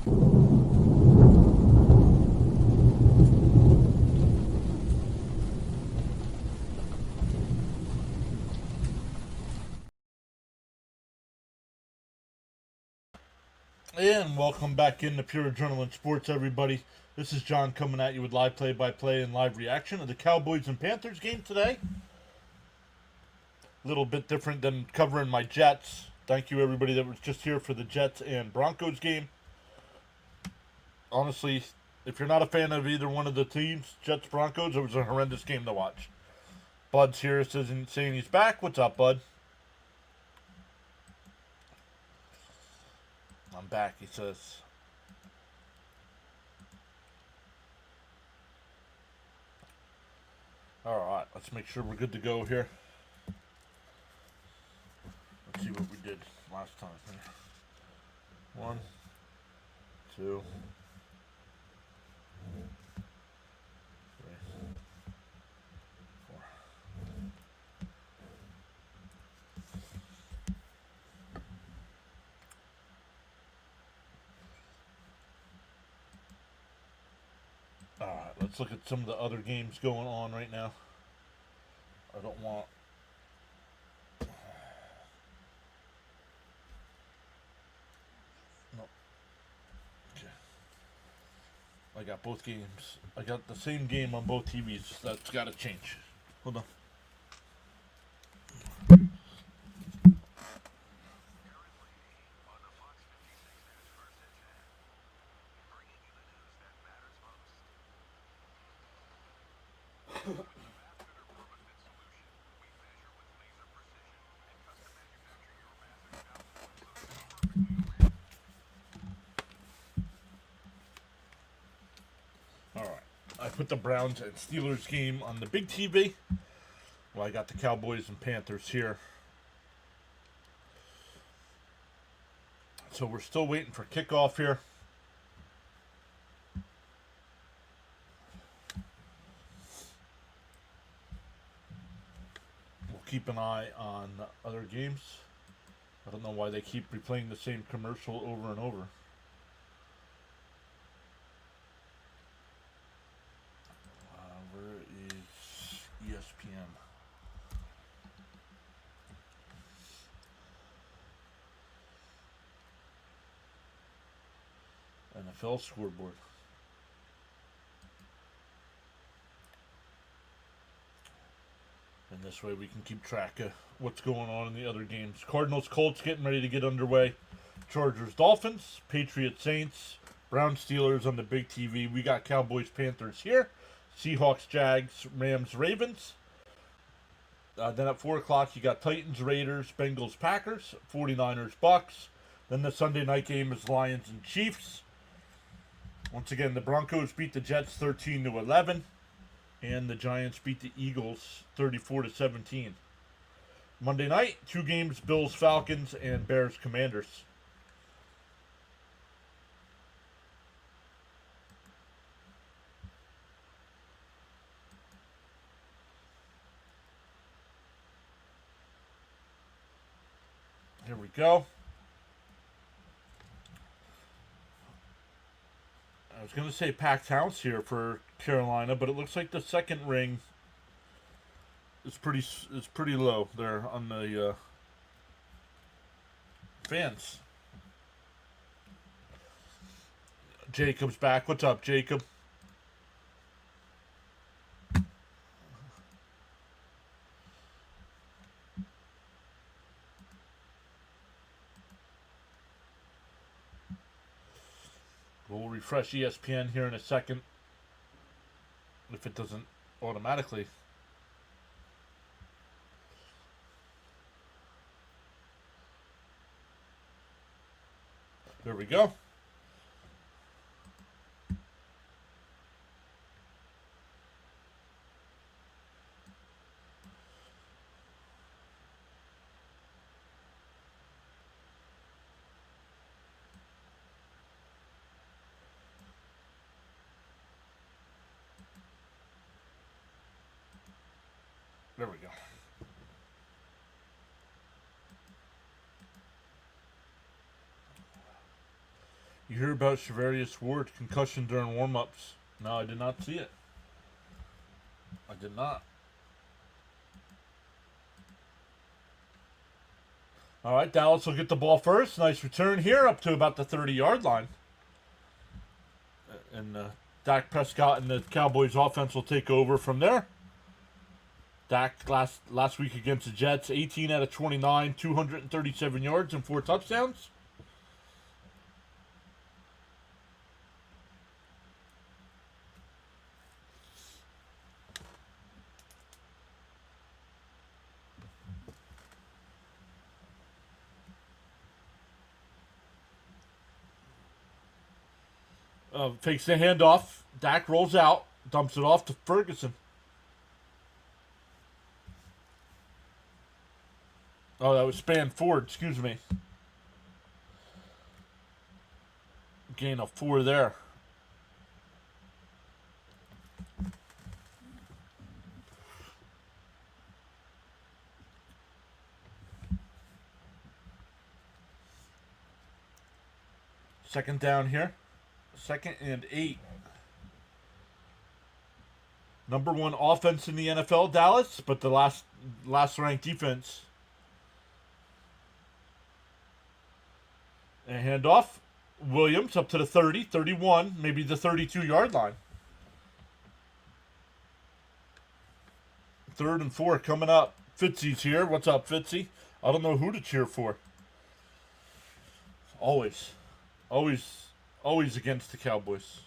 And welcome back into Pure Adrenaline Sports, everybody. This is John coming at you with live play-by-play and live reaction of the Cowboys and Panthers game today. A little bit different than covering my Jets. Thank you, everybody that was just here for the Jets and Broncos game. Honestly, if you're not a fan of either one of the teams, Jets, Broncos, it was a horrendous game to watch. Bud's here saying he's back. What's up, Bud? I'm back, he says. Alright, let's make sure we're good to go here. Let's see what we did last time here. 1, 2, 3, 4. Alright, let's look at some of the other games going on right now. I don't want... No. Okay. I got both games. I got the same game on both TVs. That's got to change. Hold on. Alright. I put the Browns and Steelers game on the big TV. Well, I got the Cowboys and Panthers here. So we're still waiting for kickoff here. We'll keep an eye on other games. I don't know why they keep replaying the same commercial over and over. Where is ESPN? NFL scoreboard. And this way we can keep track of what's going on in the other games. Cardinals, Colts getting ready to get underway. Chargers, Dolphins, Patriots, Saints, Browns, Steelers on the big TV. We got Cowboys, Panthers here. Seahawks, Jags, Rams, Ravens. Then at 4 o'clock you got Titans, Raiders, Bengals, Packers, 49ers, Bucks. Then the Sunday night game is Lions and Chiefs. Once again, the Broncos beat the Jets 13-11. And the Giants beat the Eagles 34-17. Monday night, 2 games, Bills, Falcons, and Bears, Commanders. Here we go. I was going to say packed house here for Carolina, but it looks like the second ring is pretty low there on the fans. Jacob's back. What's up, Jacob? We'll refresh ESPN here in a second. If it doesn't automatically. There we go. There we go. You hear about Shavarius Ward concussion during warm-ups. No, I did not see it. I did not. All right, Dallas will get the ball first. Nice return here up to about the 30-yard line. And Dak Prescott and the Cowboys offense will take over from there. Dak last week against the Jets, 18 out of 29, 237 yards and 4 touchdowns. Fakes the handoff. Dak rolls out, dumps it off to Ferguson. Oh, that was Span Ford, excuse me. Gain of 4 there. Second down here. 2nd and 8. Number 1 offense in the NFL, Dallas, but the last ranked defense. And handoff. Williams up to the 30, 31, maybe the 32-yard line. 3rd and 4 coming up. Fitzy's here. What's up, Fitzy? I don't know who to cheer for. Always against the Cowboys.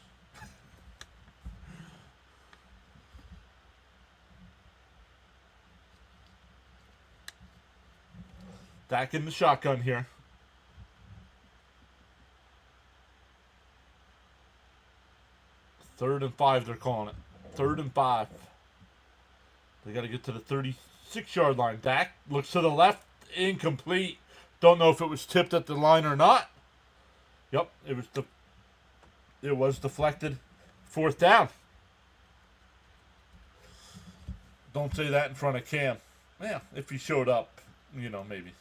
Dak in the shotgun here. 3rd and 5, they're calling it. 3rd and 5. They got to get to the 36-yard line. Dak looks to the left. Incomplete. Don't know if it was tipped at the line or not. Yep, it was deflected. 4th down. Don't say that in front of Cam. Yeah, if he showed up, maybe.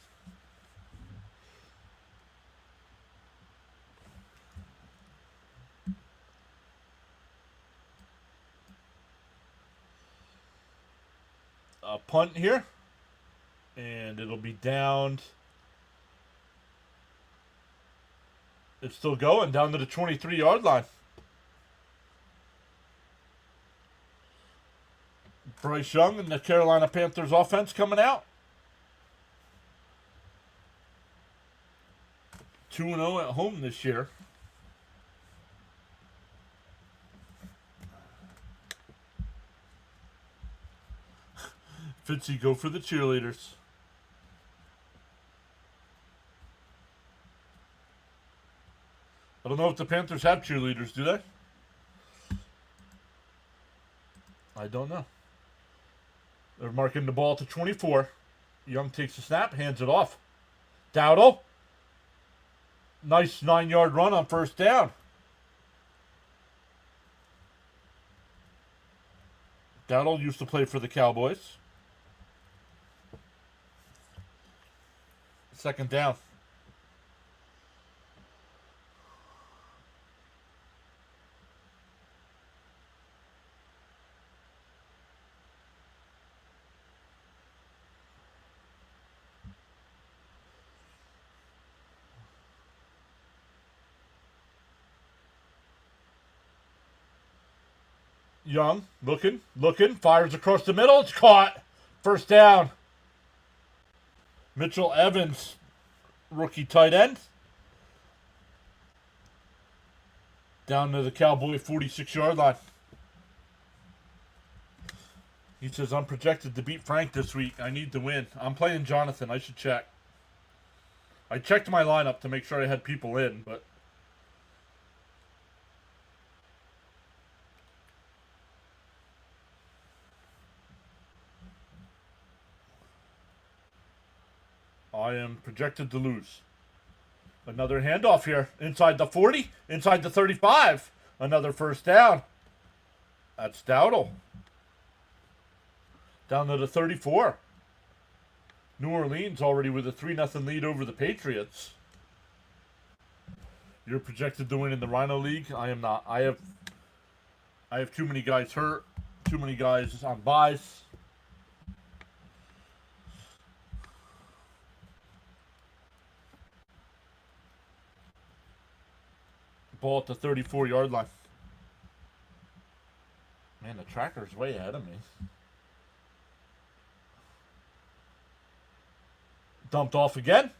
A punt here. And it'll be downed. It's still going down to the 23-yard line. Bryce Young and the Carolina Panthers offense coming out. 2-0 at home this year. Fitzy, go for the cheerleaders. I don't know if the Panthers have cheerleaders, do they? I don't know. They're marking the ball to 24. Young takes the snap, hands it off. Dowdle. Nice 9-yard run on 1st down. Dowdle used to play for the Cowboys. 2nd down. Young, looking, fires across the middle. It's caught. 1st down. Mitchell Evans, rookie tight end. Down to the Cowboy 46-yard line. He says, I'm projected to beat Frank this week. I need to win. I'm playing Jonathan. I should check. I checked my lineup to make sure I had people in, but... I am projected to lose. Another handoff here. Inside the 40. Inside the 35. Another 1st down. That's Dowdle. Down to the 34. New Orleans already with a 3-0 lead over the Patriots. You're projected to win in the Rhino League. I am not. I have too many guys hurt. Too many guys on buys. Ball at the 34-yard line. Man, the tracker's way ahead of me. Dumped off again.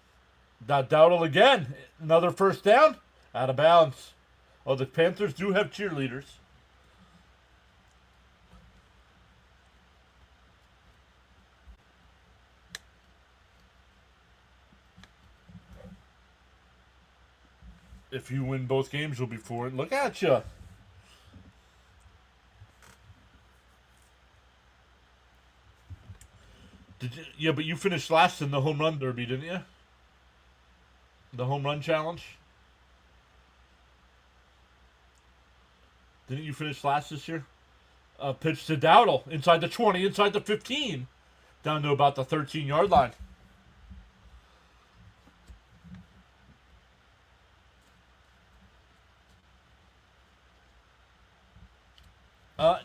Got Dowdle again. Another first down. Out of bounds. Oh, the Panthers do have cheerleaders. If you win both games, you'll be 4. Look at you. Did you? Yeah, but you finished last in the home run derby, didn't you? The home run challenge. Didn't you finish last this year? Pitch to Dowdle inside the 20, inside the 15, down to about the 13-yard line.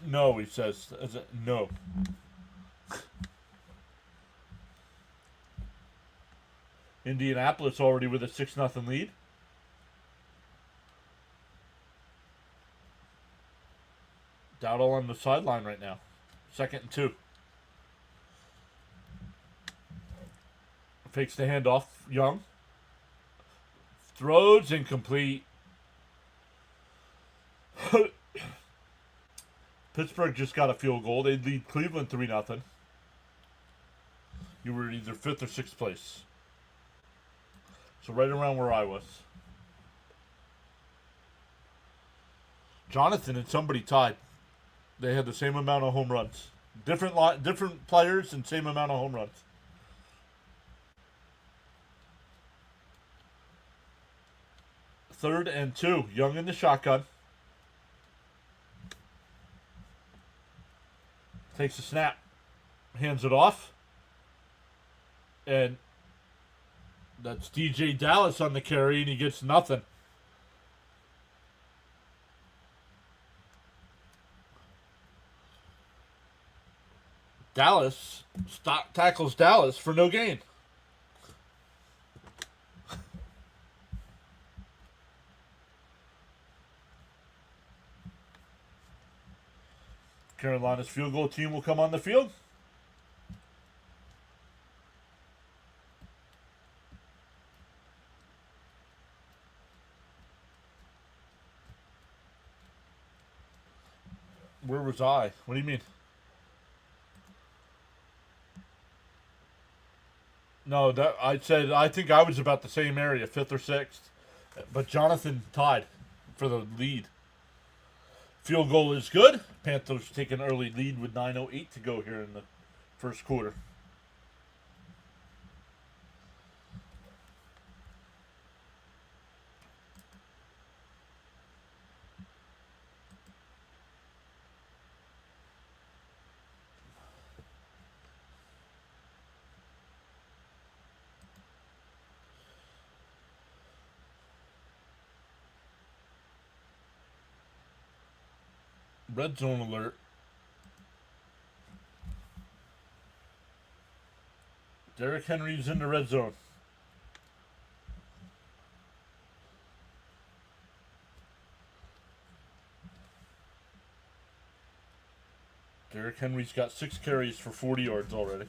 No, he says. No. Indianapolis already with a 6-0 lead. Dowdle on the sideline right now. 2nd and 2. Fakes the handoff. Young. Throws incomplete. Pittsburgh just got a field goal. They lead Cleveland 3-0. You were either 5th or 6th place. So right around where I was. Jonathan and somebody tied. They had the same amount of home runs. Different players and same amount of home runs. Third and 2. Young in the shotgun. Takes a snap. Hands it off. And that's DJ Dallas on the carry, and he gets nothing. Dallas tackles Dallas for no gain. Carolina's field goal team will come on the field. Where was I? What do you mean? No, I think I was about the same area, 5th or 6th. But Jonathan tied for the lead. Field goal is good. Panthers take an early lead with 9:08 to go here in the first quarter. Red zone alert. Derrick Henry's in the red zone. Derrick Henry's got 6 carries for 40 yards already.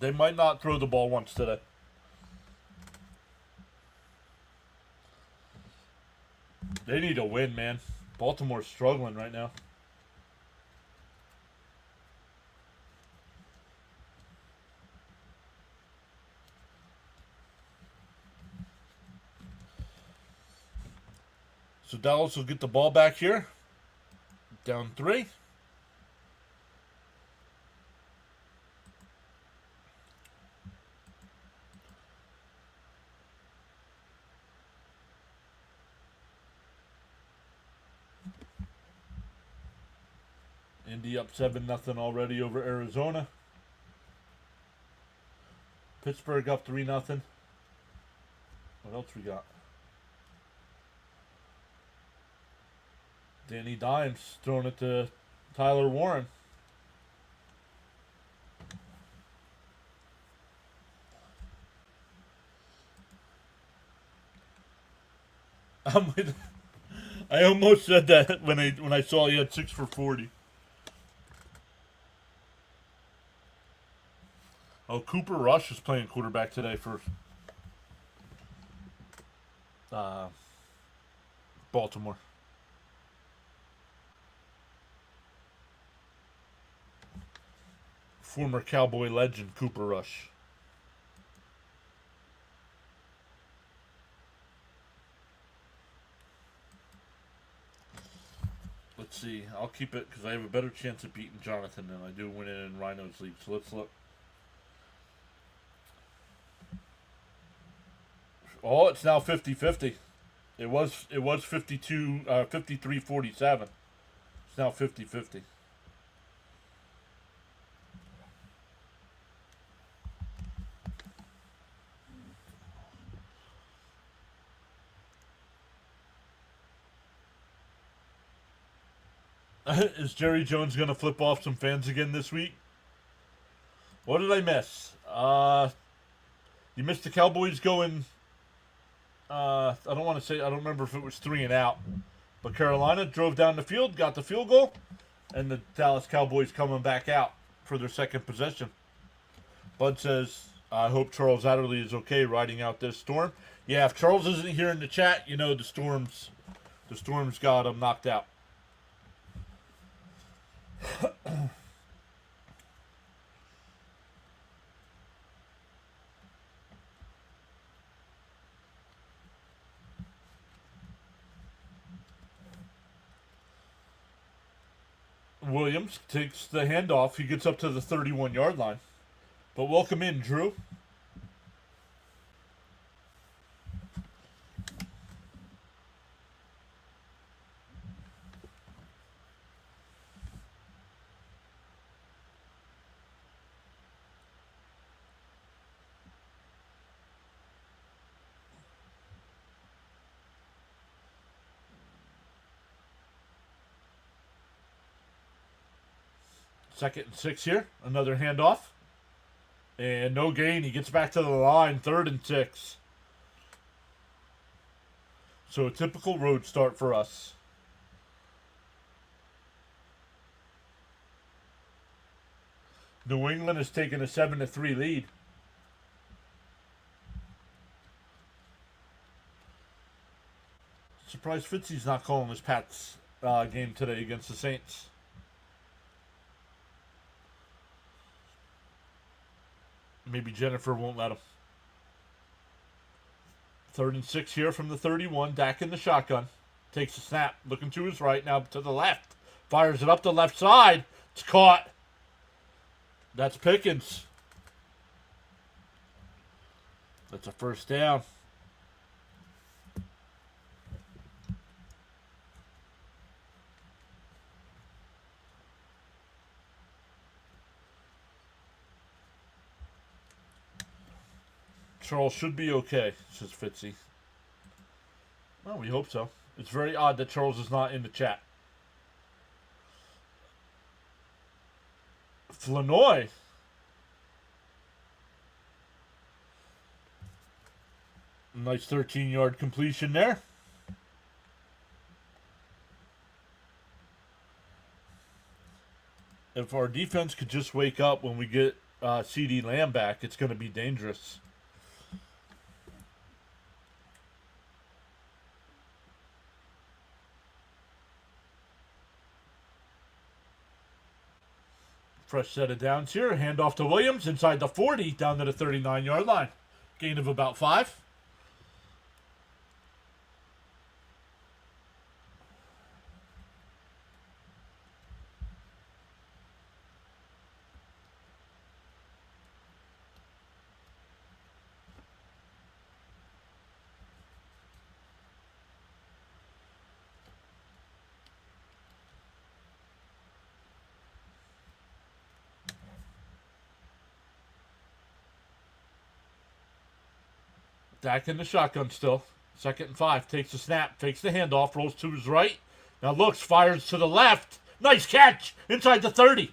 They might not throw the ball once today. They need a win, man. Baltimore's struggling right now. So Dallas will get the ball back here. Down 3. Indy up 7-0 already over Arizona. Pittsburgh up 3-0 What else we got? Danny Dimes throwing it to Tyler Warren. I almost said that when I saw he had 6 for 40. Oh, Cooper Rush is playing quarterback today for Baltimore. Former Cowboy legend Cooper Rush. Let's see. I'll keep it because I have a better chance of beating Jonathan than I do winning in Rhino's league. So let's look. Oh, it's now 50-50. It was 53-47. It's now 50-50. Is Jerry Jones going to flip off some fans again this week? What did I miss? You missed the Cowboys going. I don't want to say. I don't remember if it was 3 and out, but Carolina drove down the field, got the field goal, and the Dallas Cowboys coming back out for their second possession. Bud says, "I hope Charles Adderley is okay riding out this storm." Yeah, if Charles isn't here in the chat, you know the storms got him knocked out. Williams takes the handoff. He gets up to the 31-yard line. But welcome in, Drew. Second and 6 here. Another handoff. And no gain. He gets back to the line. 3rd and 6. So a typical road start for us. New England has taken a 7-3 lead. Surprised Fitzy's not calling his Pats game today against the Saints. Maybe Jennifer won't let him. 3rd and 6 here from the 31. Dak in the shotgun. Takes a snap. Looking to his right. Now to the left. Fires it up the left side. It's caught. That's Pickens. That's a first down. Charles should be okay, says Fitzy. Well, we hope so. It's very odd that Charles is not in the chat. Flanoy. Nice 13-yard completion there. If our defense could just wake up when we get CD Lamb back, it's going to be dangerous. Fresh set of downs here. Handoff to Williams inside the 40, down to the 39-yard line. Gain of about 5. Dak in the shotgun still. 2nd and 5. Takes the snap. Fakes the handoff. Rolls to his right. Now looks. Fires to the left. Nice catch. Inside the 30.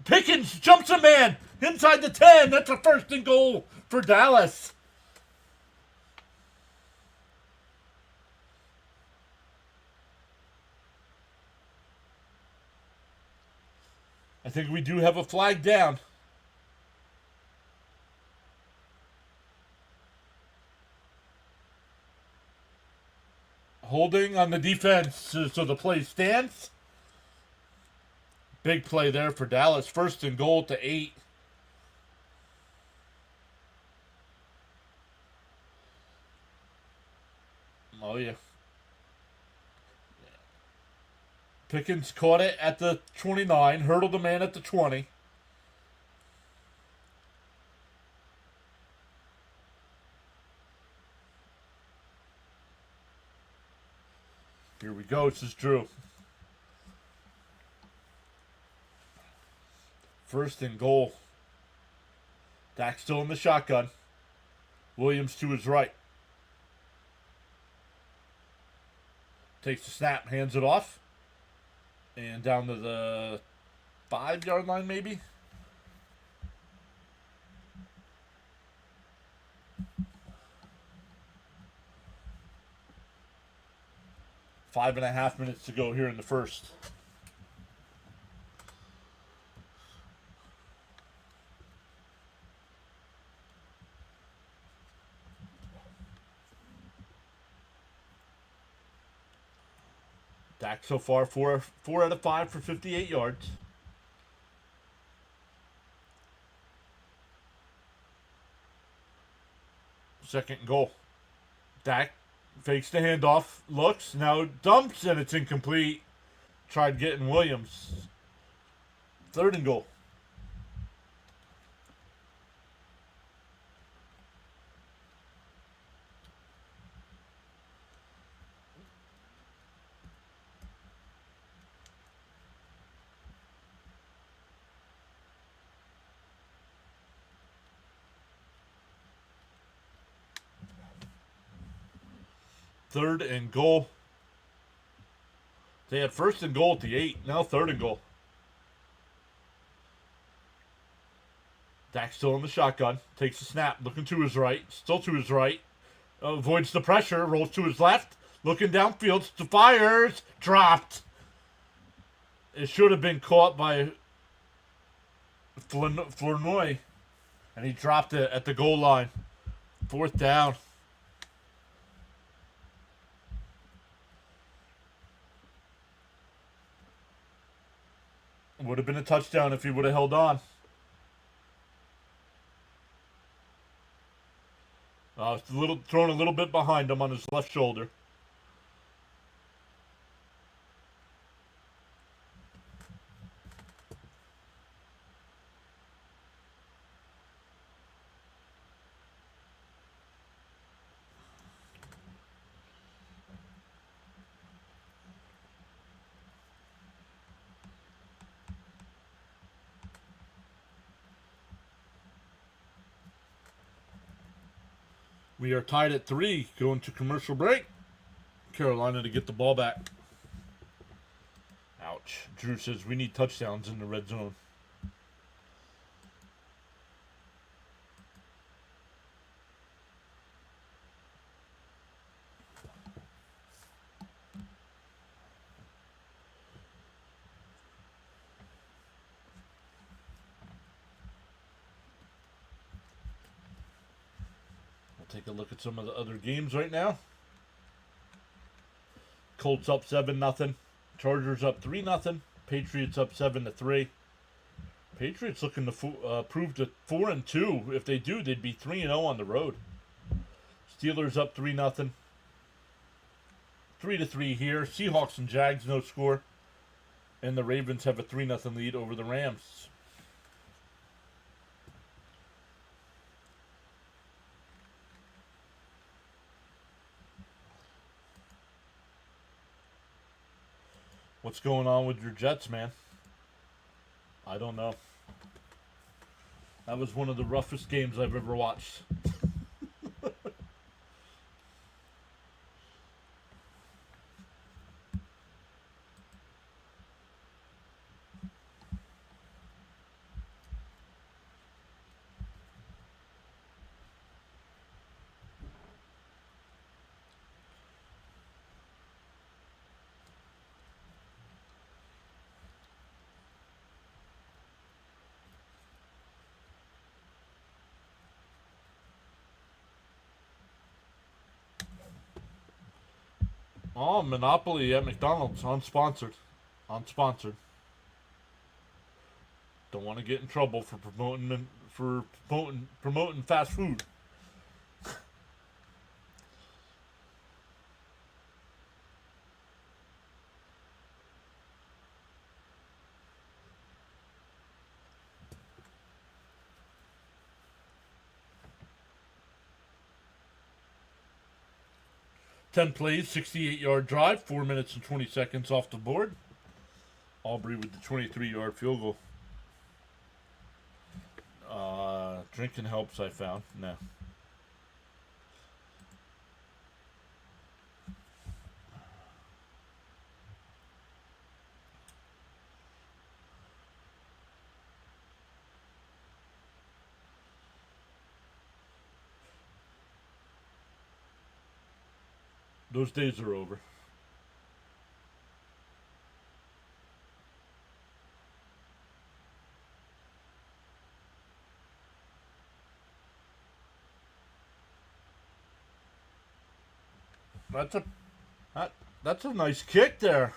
Pickens jumps a man. Inside the 10. That's a 1st and goal for Dallas. I think we do have a flag down. Holding on the defense, so the play stands. Big play there for Dallas. 1st and goal to 8. Oh, yeah. Pickens caught it at the 29, hurdled the man at the 20. Here we go. This is Drew. 1st and goal. Dak still in the shotgun. Williams to his right. Takes the snap, hands it off. And down to the 5-yard line, maybe. Five and a half minutes to go here in the first. Dak so far, 4 out of 5 for 58 yards. Second and goal. Dak fakes the handoff, looks, now dumps, and it's incomplete. Tried getting Williams. 3rd and goal. Third and goal. They had 1st and goal at the 8. Now 3rd and goal. Dak still in the shotgun. Takes the snap. Looking to his right. Still to his right. Avoids the pressure. Rolls to his left. Looking downfield. Fires. Dropped. It should have been caught by Flournoy. And he dropped it at the goal line. 4th down. Would have been a touchdown if he would have held on. Thrown a little bit behind him on his left shoulder. We are tied at 3, going to commercial break. Carolina to get the ball back. Ouch. Drew says we need touchdowns in the red zone. Take a look at some of the other games right now. Colts up 7-0. Chargers up 3-0. Patriots up 7-3. Patriots looking to prove to 4-2. If they do, they'd be 3-0 on the road. Steelers up 3-0. 3-3 here. Seahawks and Jags no score. And the Ravens have a 3-0 lead over the Rams. What's going on with your Jets, man? I don't know. That was one of the roughest games I've ever watched. Oh, Monopoly at McDonald's. Unsponsored. Unsponsored. Don't want to get in trouble for promoting fast food. Ten plays, 68-yard drive, 4 minutes and 20 seconds off the board. Aubrey with the 23-yard field goal. Drinking helps, I found. No. Those days are over. That's a nice kick there.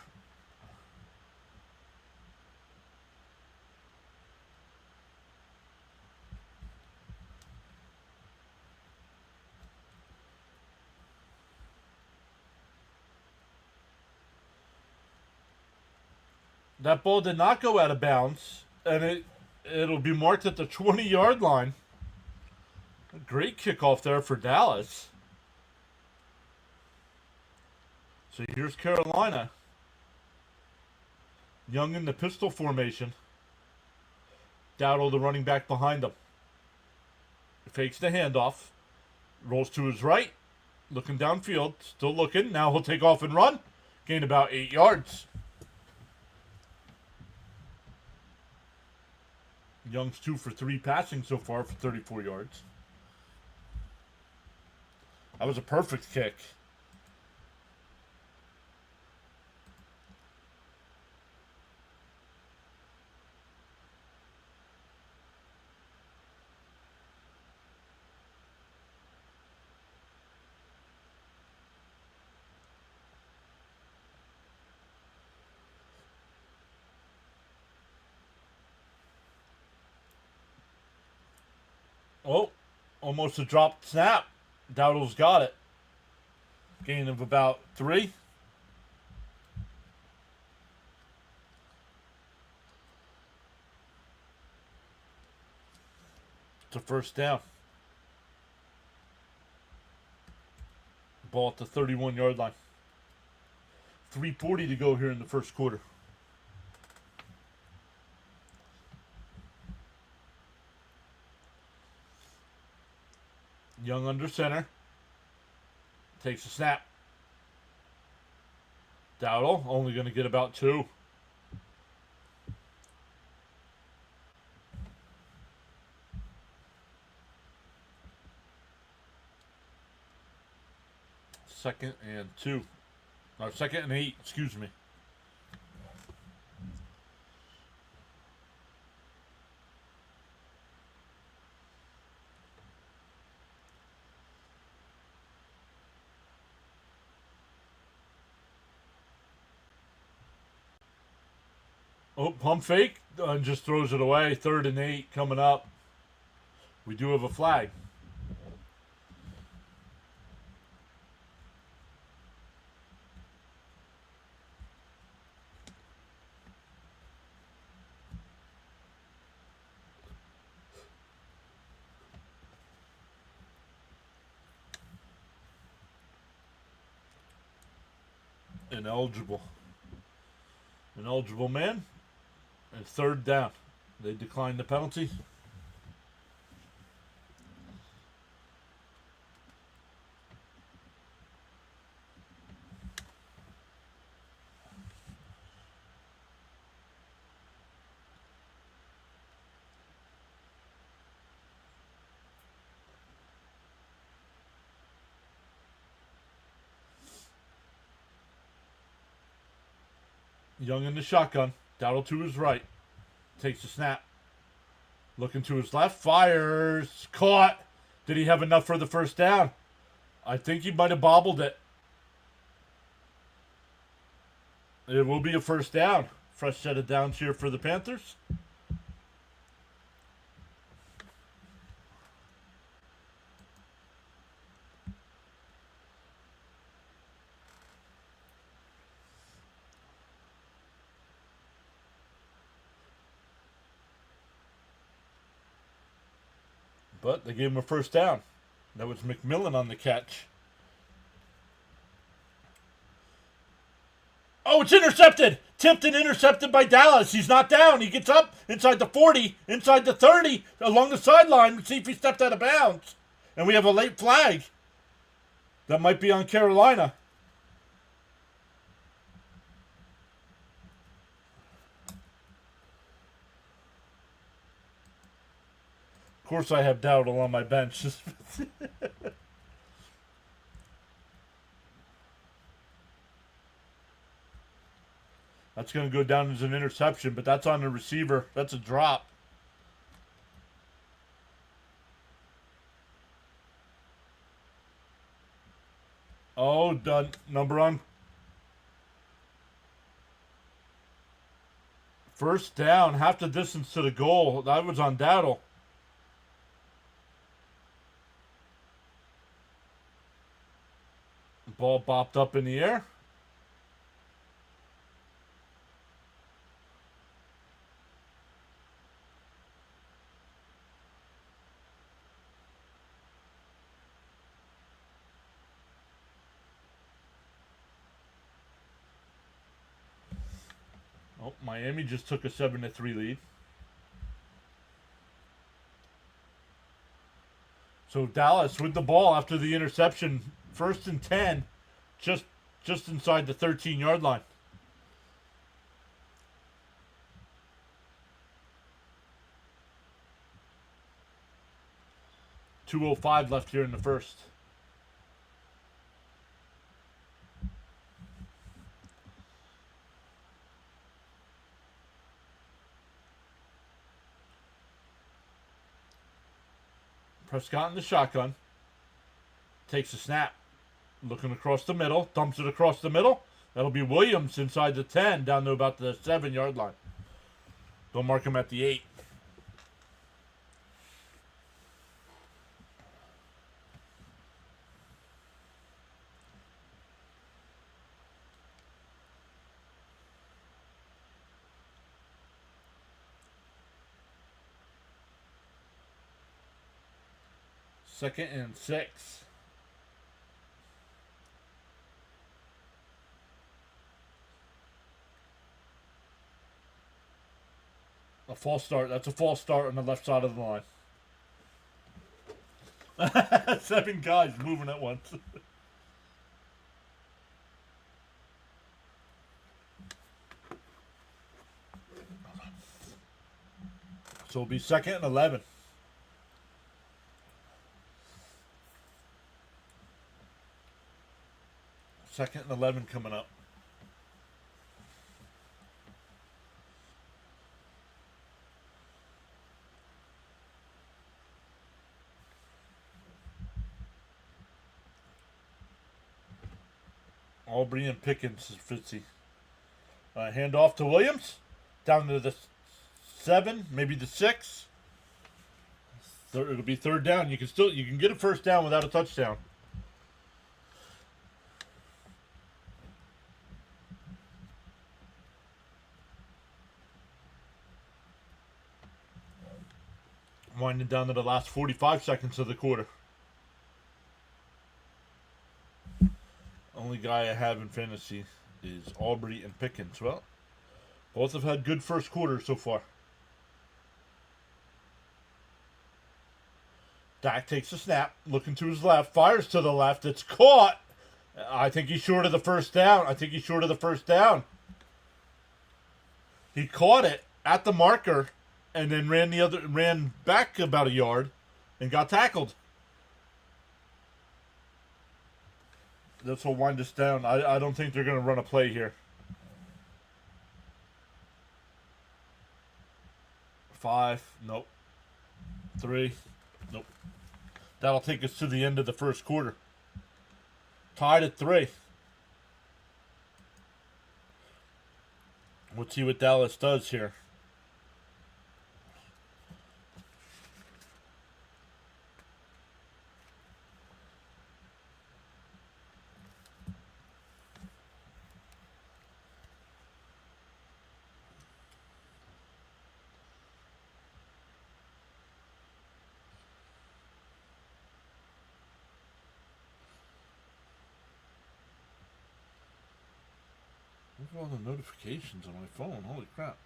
That ball did not go out of bounds, and it'll be marked at the 20-yard line. A great kickoff there for Dallas. So here's Carolina. Young in the pistol formation. Dowdle, the running back behind him. Fakes the handoff. Rolls to his right. Looking downfield. Still looking. Now he'll take off and run. Gain about 8 yards. Young's 2 for 3 passing so far for 34 yards. That was a perfect kick. Oh, almost a dropped snap. Dowdle's got it. Gain of about 3. It's a first down. Ball at the 31-yard line. 3:40 to go here in the first quarter. Young under center. Takes a snap. Dowdle only going to get about 2. Second and 2. Or second and 8, excuse me. Oh, pump fake and just throws it away. 3rd and 8 coming up. We do have a flag. Ineligible. Ineligible man. And 3rd down. They declined the penalty. Young in the shotgun. Dowdle to his right. Takes a snap. Looking to his left. Fires. Caught. Did he have enough for the first down? I think he might have bobbled it. It will be a first down. Fresh set of downs here for the Panthers. But they gave him a first down. That was McMillan on the catch. Oh, it's intercepted! Tipped and intercepted by Dallas. He's not down. He gets up inside the 40, inside the 30, along the sideline. Let's see if he stepped out of bounds. And we have a late flag. That might be on Carolina. Of course I have Dowdle on my bench. That's going to go down as an interception, but that's on the receiver. That's a drop. Oh, done. Number on. First down, half the distance to the goal. That was on Dowdle. Ball bopped up in the air. Oh, Miami just took a 7-3 lead. So Dallas with the ball after the interception, 1st and 10, just inside the 13-yard line. .205 left here in the first. Prescott in the shotgun. Takes a snap. Looking across the middle. Dumps it across the middle. That'll be Williams inside the 10 down to about the 7-yard line. Don't mark him at the 8. Second and 6. A false start. That's a false start on the left side of the line. 7 guys moving at once. So it'll be 2nd and 11. Second and 11 coming up. Aubrey and Pickens is Fitzy. Hand off to Williams. Down to the 7, maybe the 6. It'll be 3rd down. You can get a first down without a touchdown. Winding down to the last 45 seconds of the quarter. Only guy I have in fantasy is Aubrey and Pickens. Well, both have had good first quarters so far. Dak takes a snap, looking to his left, fires to the left. It's caught. I think he's short of the first down. He caught it at the marker and then ran back about a yard and got tackled. This will wind us down. I don't think they're going to run a play here. 5, nope. 3, nope. That'll take us to the end of the first quarter. Tied at 3. Let's see what Dallas does here. Look at all the notifications on my phone. Holy crap.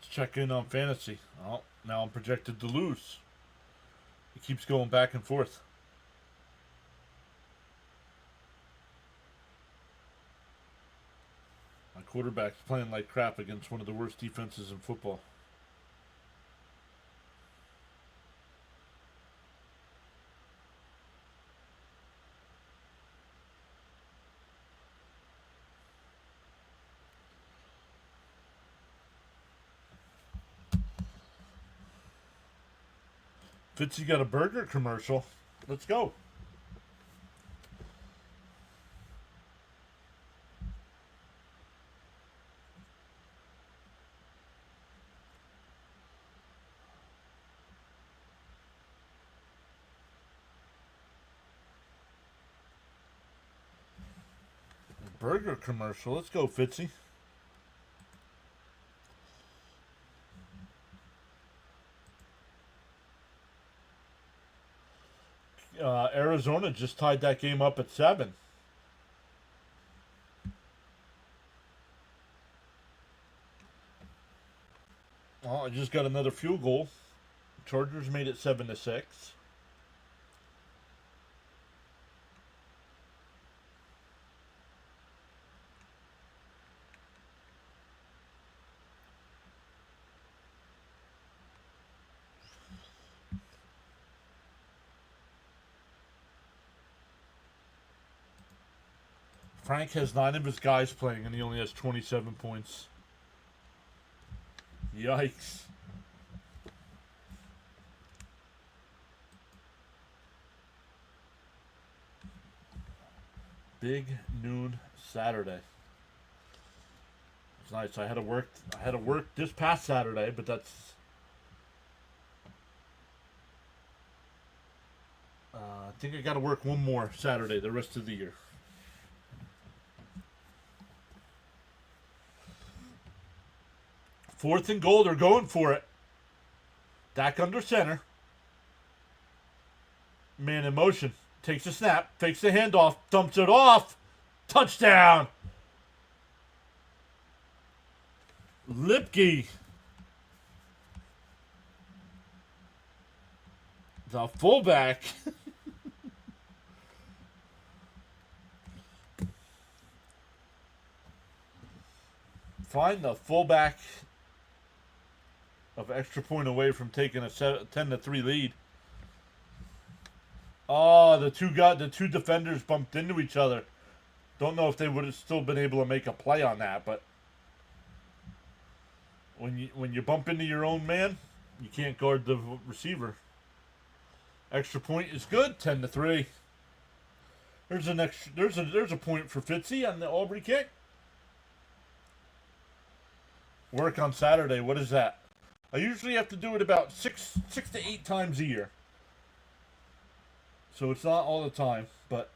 Let's check in on fantasy. Oh, now I'm projected to lose. It keeps going back and forth. My quarterback's playing like crap against one of the worst defenses in football. Fitzy got a burger commercial. Let's go. Burger commercial. Let's go, Fitzy. Arizona just tied that game up at 7. Oh, I just got another field goal. Chargers made it 7-6. Frank has 9 of his guys playing, and he only has 27 points. Yikes. Big noon Saturday. It's nice. I had to work this past Saturday, but that's I think I got to work one more Saturday the rest of the year. Fourth and goal, they're going for it. Dak under center. Man in motion. Takes a snap, fakes the handoff, dumps it off. Touchdown. Lipke. The fullback. Find the fullback of extra point away from taking a 10-3 lead. Oh, the two defenders bumped into each other. Don't know if they would have still been able to make a play on that, but when you bump into your own man, you can't guard the receiver. Extra point is good, 10-3. There's a point for Fitzy on the Aubrey kick. Work on Saturday. What is that? I usually have to do it about six to 8 times a year. So it's not all the time, but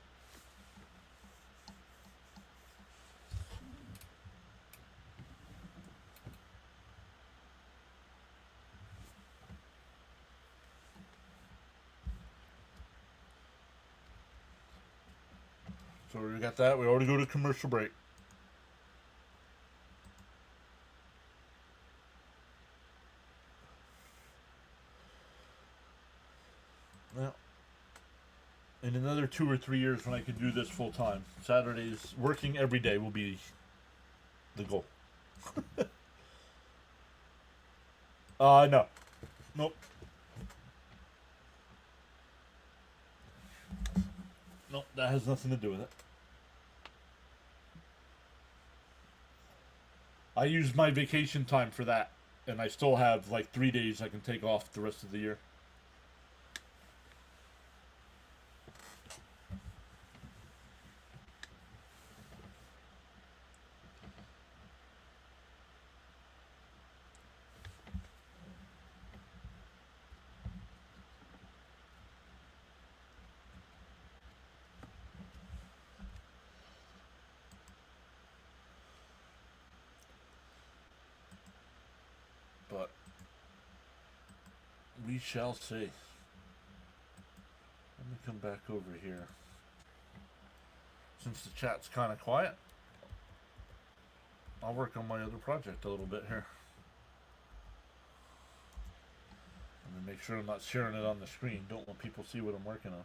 so we got that. We already go to commercial break. Well, in another 2 or 3 years when I can do this full time, Saturdays, working every day will be the goal. No. Nope. Nope, that has nothing to do with it. I use my vacation time for that, and I still have like 3 days I can take off the rest of the year. We shall see. Let me come back over here. Since the chat's kind of quiet, I'll work on my other project a little bit here. And make sure I'm not sharing it on the screen. Don't want people to see what I'm working on.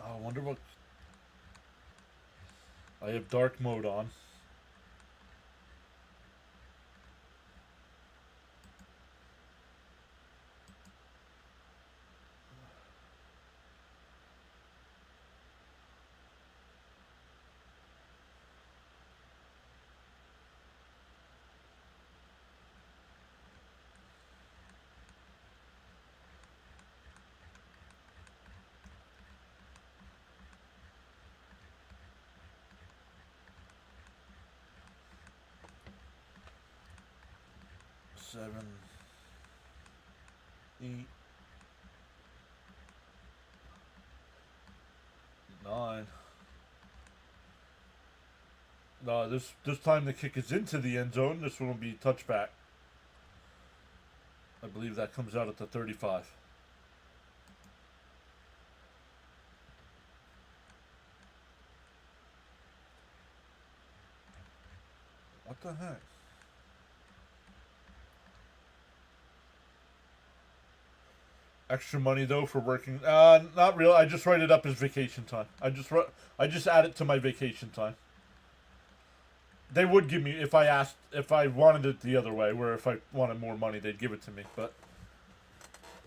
Oh, I wonder what... I have dark mode on. Seven, 8, 9. No, this time the kick is into the end zone. This one will be touchback. I believe that comes out at the 35. What the heck? Extra money though for working. Not real. I just write it up as vacation time. I just add it to my vacation time. They would give me if I wanted it the other way, where if I wanted more money, they'd give it to me. But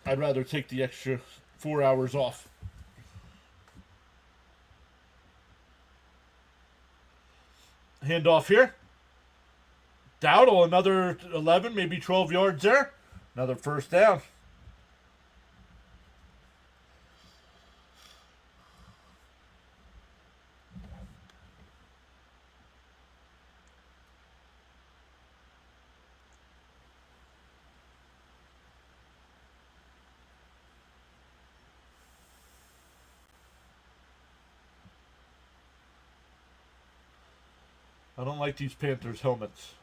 I'd rather take the extra 4 hours off. Handoff here. Dowdle, another 11, maybe 12 yards there. Another first down. I don't like these Panthers helmets.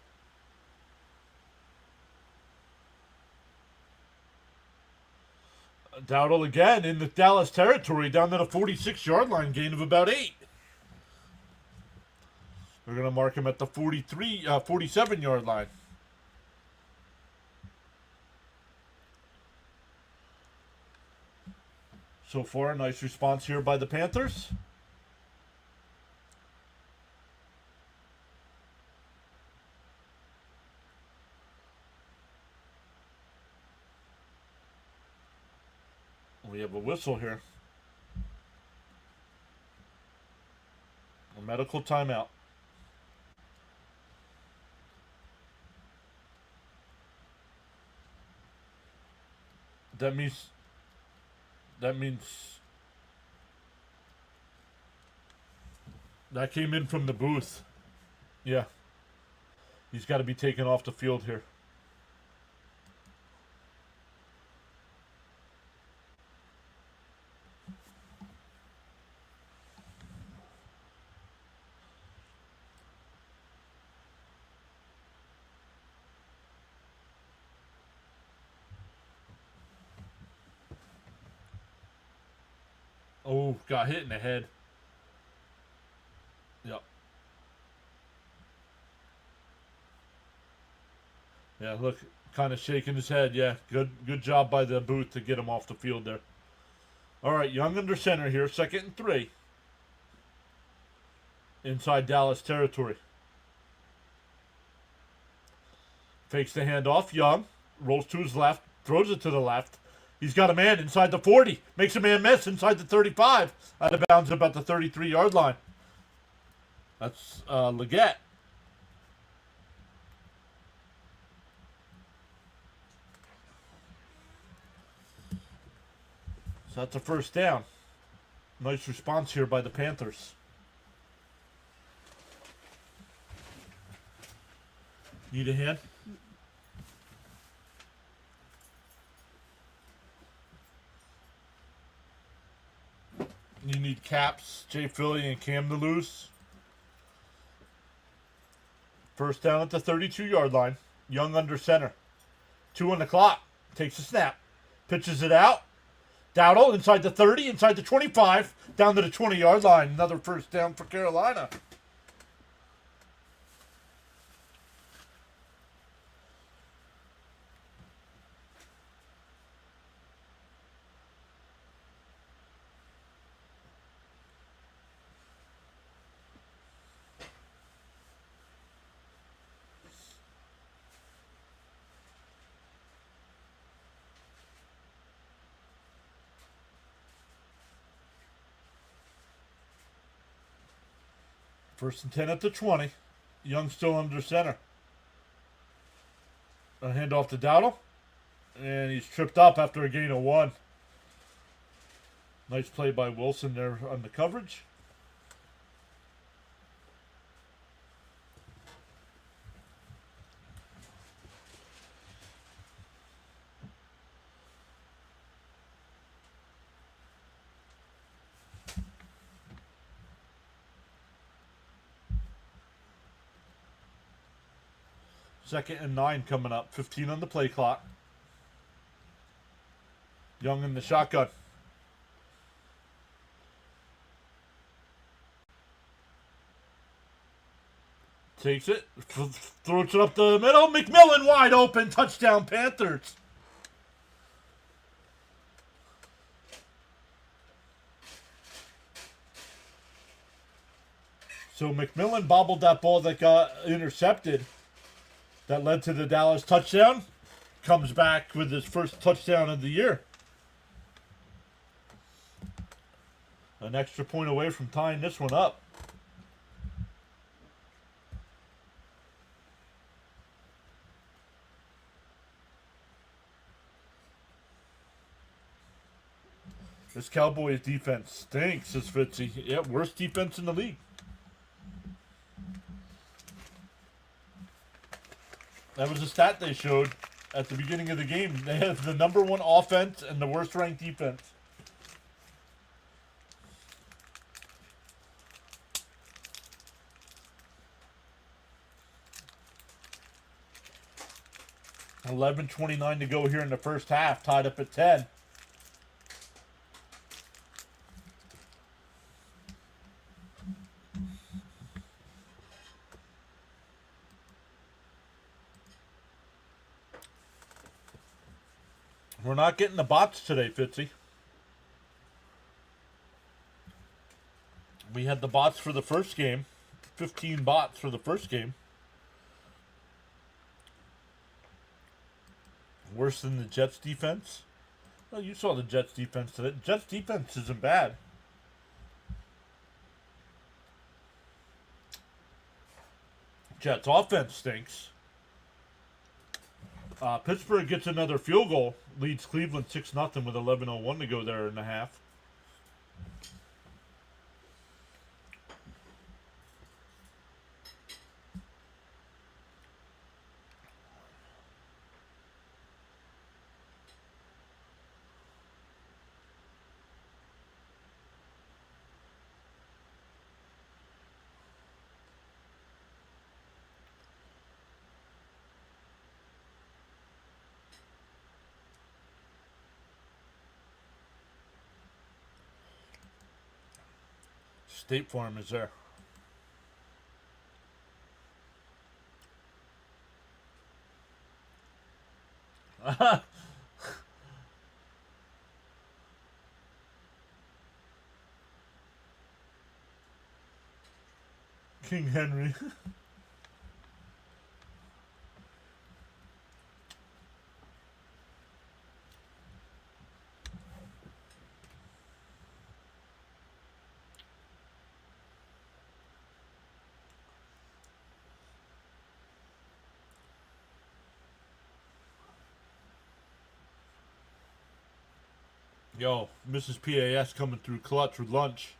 Dowdle again in the Dallas territory, down to the 46-yard line, gain of about 8. We're going to mark him at the 47-yard line. So far, a nice response here by the Panthers. We have a whistle here. A medical timeout. That means that came in from the booth. Yeah. He's got to be taken off the field here. Oh, got hit in the head. Yep. Yeah, look, kind of shaking his head. Yeah, good job by the booth to get him off the field there. All right, Young under center here, 2nd and 3. Inside Dallas territory. Fakes the handoff. Young rolls to his left, throws it to the left. He's got a man inside the 40. Makes a man miss inside the 35. Out of bounds about the 33-yard line. That's Leggett. So that's a first down. Nice response here by the Panthers. Need a hand? You need Caps, Jay Philly, and Cam to lose. First down at the 32-yard line. Young under center. 2 on the clock. Takes a snap. Pitches it out. Dowdle inside the 30, inside the 25, down to the 20-yard line. Another first down for Carolina. First and 10 at the 20. Young still under center. A handoff to Dowdle. And he's tripped up after a gain of 1. Nice play by Wilson there on the coverage. Second and 9 coming up. 15 on the play clock. Young in the shotgun. Takes it. Throws it up the middle. McMillan wide open. Touchdown Panthers. So McMillan bobbled that ball that got intercepted. That led to the Dallas touchdown. Comes back with his first touchdown of the year. An extra point away from tying this one up. This Cowboys defense stinks, says Fitzy. Yeah, worst defense in the league. That was a stat they showed at the beginning of the game. They have the number 1 offense and the worst ranked defense. $11:29 to go here in the first half, tied up at 10. We're not getting the bots today, Fitzy. We had the bots for the first game. 15 bots for the first game. Worse than the Jets defense? Well, you saw the Jets defense today. Jets defense isn't bad. Jets offense stinks. Pittsburgh gets another field goal. Leads Cleveland 6-0 with 11:01 to go there in the half. State Farm is there. King Henry. Yo, Mrs. PAS coming through clutch with lunch.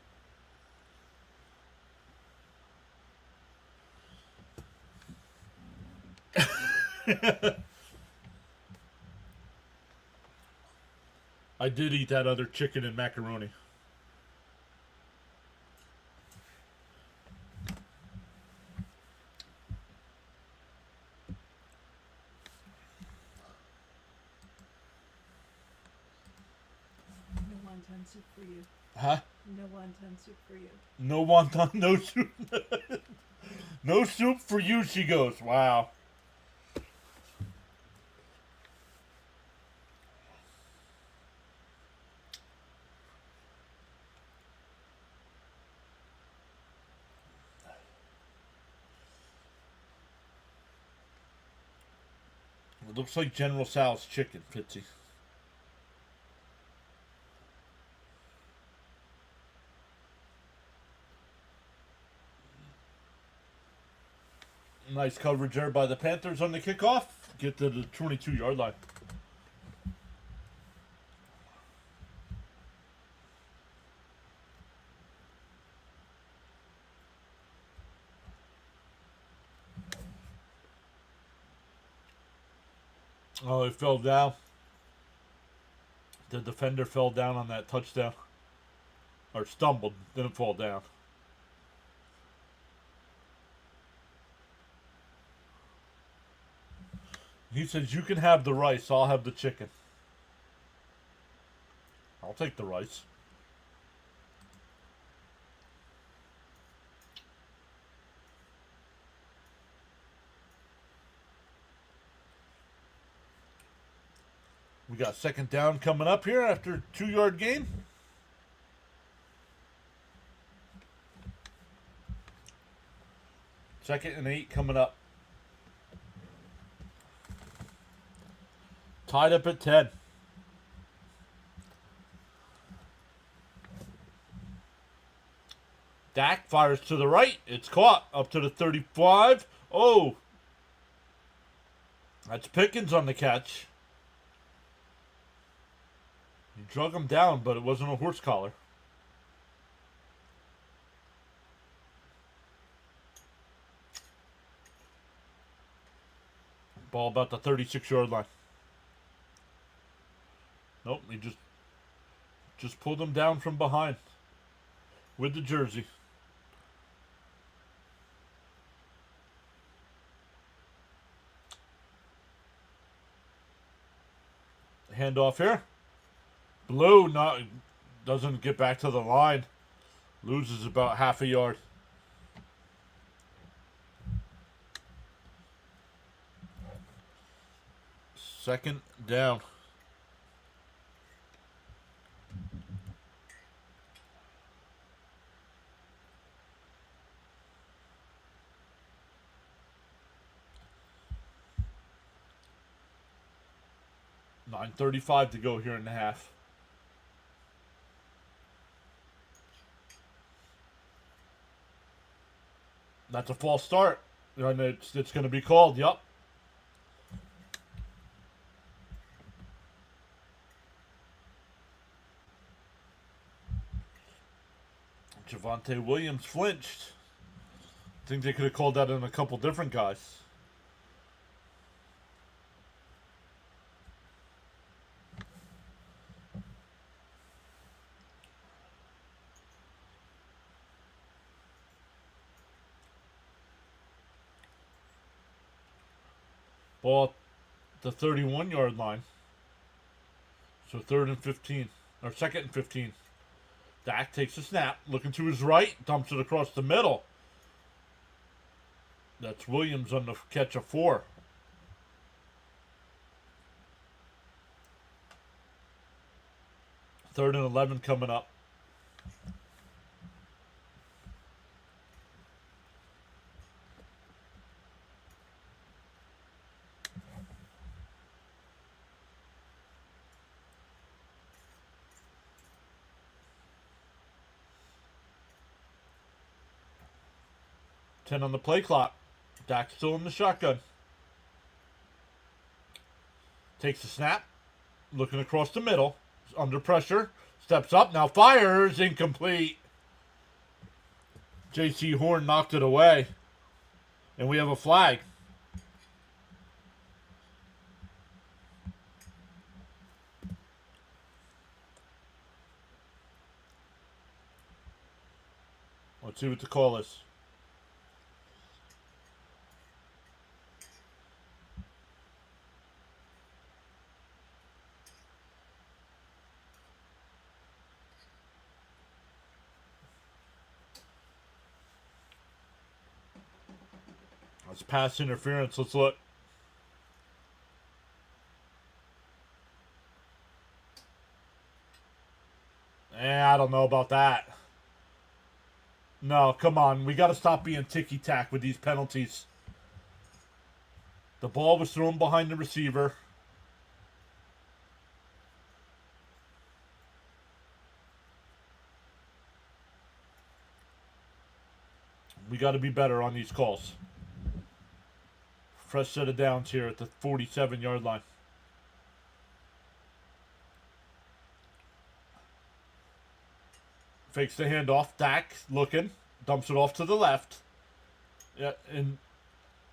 I did eat that other chicken and macaroni. wonton soup for you. Huh? No wonton soup for you. No wonton, no soup. No soup for you, she goes. Wow. It looks like General Tso's chicken, Fitzy. Nice coverage there by the Panthers on the kickoff. Get to the 22-yard line. Oh, he fell down. The defender fell down on that touchdown. Or stumbled, didn't fall down. He says, you can have the rice, I'll have the chicken. I'll take the rice. We got second down coming up here after a 2-yard gain. Second and 8 coming up. Tied up at 10. Dak fires to the right. It's caught up to the 35. Oh. That's Pickens on the catch. He drug him down, but it wasn't a horse collar. Ball about the 36-yard line. Nope, he just pulled him down from behind with the jersey. Handoff here. Blue doesn't get back to the line. Loses about half a yard. Second down. $9:35 to go here in the half. That's a false start. And it's going to be called. Yup. Javonte Williams flinched. I think they could have called that on a couple different guys. Ball at the 31-yard line. So third and 15. Or second and 15. Dak takes a snap. Looking to his right. Dumps it across the middle. That's Williams on the catch of 4. Third and 11 coming up. Ten on the play clock. Dak's still in the shotgun. Takes the snap. Looking across the middle. Under pressure. Steps up. Now fires. Incomplete. J.C. Horn knocked it away. And we have a flag. Let's see what the call is. It's pass interference. Let's look. I don't know about that. No, come on. We got to stop being ticky-tack with these penalties. The ball was thrown behind the receiver. We got to be better on these calls. Fresh set of downs here at the 47-yard line. Fakes the handoff. Dak looking. Dumps it off to the left. Yeah, in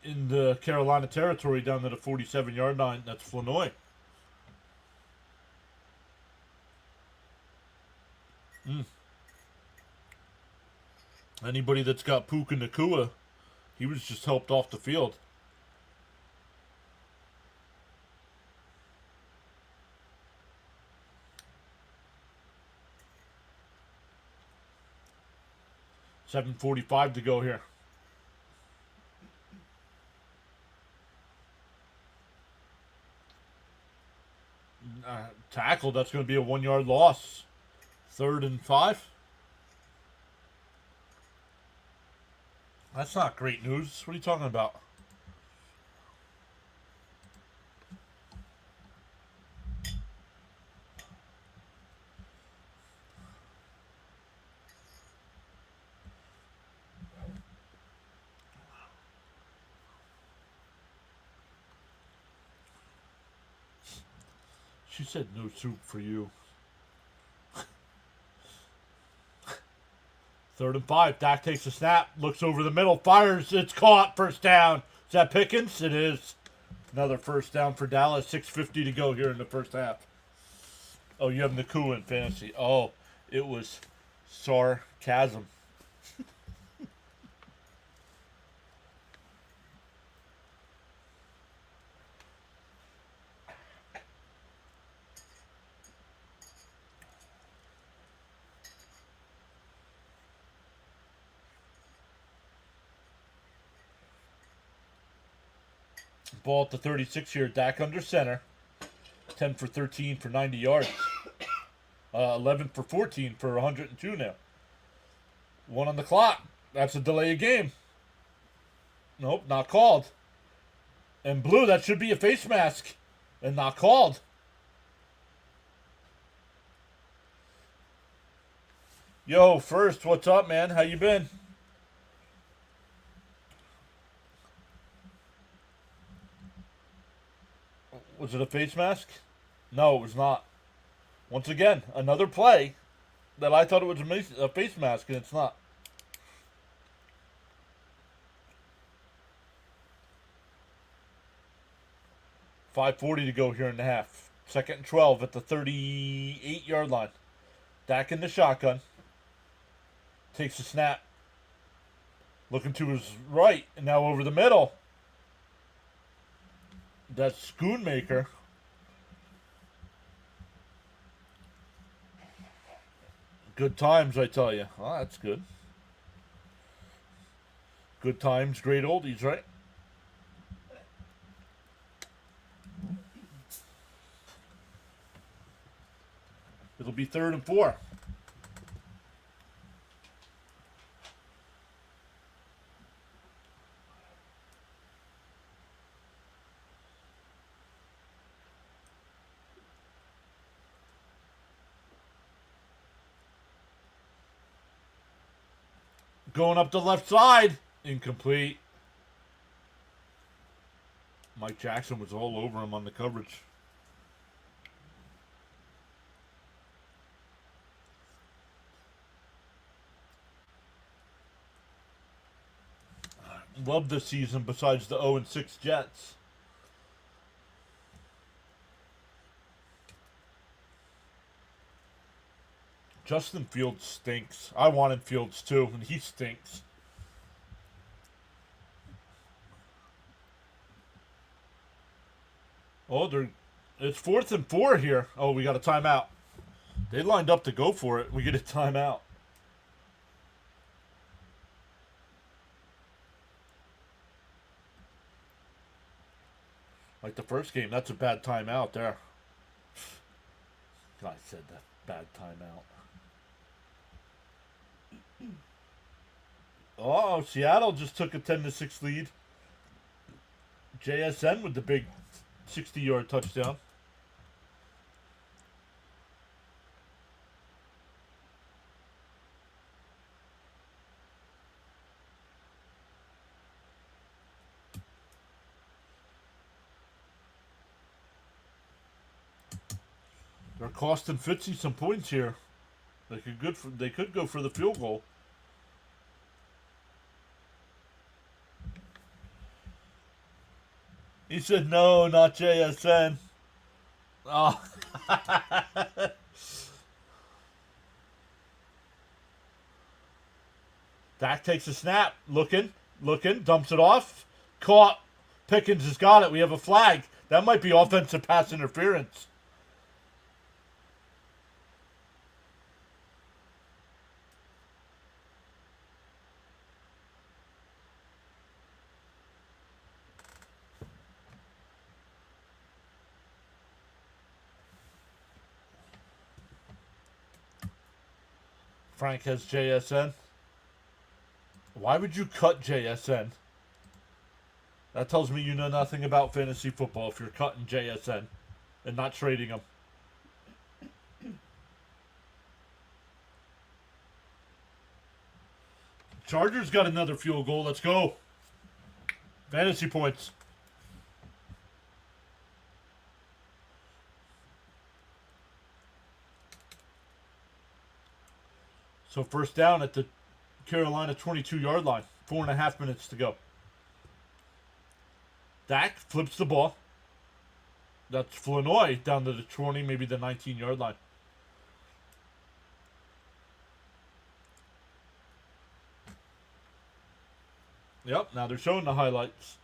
the Carolina territory down to the 47-yard line. That's Flanoy. Anybody that's got Puka Nakua, he was just helped off the field. $7:45 to go here. Tackle, that's going to be a 1-yard loss. 3rd and 5. That's not great news. What are you talking about? She said no soup for you. 3rd and 5. Dak takes a snap, looks over the middle, fires. It's caught. First down. Is that Pickens? It is. Another first down for Dallas. 6:50 to go here in the first half. Oh, you have Nakua in fantasy. Oh, it was sarcasm. Ball at the 36 here. Dak under center. 10 for 13 for 90 yards. 11 for 14 for 102 now. 1 on the clock. That's a delay of game. Nope, not called. And blue, that should be a face mask. And not called. Yo, First, what's up, man? How you been? Was it a face mask? No, it was not. Once again, another play that I thought it was a face mask, and it's not. $5:40 to go here in the half. 2nd and 12 at the 38-yard line. Dak in the shotgun. Takes a snap. Looking to his right, and now over the middle. That's Schoonmaker. Good times, I tell you. Oh, that's good. Good times, great oldies, right? It'll be 3rd and 4. Going up the left side. Incomplete. Mike Jackson was all over him on the coverage. Love this season besides the 0-6 Jets. Justin Fields stinks. I wanted Fields too, and he stinks. Oh, it's 4th and 4 here. Oh, we got a timeout. They lined up to go for it. We get a timeout. Like the first game, that's a bad timeout there. I said that. Bad timeout. Oh, Seattle just took a 10-6 lead. JSN with the big 60-yard touchdown. They're costing Fitzy some points here. They could go for the field goal. He said no, not JSN. Oh. Dak takes a snap, looking, dumps it off, caught. Pickens has got it. We have a flag. That might be offensive pass interference. Frank has JSN. Why would you cut JSN? That tells me you know nothing about fantasy football if you're cutting JSN and not trading him. Chargers got another field goal. Let's go. Fantasy points. So first down at the Carolina 22-yard line. 4.5 minutes to go. Dak flips the ball. That's Flournoy down to the 20, maybe the 19-yard line. Yep, now they're showing the highlights.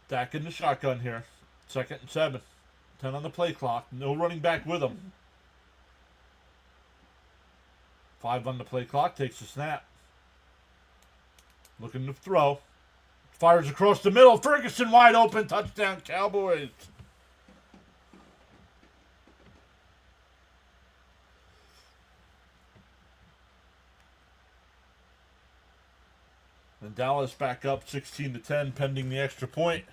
Dak in the shotgun here. 2nd and 7. 10 on the play clock. No running back with him. 5 on the play clock. Takes the snap. Looking to throw. Fires across the middle. Ferguson wide open. Touchdown Cowboys. And Dallas back up 16-10 pending the extra point.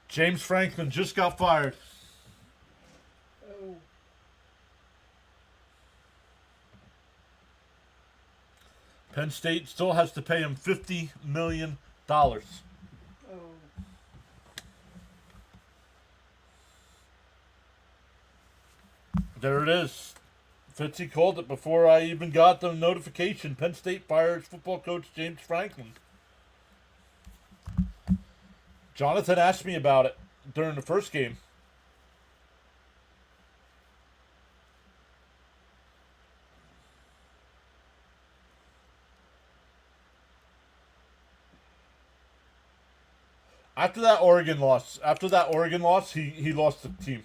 James Franklin just got fired. Oh. Penn State still has to pay him $50 million. Oh. There it is. Fitzy called it before I even got the notification. Penn State fires football coach James Franklin. Jonathan asked me about it during the first game. After that Oregon loss, he lost the team.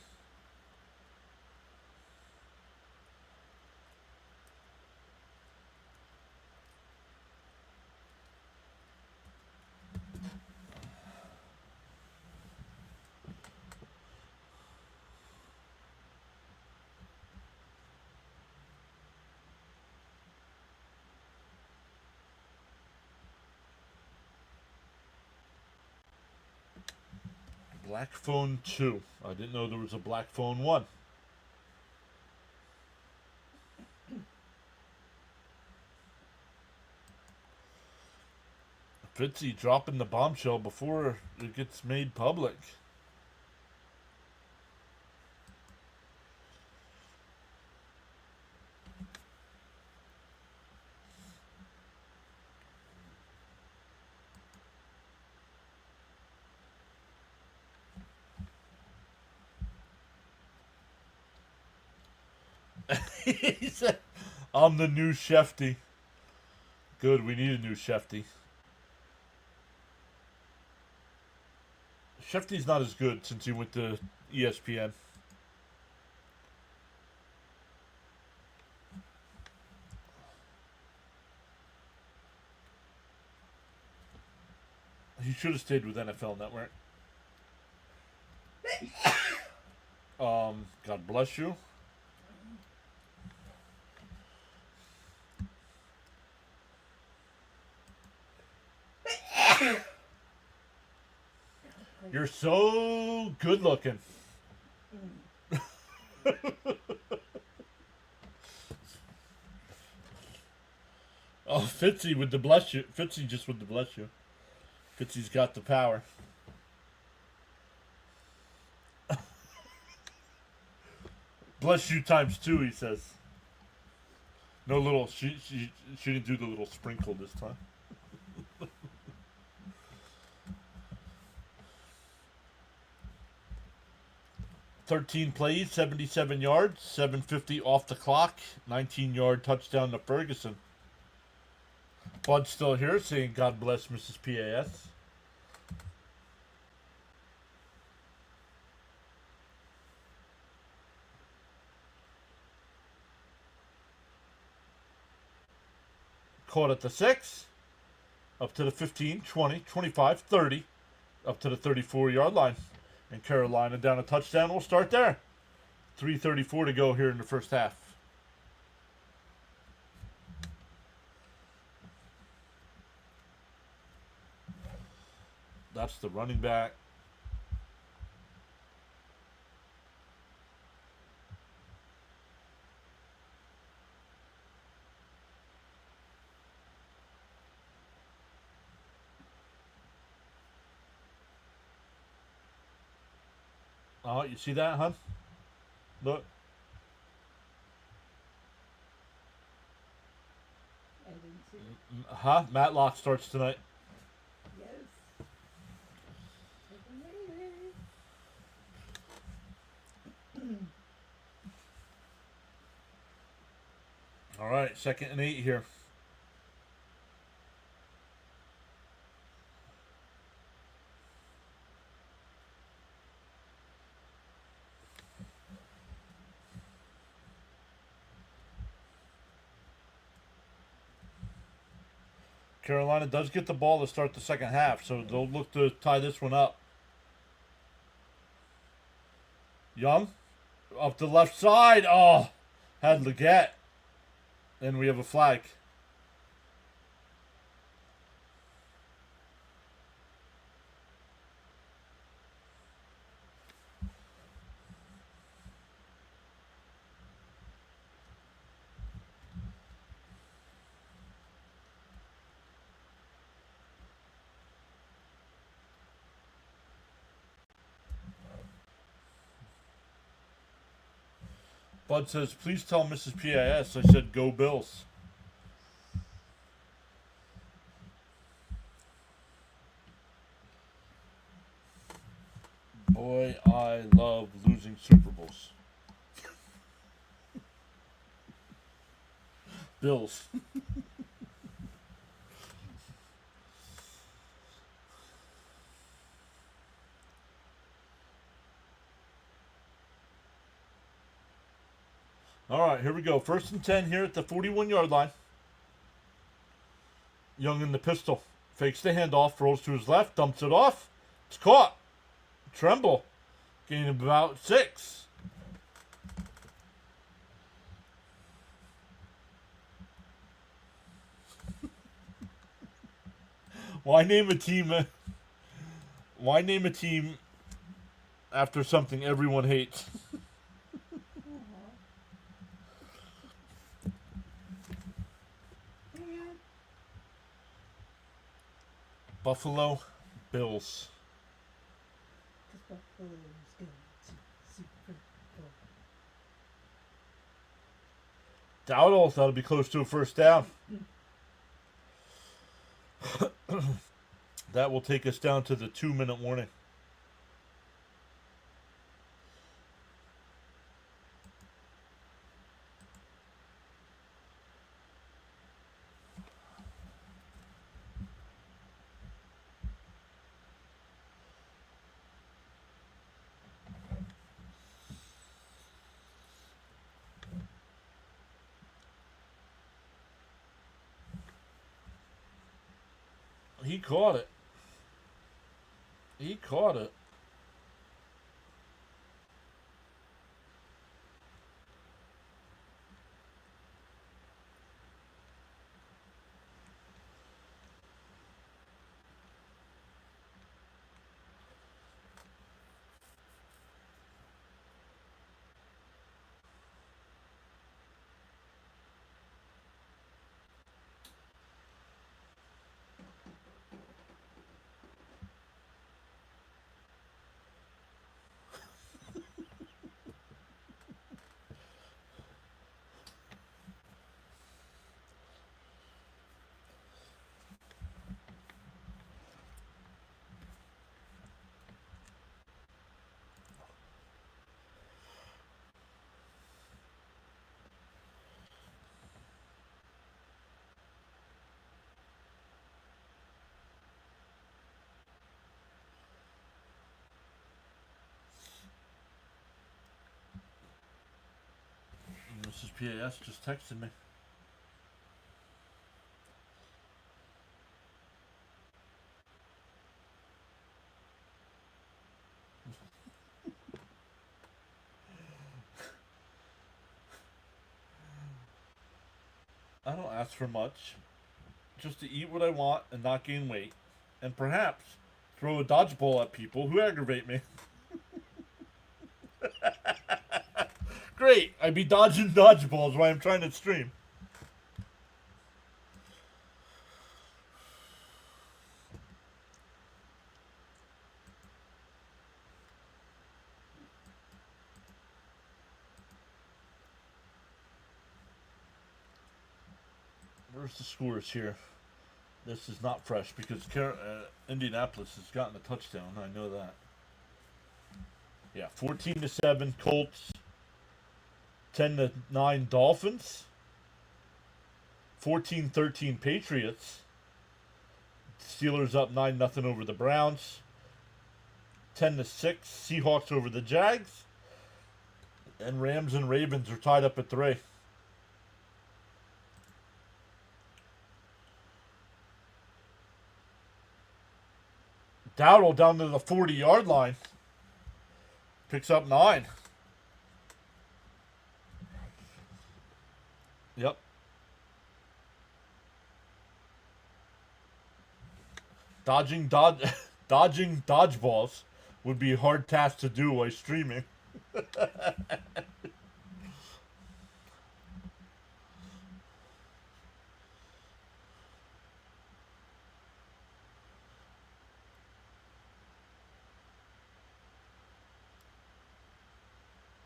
Black Phone 2. I didn't know there was a Black Phone 1. Fitzy dropping the bombshell before it gets made public. He said, I'm the new Shefty. Good, we need a new Shefty. Shefty's not as good since he went to ESPN. He should have stayed with NFL Network. God bless you. You're so good looking. Oh, Fitzy with the bless you. Fitzy just with the bless you. Fitzy's got the power. Bless you times 2, he says. No little, she didn't do the little sprinkle this time. $13 plays, 77 yards, 750 off the clock, 19-yard touchdown to Ferguson. Bud's still here saying God bless Mrs. PAS. Caught at the 6, up to the 15, 20, 25, 30, up to the 34-yard line. And Carolina down a touchdown. We'll start there. 3:34 to go here in the first half. That's the running back. Oh, you see that, hon? Look. I didn't see it. Huh? Matlock starts tonight. Yes. All right, 2nd and 8 here. Carolina does get the ball to start the second half, so they'll look to tie this one up. Young, up the left side. Oh, had Leggett. Then we have a flag. Bud says, please tell Mrs. PAS I said go Bills. Boy, I love losing Super Bowls. Bills. All right, here we go. 1st and 10 here at the 41-yard line. Young in the pistol. Fakes the handoff, rolls to his left, dumps it off. It's caught. Tremble. Gaining about 6. Why name a team after something everyone hates? Buffalo Bills. Because Buffalo is going to Super Bowl. Dowdle, that'll be close to a first down. That will take us down to the 2-minute warning. He caught it. He caught it. Mrs. PAS just texted me. I don't ask for much. Just to eat what I want and not gain weight. And perhaps throw a dodgeball at people who aggravate me. Great! I'd be dodging dodgeballs while I'm trying to stream. Where's the scores here? This is not fresh because Indianapolis has gotten a touchdown. I know that. Yeah, 14-7 Colts. 10-9 Dolphins. 14-13 Patriots. Steelers up 9-0 over the Browns. 10-6 Seahawks over the Jags. And Rams and Ravens are tied up at 3. Dowdle down to the 40-yard line. Picks up 9. Yep. Dodging dodgeballs would be a hard task to do while streaming.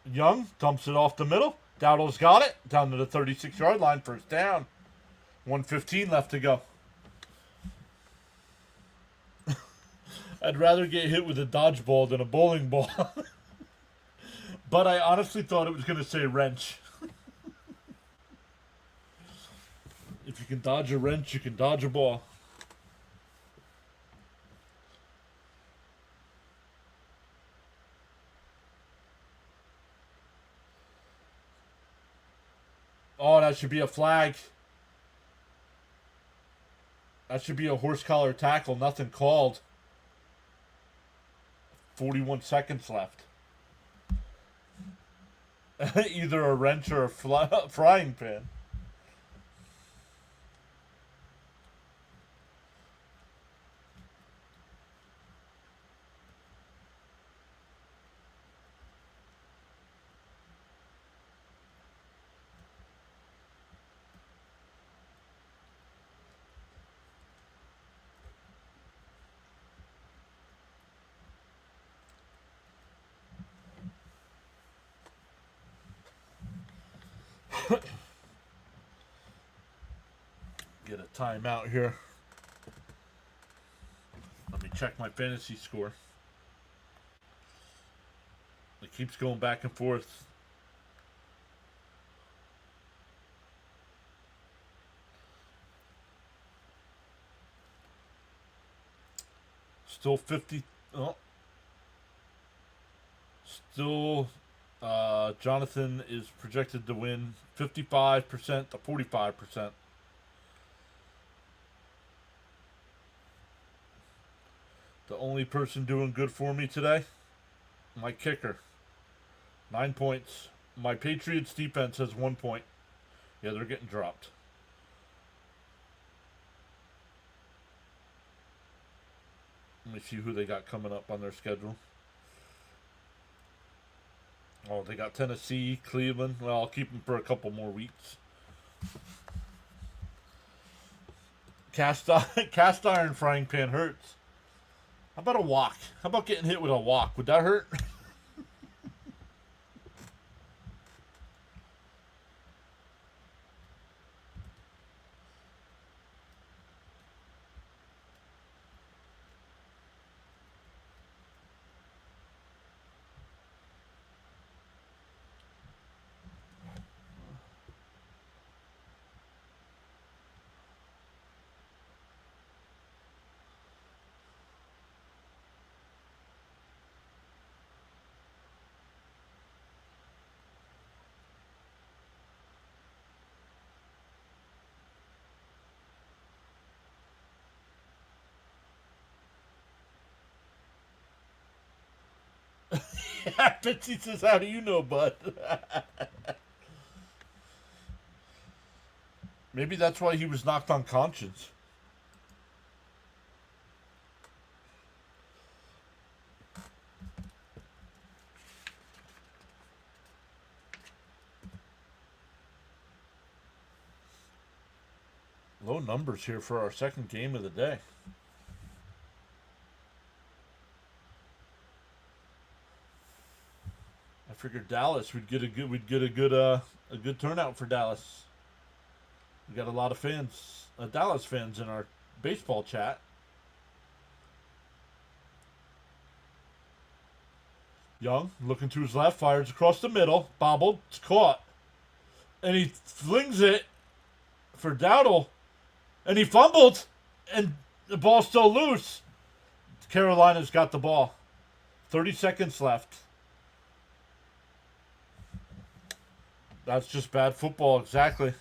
Young dumps it off the middle. Dowdle's got it. Down to the 36-yard line. First down. 1:15 left to go. I'd rather get hit with a dodgeball than a bowling ball. But I honestly thought it was going to say wrench. If you can dodge a wrench, you can dodge a ball. Oh, that should be a flag. That should be a horse collar tackle. Nothing called. 41 seconds left. Either a wrench or a frying pan. Get a timeout here. Let me check my fantasy score. It keeps going back and forth. Still 50. Oh. Still, Jonathan is projected to win 55% to 45%. The only person doing good for me today, my kicker. 9 points. My Patriots defense has 1 point. Yeah, they're getting dropped. Let me see who they got coming up on their schedule. Oh, they got Tennessee, Cleveland. Well, I'll keep them for a couple more weeks. Cast iron frying pan hurts. How about a walk? How about getting hit with a walk? Would that hurt? Betsy says, how do you know, bud? Maybe that's why he was knocked unconscious. Low numbers here for our second game of the day. I figured Dallas we'd get a good turnout for Dallas. We got a lot of fans, Dallas fans in our baseball chat. Young looking to his left, fires across the middle, bobbled, it's caught, and he flings it for Dowdle, and he fumbled, and the ball's still loose. Carolina's got the ball. 30 seconds left. That's just bad football, exactly.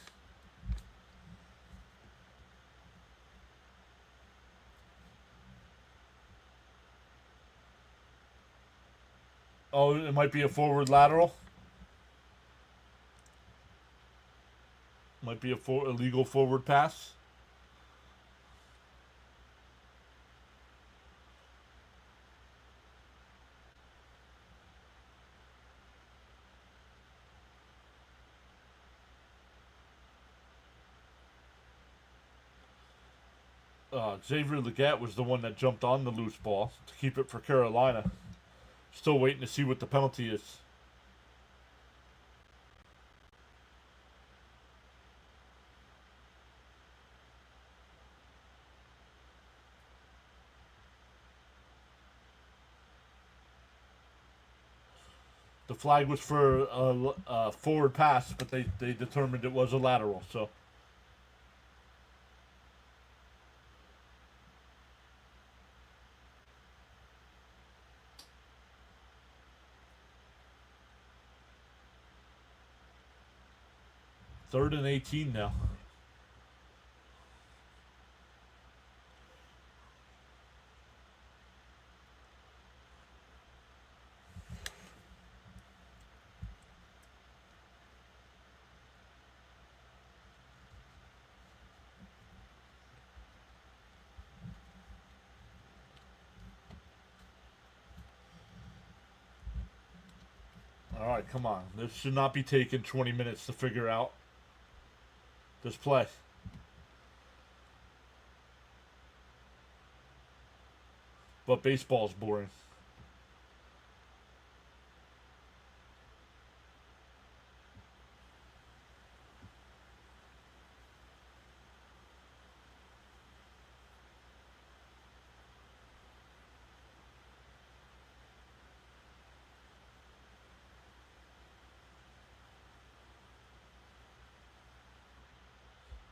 Oh, it might be a forward lateral. Might be a illegal forward pass. Xavier Leggett was the one that jumped on the loose ball to keep it for Carolina. Still waiting to see what the penalty is. The flag was for a forward pass, but they determined it was a lateral. So. Third and 18 now. All right, come on. This should not be taking 20 minutes to figure out. This play. But baseball's boring.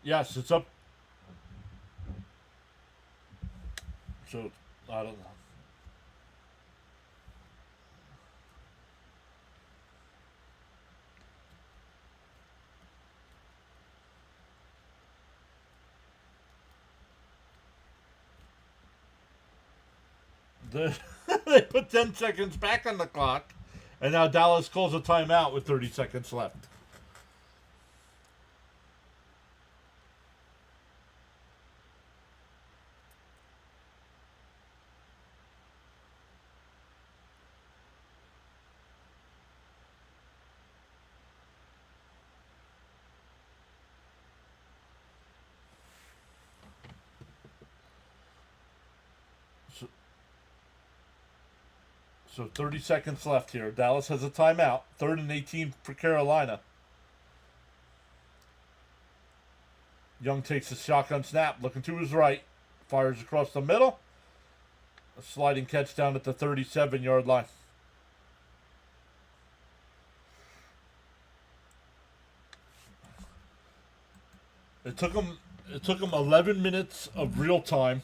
Yes, it's up. So, I don't know. They put 10 seconds back on the clock, and now Dallas calls a timeout with 30 seconds left. So 30 seconds left here. Dallas has a timeout. 3rd and 18 for Carolina. Young takes a shotgun snap, looking to his right. Fires across the middle. A sliding catch down at the 37-yard line. It took him 11 minutes of real time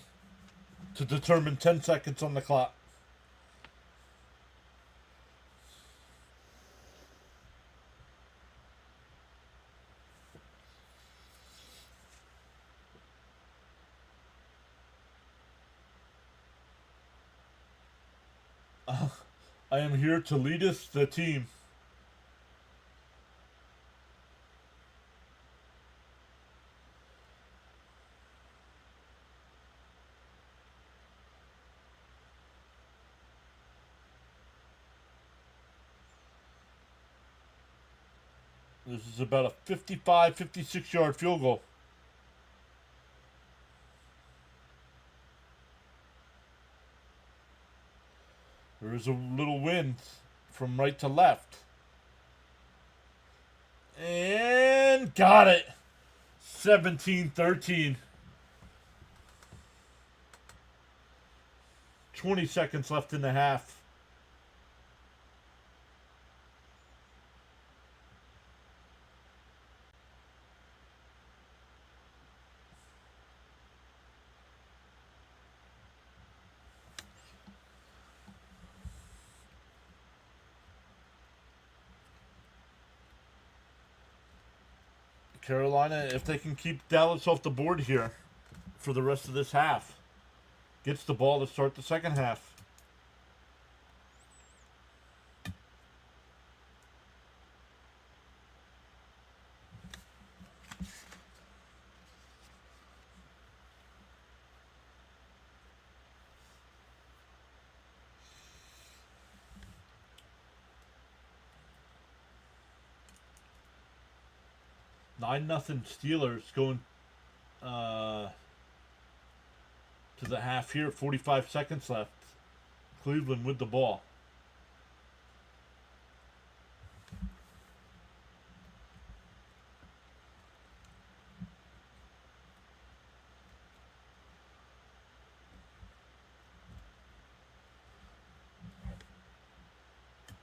to determine 10 seconds on the clock. I am here to lead us, the team. This is about a 55, 56-yard field goal. There is a little wind from right to left. And got it. 17-13. 20 seconds left in the half. Carolina, if they can keep Dallas off the board here for the rest of this half, gets the ball to start the second half. Nine nothing Steelers going to the half here. 45 seconds left. Cleveland with the ball.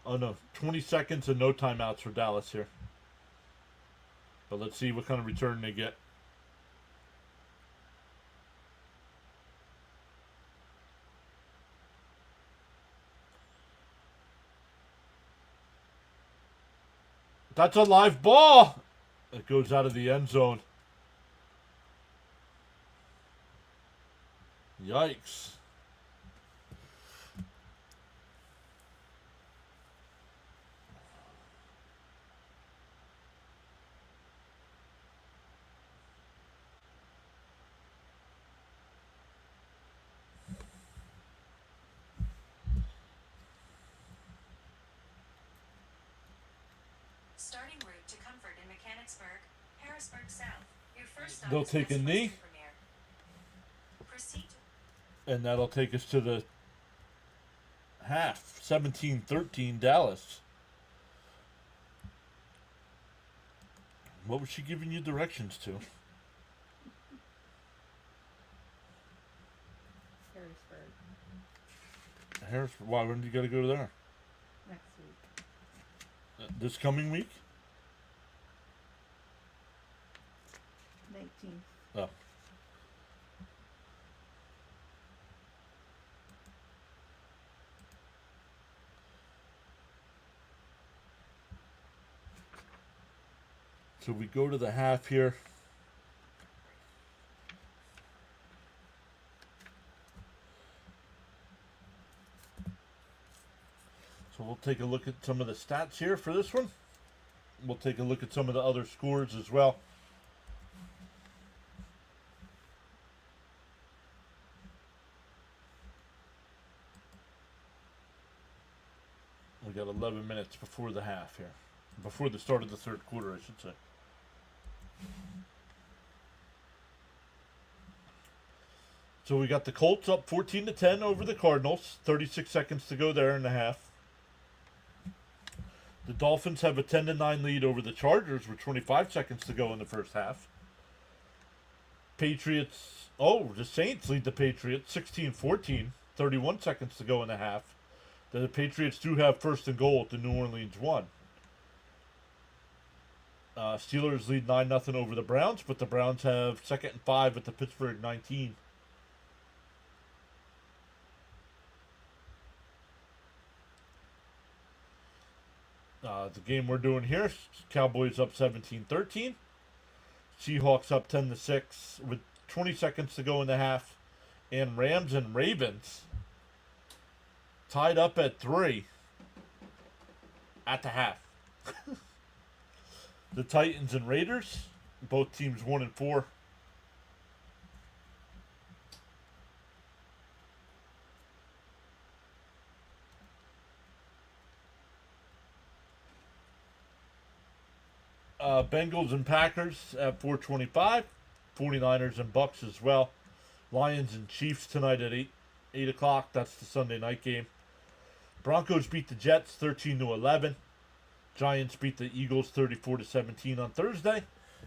Oh no, 20 seconds and no timeouts for Dallas here. But let's see what kind of return they get. That's a live ball. It goes out of the end zone. Yikes. Starting route to Comfort in Mechanicsburg, Harrisburg South. Your first stop They'll is take a West knee. Western Premier. Proceed. And that'll take us to the half. 17-13 Dallas. What was she giving you directions to? Harrisburg Harrisburg. Why? When do you got to go there? next week. This coming week? 19th. Oh. So we go to the half here. So we'll take a look at some of the stats here for this one. We'll take a look at some of the other scores as well. We got 11 minutes before the half here. Before the start of the third quarter, I should say. So we got the Colts up 14-10 over the Cardinals. 36 seconds to go there in the half. The Dolphins have a 10-9 lead over the Chargers with 25 seconds to go in the first half. Patriots, the Saints lead the Patriots 16-14. 31 seconds to go in the half. The Patriots do have first and goal at the New Orleans 1. Steelers lead 9-0 over the Browns, but the Browns have 2nd and 5 at the Pittsburgh 19. The game we're doing here, Cowboys up 17-13. Seahawks up 10-6 with 20 seconds to go in the half. And Rams and Ravens tied up at 3 at the half. The Titans and Raiders, both teams 1-4. Bengals and Packers at 4:25. 49ers and Bucks as well. Lions and Chiefs tonight at 8 o'clock. That's the Sunday night game. Broncos beat the Jets 13-11. Giants beat the Eagles 34-17 on Thursday.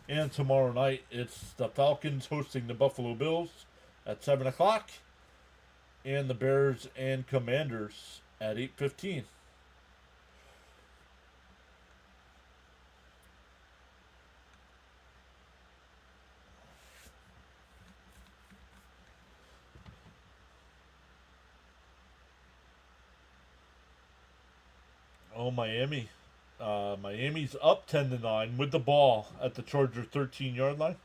And tomorrow night, it's the Falcons hosting the Buffalo Bills at 7 o'clock. And the Bears and Commanders at 8:15. Oh, Miami. Miami's up 10-9 with the ball at the Charger 13-yard line.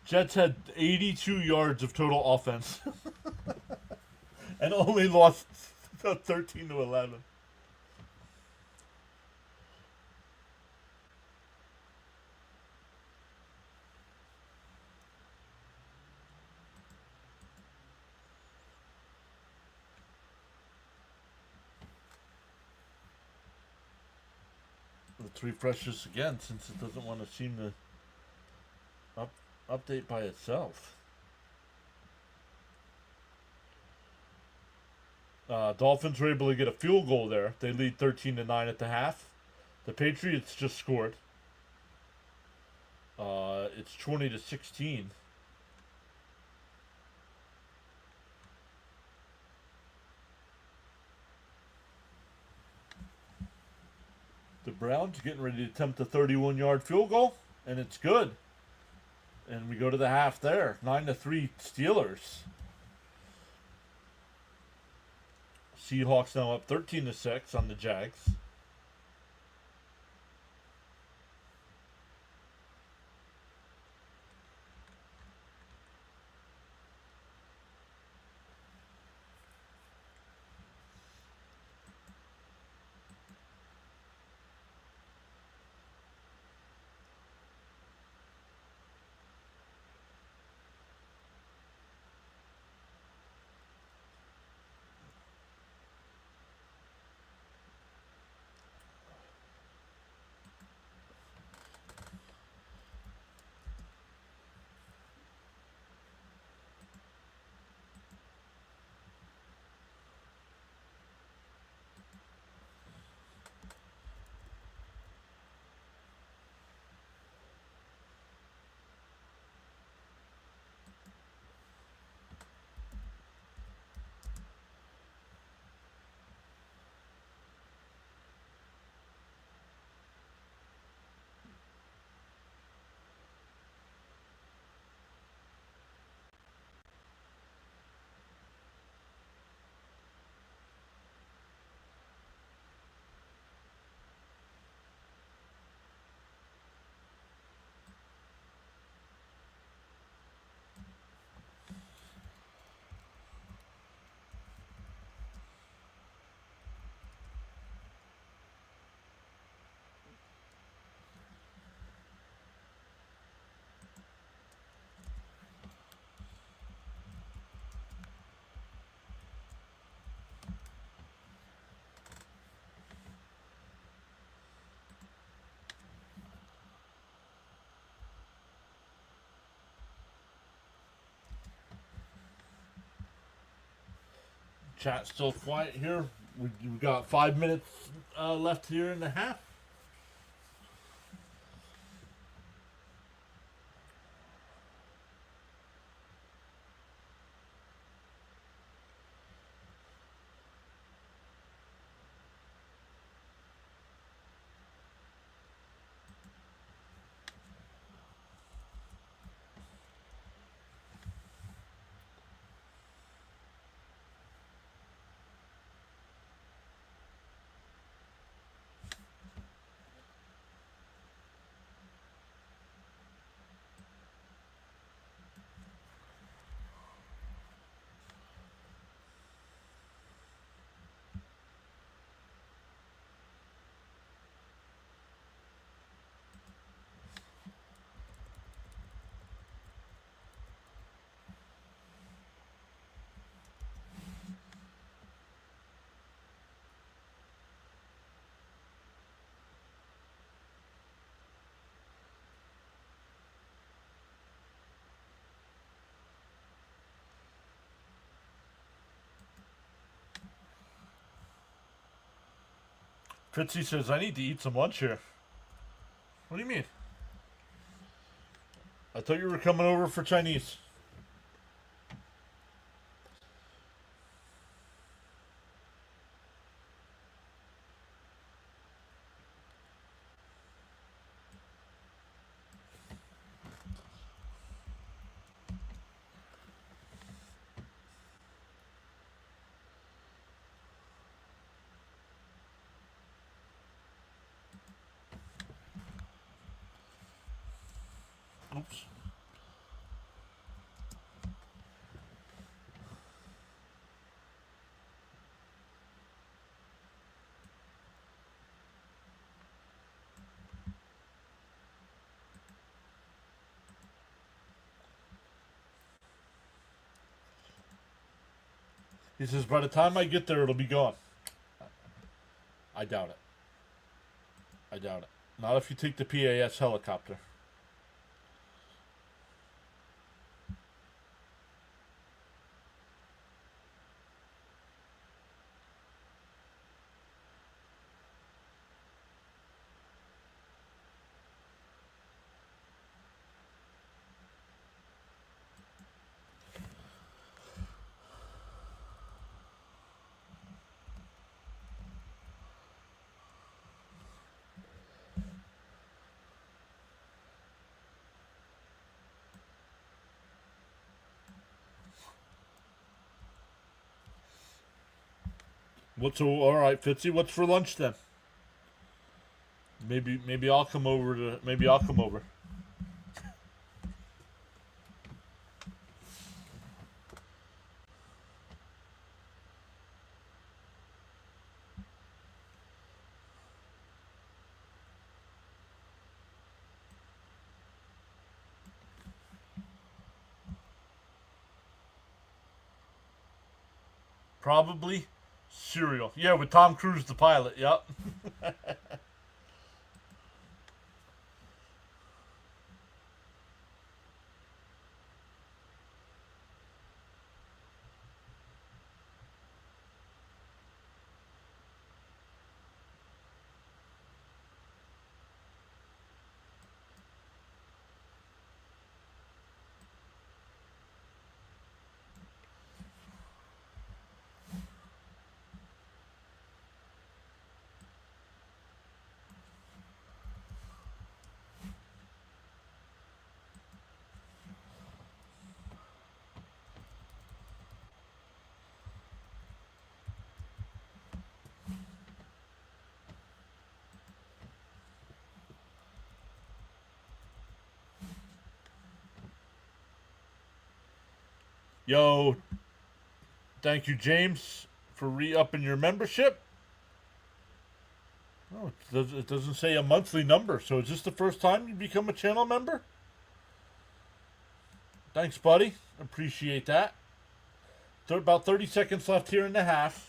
Jets had 82 yards of total offense and only lost 13-11. Let's refresh this again since it doesn't want to seem to update by itself. Dolphins were able to get a field goal there. They lead 13-9 at the half. The Patriots just scored. It's 20-16. The Browns getting ready to attempt a 31-yard field goal, and it's good. And we go to the half there. 9-3 Steelers. Seahawks now up 13-6 on the Jags. Chat still quiet here. We got 5 minutes left here in the half. Fritzy says, I need to eat some lunch here. What do you mean? I thought you were coming over for Chinese. Oops. He says, by the time I get there, it'll be gone. I doubt it. I doubt it. Not if you take the PAS helicopter. All right, Fitzy, what's for lunch then? Maybe I'll come over. Probably cereal. Yeah, with Tom Cruise the pilot. Yep. Yo, thank you, James, for re-upping your membership. Oh, it doesn't say a monthly number, so is this the first time you become a channel member? Thanks, buddy. Appreciate that. About 30 seconds left here in the half.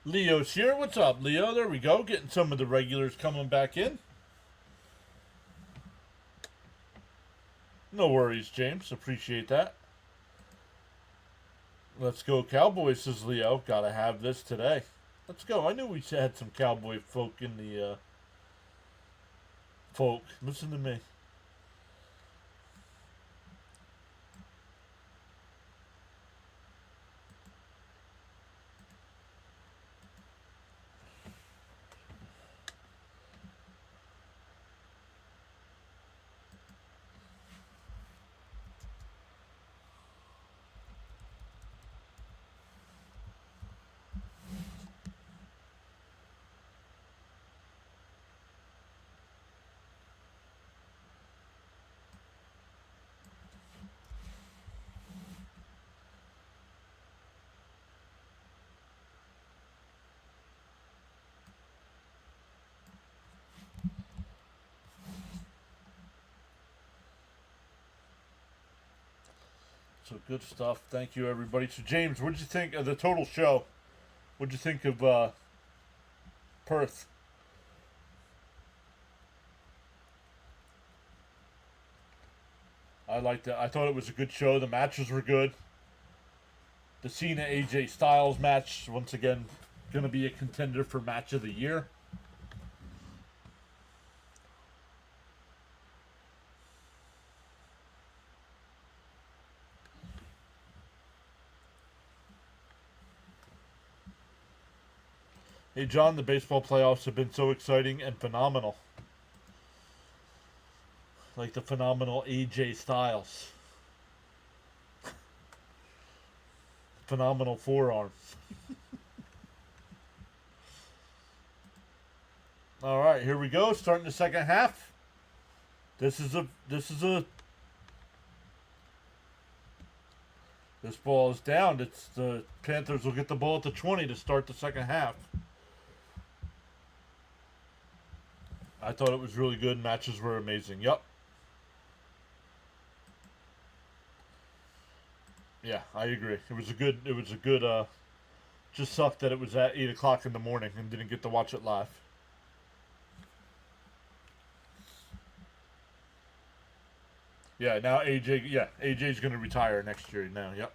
Leo's here. What's up, Leo? There we go. Getting some of the regulars coming back in. No worries, James. Appreciate that. Let's go Cowboys, says Leo. Gotta have this today. Let's go. I knew we had some Cowboy folk in the... folk, listen to me. So good stuff. Thank you, everybody. So, James, what did you think of the total show? What did you think of Perth? I liked it. I thought it was a good show. The matches were good. The Cena AJ Styles match, once again, going to be a contender for match of the year. Hey, John, the baseball playoffs have been so exciting and phenomenal. Like the phenomenal AJ Styles. Phenomenal forearm. All right, here we go. Starting the second half. This ball is down. It's the Panthers will get the ball at the 20 to start the second half. I thought it was really good. Matches were amazing. Yup. Yeah, I agree. It was a good, just sucked that it was at 8 o'clock in the morning and didn't get to watch it live. Yeah, now AJ's going to retire next year now. Yep.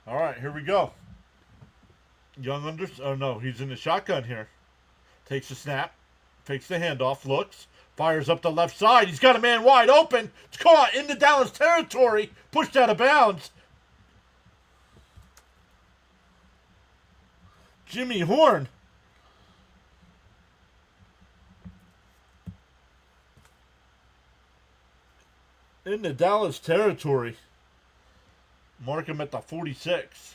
All right, here we go. Oh no, he's in the shotgun here. Takes the snap, fakes the handoff, looks, fires up the left side. He's got a man wide open. It's caught into Dallas territory, pushed out of bounds. Jimmy Horn. Into Dallas territory. Mark him at the 46.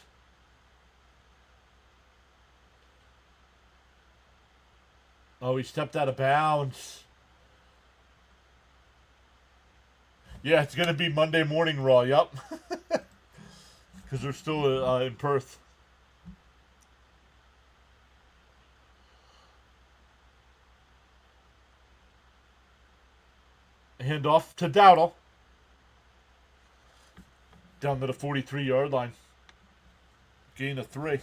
Oh, he stepped out of bounds. Yeah, it's going to be Monday Morning Raw, yup. Because they're still in Perth. Handoff to Dowdle. Down to the 43-yard line. Gain of 3.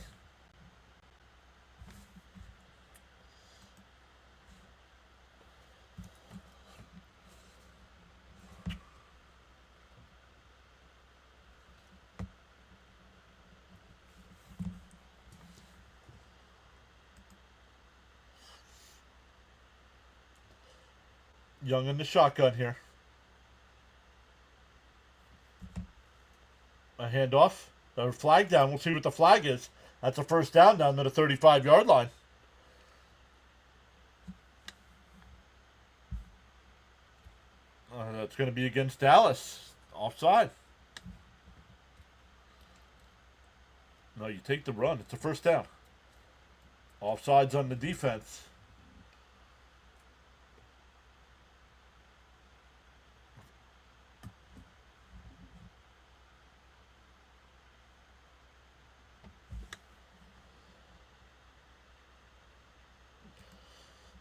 Young in the shotgun here. A handoff. A flag down. We'll see what the flag is. That's a first down to the 35-yard line. That's going to be against Dallas. Offside. No, you take the run. It's a first down. Offsides on the defense.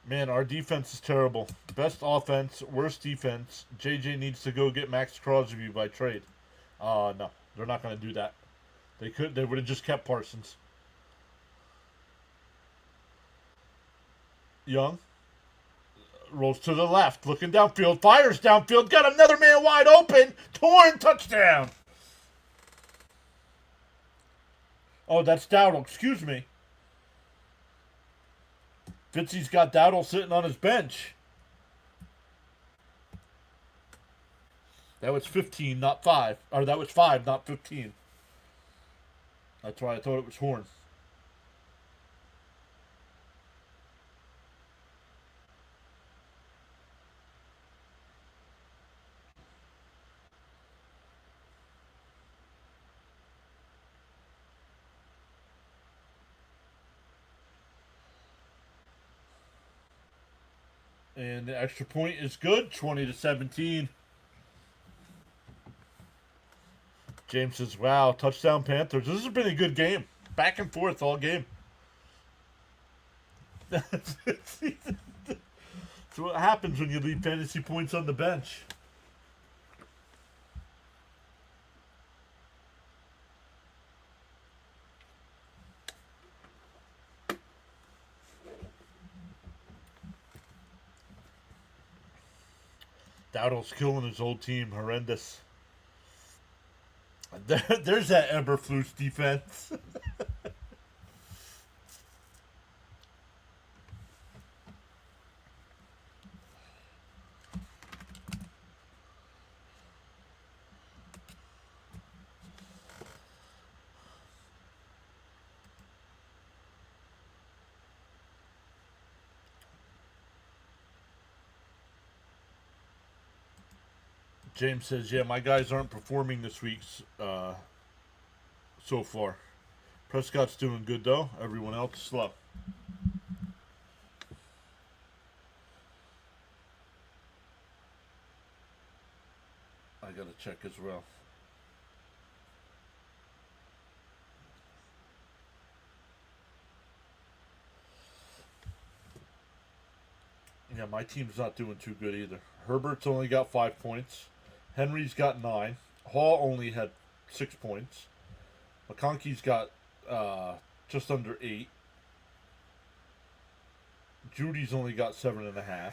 Man, our defense is terrible. Best offense, worst defense. JJ needs to go get Max Crosby by trade. No. They're not going to do that. They would have just kept Parsons. Young rolls to the left, looking downfield, fires downfield, got another man wide open. Torn, touchdown. Oh, that's Dowdle. Excuse me. Fitzy's got Dowdle sitting on his bench. That was 15, not 5. Or that was 5, not 15. That's why I thought it was Horn. And the extra point is good, 20-17. James says, wow, touchdown Panthers. This has been a good game. Back and forth all game. That's what happens when you leave fantasy points on the bench. Dowdle's killing his old team. Horrendous. There's that Eberflus defense. James says, yeah, my guys aren't performing this week so far. Prescott's doing good, though. Everyone else is slow. I got to check as well. Yeah, my team's not doing too good either. Herbert's only got 5 points. Henry's got 9. Hall only had 6 points. McConkey's got just under 8. Judy's only got 7.5.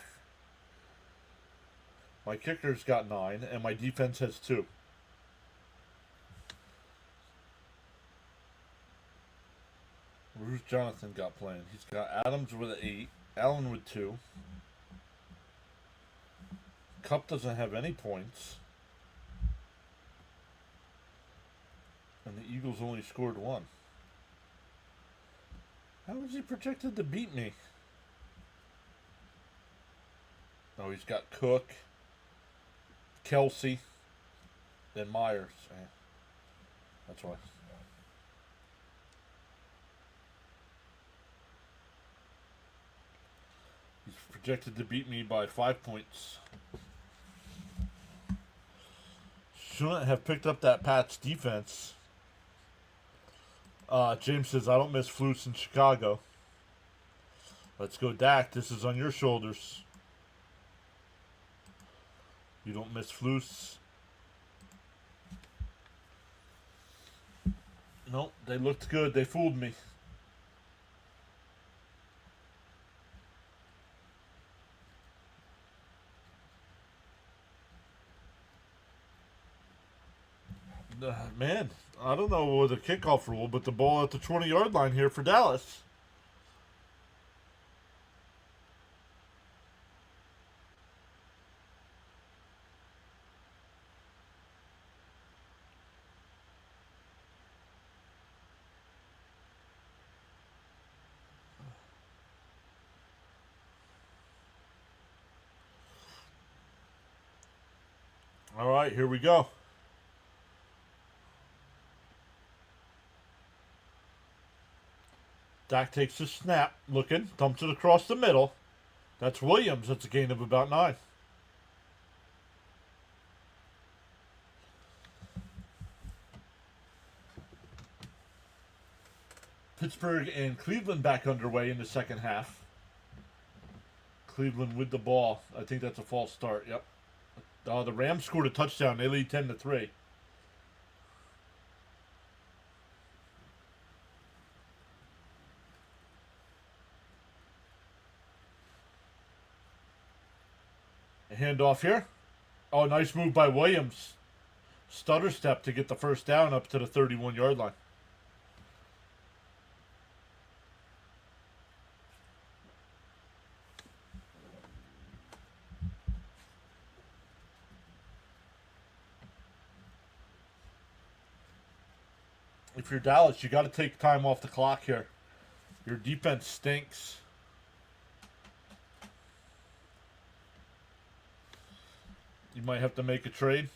My kicker's got 9, and my defense has 2. Who's Jonathan got playing? He's got Adams with an 8, Allen with 2. Cup doesn't have any points. And the Eagles only scored 1. How is he projected to beat me? Oh, he's got Cook, Kelsey, then Myers. That's why. He's projected to beat me by 5 points. Shouldn't have picked up that Pats defense. James says, I don't miss Flus in Chicago. Let's go, Dak. This is on your shoulders. You don't miss Flus. Nope, they looked good. They fooled me. Man, I don't know what the kickoff rule, but the ball at the 20-yard line here for Dallas. All right, here we go. Dak takes the snap, looking, dumps it across the middle. That's Williams. That's a gain of about 9. Pittsburgh and Cleveland back underway in the second half. Cleveland with the ball. I think that's a false start. Yep. The Rams scored a touchdown. They lead 10-3. Handoff here. Oh, nice move by Williams. Stutter step to get the first down up to the 31-yard line. If you're Dallas, you got to take time off the clock here. Your defense stinks. You might have to make a trade.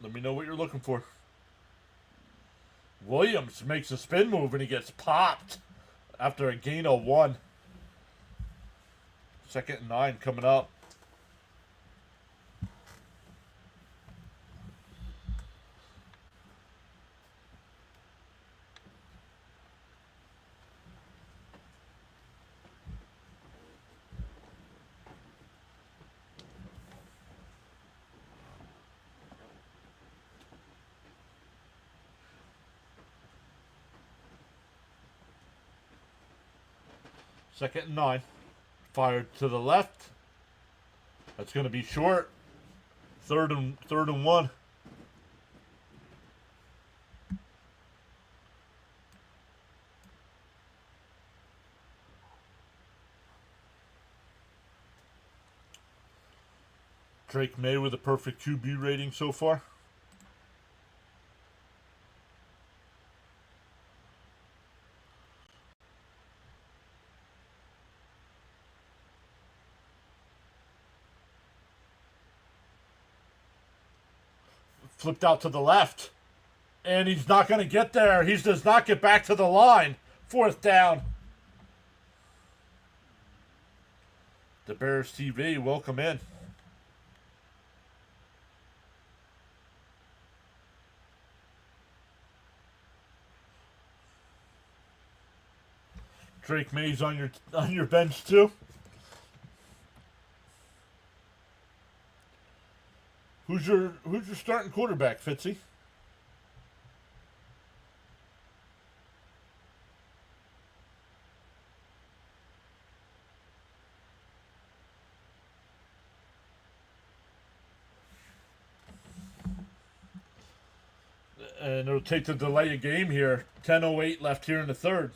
Let me know what you're looking for. Williams makes a spin move and he gets popped after a gain of 1. 2nd and 9 coming up. Second and 9. Fired to the left. That's going to be short. Third and 1. Drake May with a perfect QB rating so far. Flipped out to the left. And he's not going to get there. He does not get back to the line. 4th down. The Bears TV, welcome in. Drake May's on your bench too. Who's your starting quarterback, Fitzy? And it'll take the delay of game here. 10:08 left here in the third.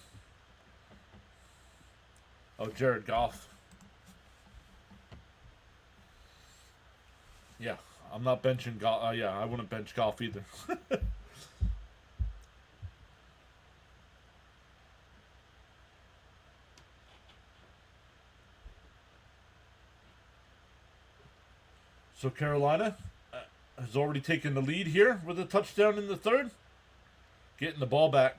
Oh, Jared Goff. Yeah, I'm not benching Goff. Yeah, I wouldn't bench Goff either. So Carolina has already taken the lead here with a touchdown in the third. Getting the ball back.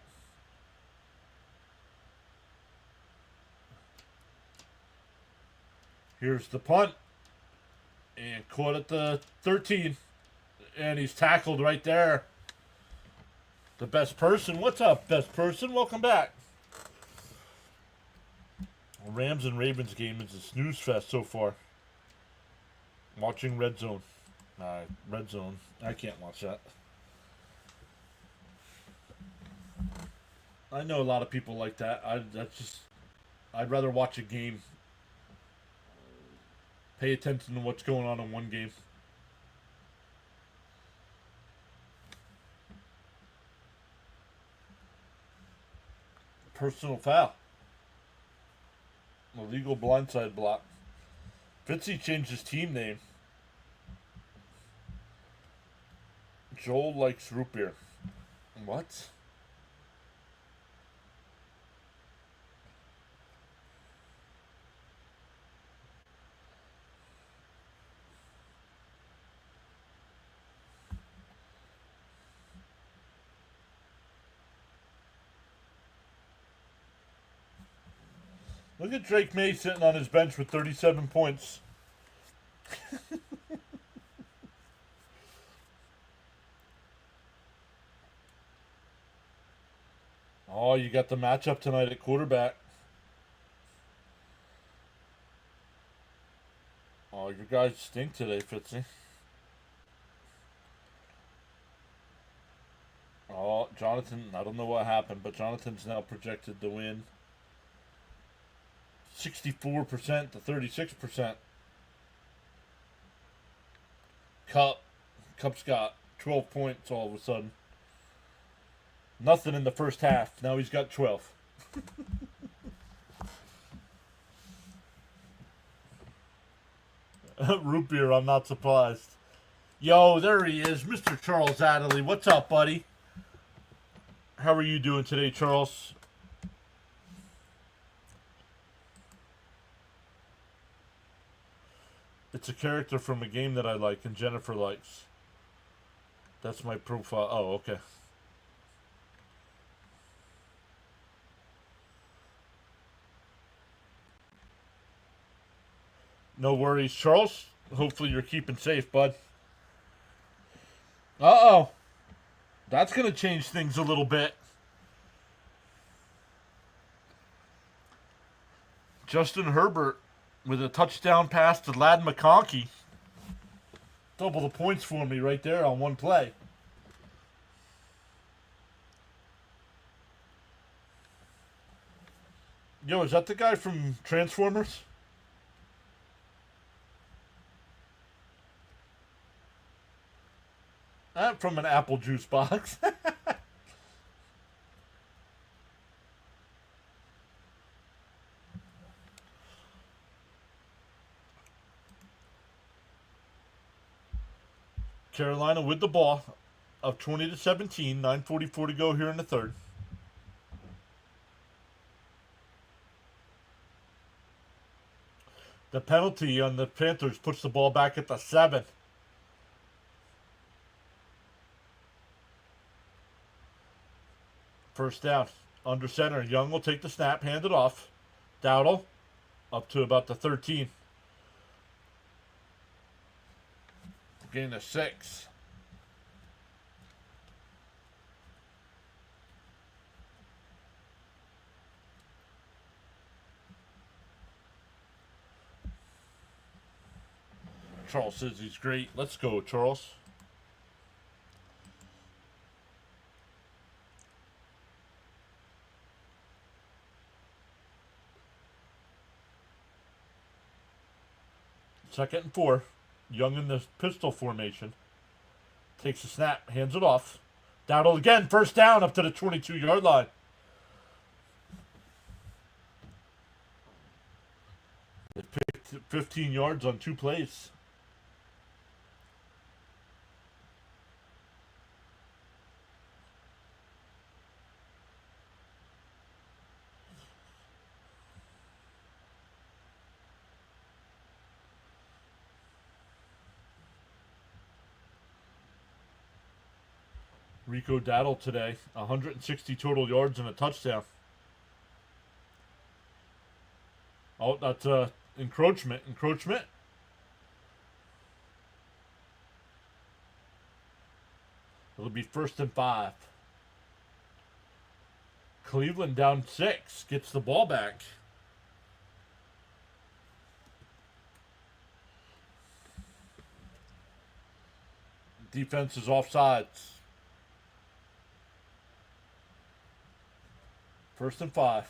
Here's the punt. And caught at the 13. And he's tackled right there. The best person. What's up, best person? Welcome back. Rams and Ravens game is a snooze fest so far. Watching Red Zone. Red Zone. I can't watch that. I know a lot of people like that. I'd rather watch a game. Pay attention to what's going on in one game. Personal foul. Illegal blindside block. Fitzy changed his team name. Joel likes root beer. What? Look at Drake May sitting on his bench with 37 points. Oh, you got the matchup tonight at quarterback. Oh, your guys stink today, Fitzy. Oh, Jonathan, I don't know what happened, but Jonathan's now projected to win. 64% to 36%. Cup's got 12 points all of a sudden. Nothing in the first half. Now he's got 12. Root beer, I'm not surprised. Yo, there he is, Mr. Charles Adderley. What's up, buddy? How are you doing today, Charles? It's a character from a game that I like and Jennifer likes. That's my profile. Oh, okay. No worries, Charles. Hopefully you're keeping safe, bud. Uh-oh. That's going to change things a little bit. Justin Herbert with a touchdown pass to Ladd McConkey. Double the points for me right there on one play. Yo, is that the guy from Transformers? From an apple juice box. Carolina with the ball of 20 to 17. 9:44 to go here in the third. The penalty on the Panthers puts the ball back at the 7. First down. Under center. Young will take the snap, hand it off. Dowdle up to about the 13. Gain of 6. Charles says he's great. Let's go, Charles. Second and 4. Young in the pistol formation. Takes a snap, hands it off. Dowdle again, first down up to the 22-yard line. They picked 15 yards on 2 plays. Rico Dowdle today, 160 total yards and a touchdown. Oh, that's encroachment. Encroachment. It'll be 1st and 5. Cleveland down 6. Gets the ball back. Defense is offsides. 1st and 5.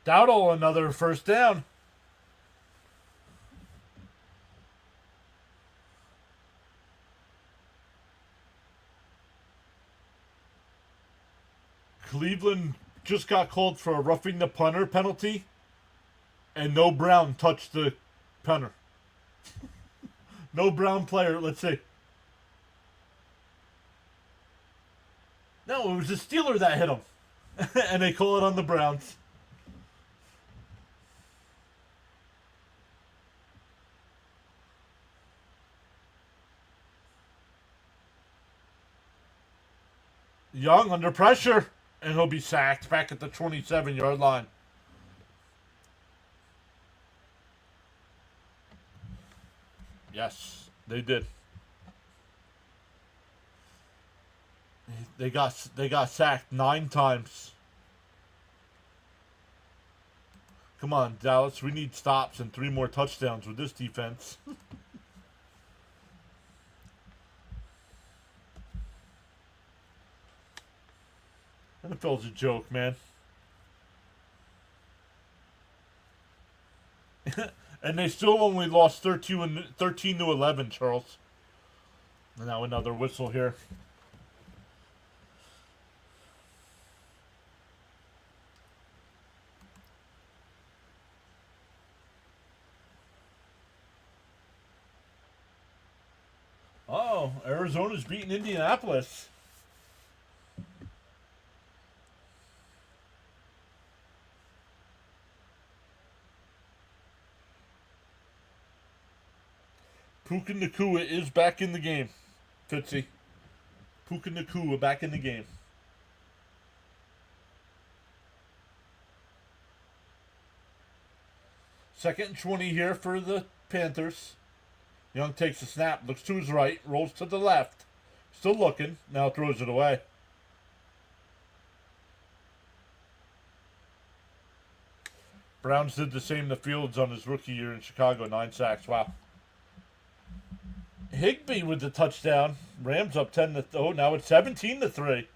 Dowdle, another first down. Cleveland just got called for a roughing the punter penalty, and no Brown touched the punter. No Brown player, let's see. No, it was the Steeler that hit him. And they call it on the Browns. Young under pressure, and he'll be sacked back at the 27-yard line. Yes, they did. They got sacked 9 times. Come on, Dallas. We need stops and 3 more touchdowns with this defense. NFL's a joke, man. And they still only lost 13 to 11, Charles. And now another whistle here. Oh, Arizona's beating Indianapolis. Puka Nakua is back in the game, Fitzy. Puka Nakua back in the game. Second and 20 here for the Panthers. Young takes a snap, looks to his right, rolls to the left. Still looking, now throws it away. Browns did the same to Fields on his rookie year in Chicago, 9 sacks. Wow. Higbee with the touchdown. Rams up 10 to now it's 17 to 3.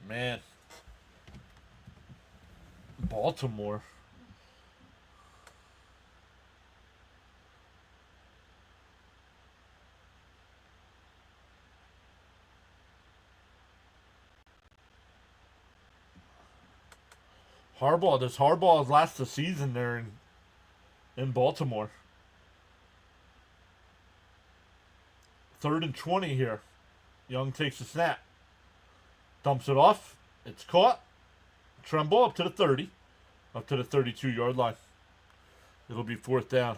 Man. Baltimore. Does Harbaugh last the season there in Baltimore? 3rd and 20 here. Young takes a snap. Dumps it off. It's caught. Tremble up to the 30. Up to the 32-yard line. It'll be 4th down.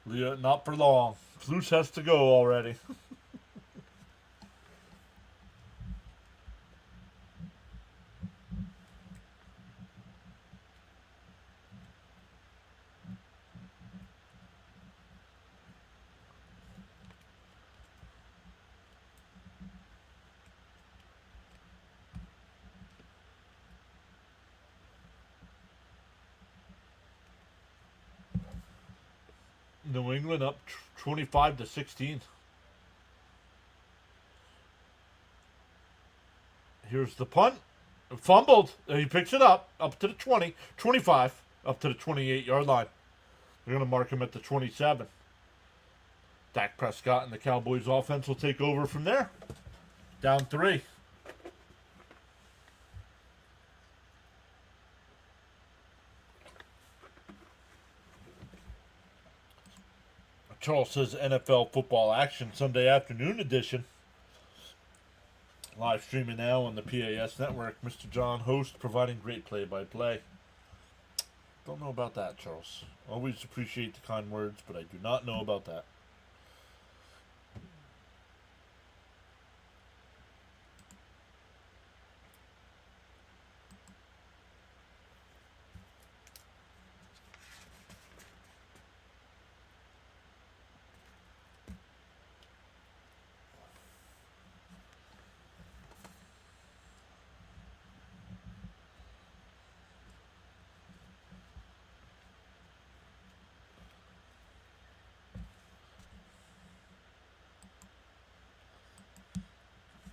Not for long. Flus has to go already. New England up 25 to 16. Here's the punt. Fumbled. He picks it up to the 20, 25, up to the 28-yard line. They're going to mark him at the 27. Dak Prescott and the Cowboys offense will take over from there. Down 3. Charles says NFL Football Action Sunday Afternoon Edition. Live streaming now on the PAS Network. Mr. John, host, providing great play-by-play. Don't know about that, Charles. Always appreciate the kind words, but I do not know about that.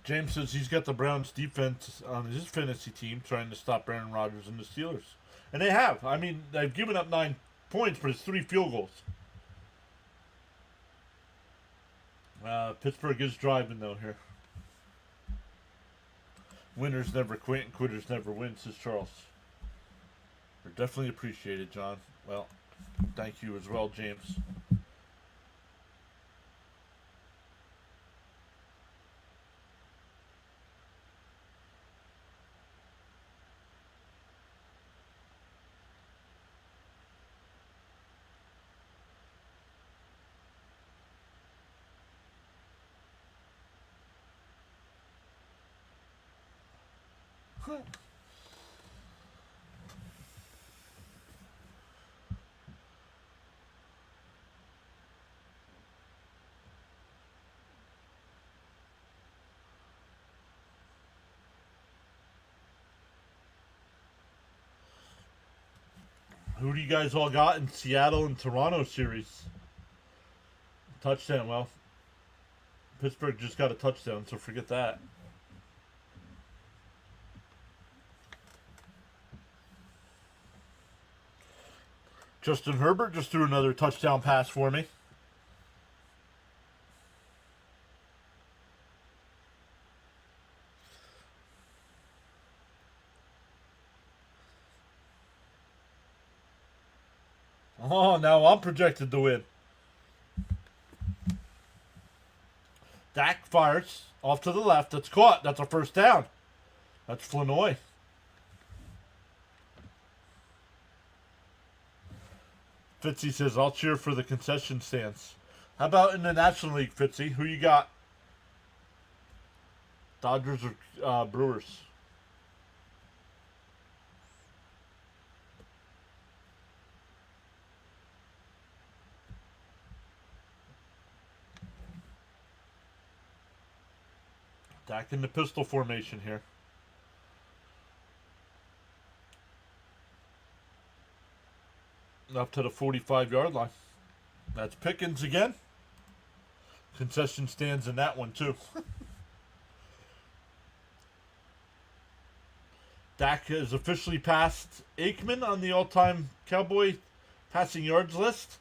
James says he's got the Browns defense on his fantasy team trying to stop Aaron Rodgers and the Steelers. And they have. I mean, they've given up 9 points, but it's 3 field goals. Pittsburgh is driving, though, here. Winners never quit and quitters never win, says Charles. They're definitely appreciated, John. Well, thank you as well, James. Who do you guys all got in Seattle and Toronto series? Touchdown. Well, Pittsburgh just got a touchdown, so forget that. Justin Herbert just threw another touchdown pass for me. Oh, now I'm projected to win. Dak fires off to the left. That's caught. That's a first down. That's Flanoy. Fitzy says, I'll cheer for the concession stands. How about in the National League, Fitzy? Who you got? Dodgers or Brewers? Dak in the pistol formation here. Up to the 45-yard line. That's Pickens again. Concession stands in that one, too. Dak has officially passed Aikman on the all-time Cowboy passing yards list.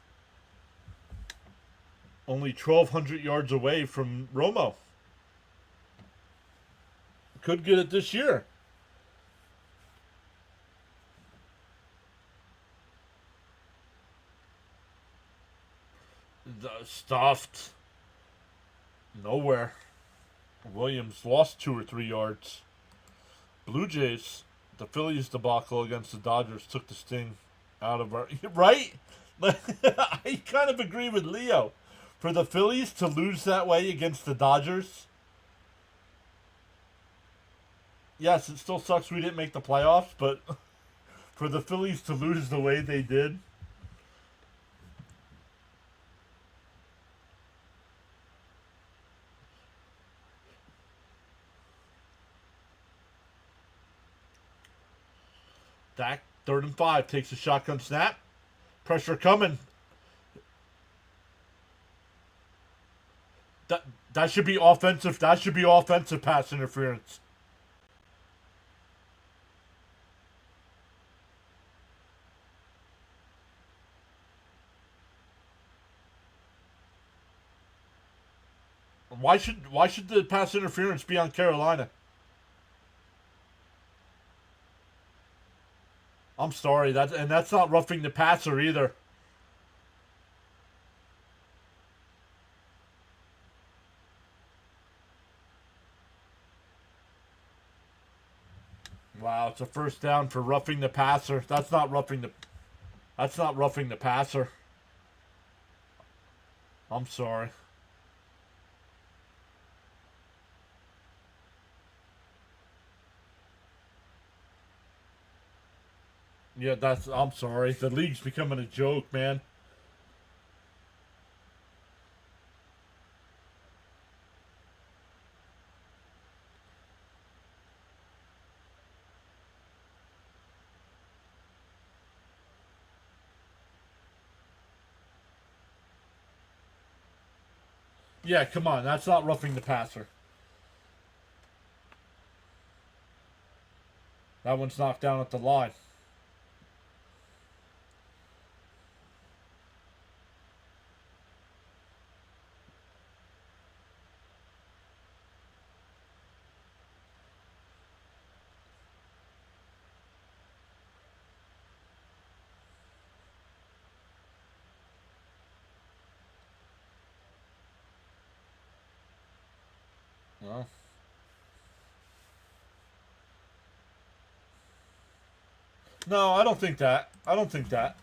Only 1,200 yards away from Romo. Could get it this year. Stuffed. Nowhere. Williams lost 2 or 3 yards. Blue Jays, the Phillies debacle against the Dodgers took the sting out of our... Right? I kind of agree with Leo. For the Phillies to lose that way against the Dodgers... Yes, it still sucks we didn't make the playoffs, but for the Phillies to lose the way they did... Dak, 3rd and 5, takes a shotgun snap. Pressure coming. That should be offensive. That should be offensive pass interference. Why should the pass interference be on Carolina? I'm sorry, that's not roughing the passer either. Wow, it's a first down for roughing the passer. That's not roughing the passer. I'm sorry. Yeah, I'm sorry. The league's becoming a joke, man. Yeah, come on. That's not roughing the passer. That one's knocked down at the line. Well. No, I don't think that. I don't think that.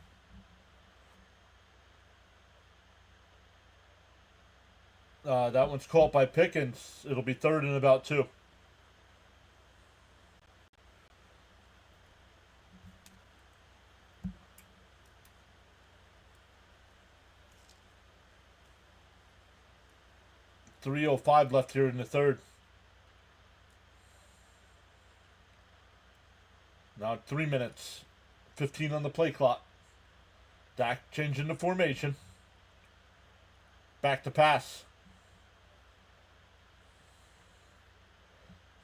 That one's caught by Pickens. It'll be 3rd and about 2. .305 left here in the 3rd. Now 3 minutes. 15 on the play clock. Dak changing the formation. Back to pass.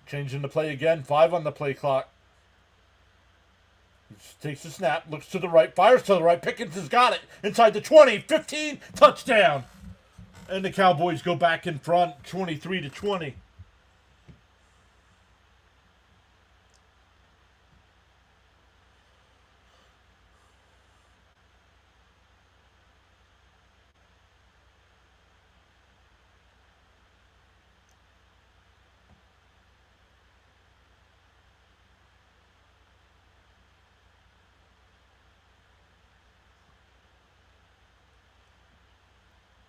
Changing the play again. 5 on the play clock. He takes the snap, looks to the right, fires to the right. Pickens has got it. Inside the 20, 15, touchdown. And the Cowboys go back in front, 23-20.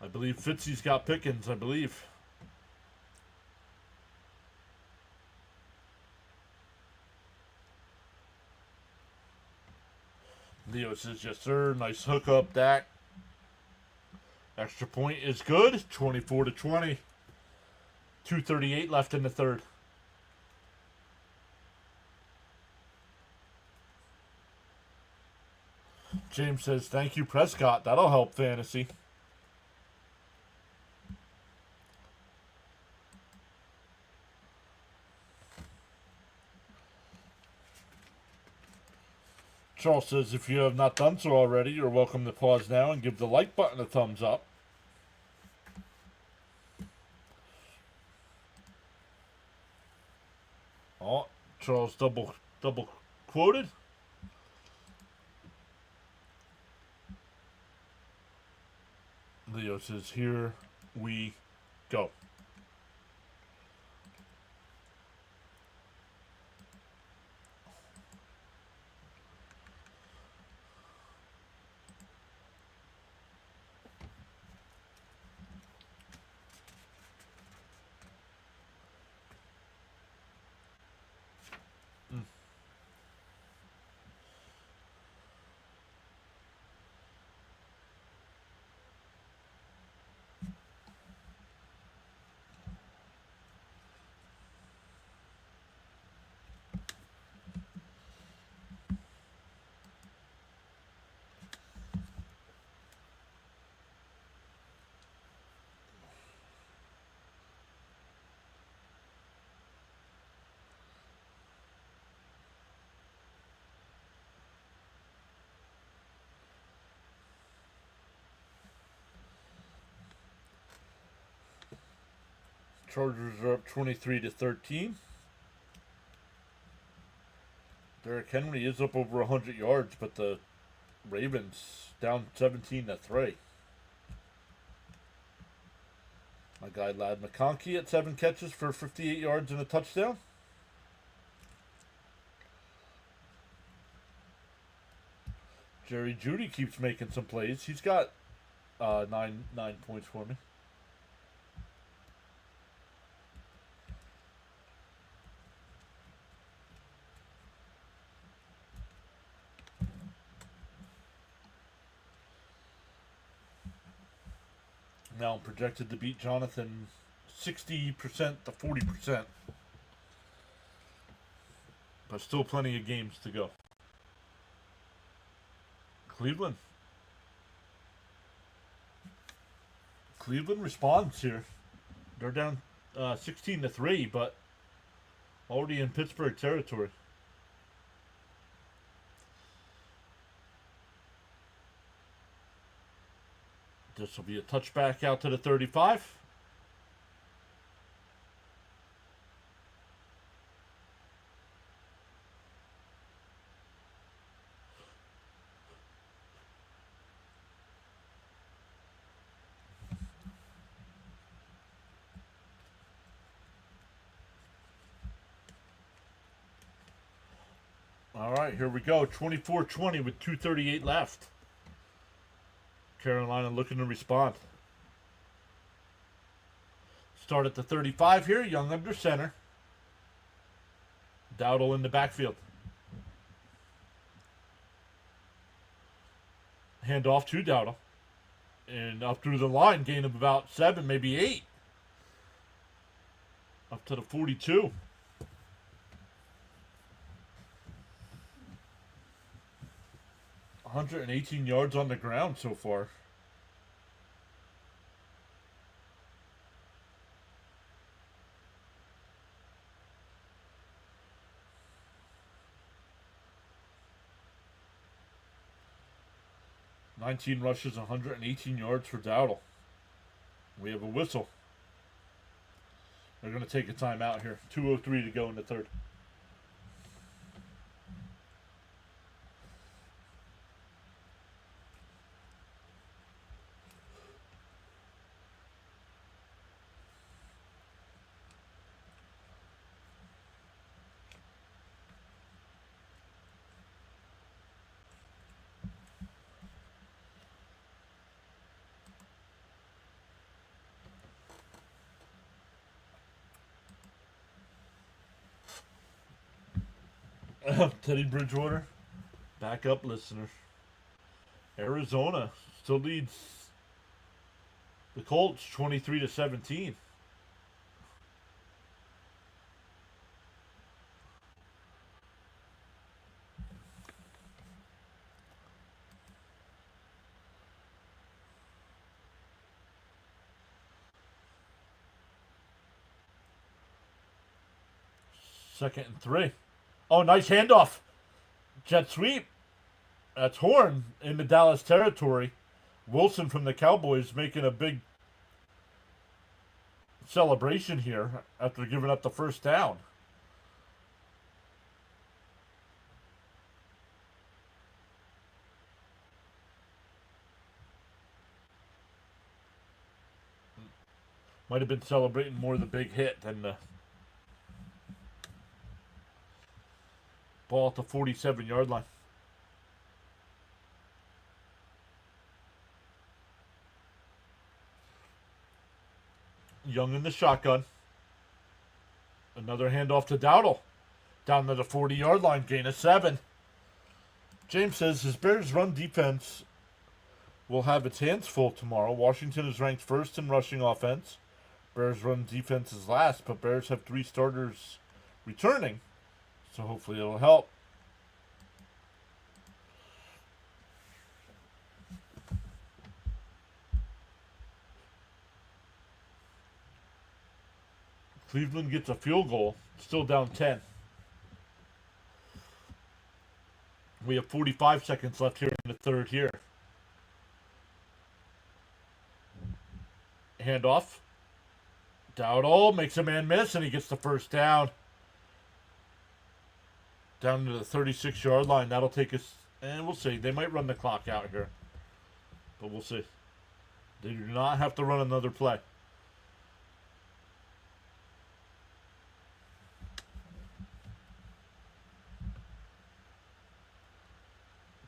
I believe Fitzy's got Pickens, I believe. Leo says, yes, sir. Nice hookup, Dak. Extra point is good. 24-20. 2:38 left in the third. James says, thank you, Prescott. That'll help fantasy. Charles says, if you have not done so already, you're welcome to pause now and give the like button a thumbs up. Oh, Charles double quoted. Leo says, here we go. Chargers are up 23-13. Derrick Henry is up over 100 yards, but the Ravens down 17-3. My guy Lad McConkey at 7 catches for 58 yards and a touchdown. Jerry Jeudy keeps making some plays. He's got 9 points for me. Now I'm projected to beat Jonathan 60% to 40%. But still plenty of games to go. Cleveland responds here. They're down 16-3, but already in Pittsburgh territory. This will be a touchback out to the 35. All right, here we go. 24-20 with 2:38 left. Carolina looking to respond. Start at the 35 here. Young under center. Dowdle in the backfield. Hand off to Dowdle. And up through the line. Gain of about 7, maybe 8. Up to the 42. 118 yards on the ground so far. Nineteen rushes, 118 yards for Dowdle. We have a whistle. They're going to take a timeout here. 2:03 to go in the third. Teddy Bridgewater, backup listener. Arizona still leads the Colts 23-17. Second and 3. Oh, nice handoff. Jet sweep. That's Horn in the Dallas territory. Wilson from the Cowboys making a big celebration here after giving up the first down. Might have been celebrating more the big hit than the ball at the 47-yard line. Young in the shotgun. Another handoff to Dowdle. Down to the 40-yard line, gain of 7. James says his Bears' run defense will have its hands full tomorrow. Washington is ranked first in rushing offense. Bears' run defense is last, but Bears have 3 starters returning, so hopefully it'll help. Cleveland gets a field goal, still down 10. We have 45 seconds left here in the third here. Handoff. Dowdle makes a man miss, and he gets the first down. Down to the 36-yard line. That'll take us, and we'll see. They might run the clock out here, but we'll see. They do not have to run another play.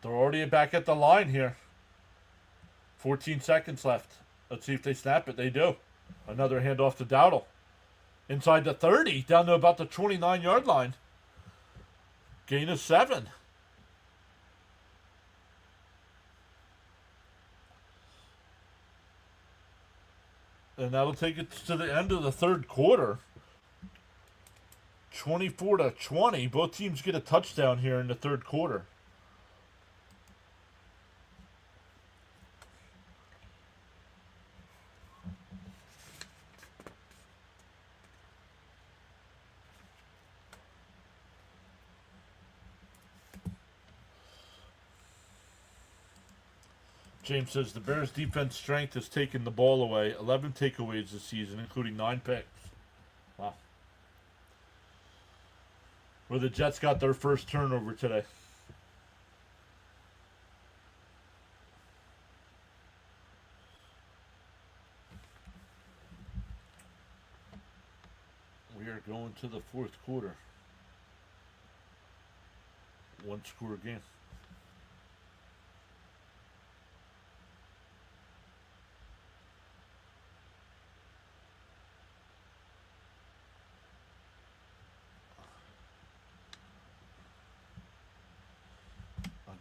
They're already back at the line here. 14 seconds left. Let's see if they snap it. They do. Another handoff to Dowdle. Inside the 30, down to about the 29-yard line. Gain of 7. And that'll take it to the end of the third quarter. 24-20. Both teams get a touchdown here in the third quarter. James says the Bears' defense strength has taken the ball away. 11 takeaways this season, including 9 picks. Wow. Where the Jets got their first turnover today. We are going to the fourth quarter. One-score game.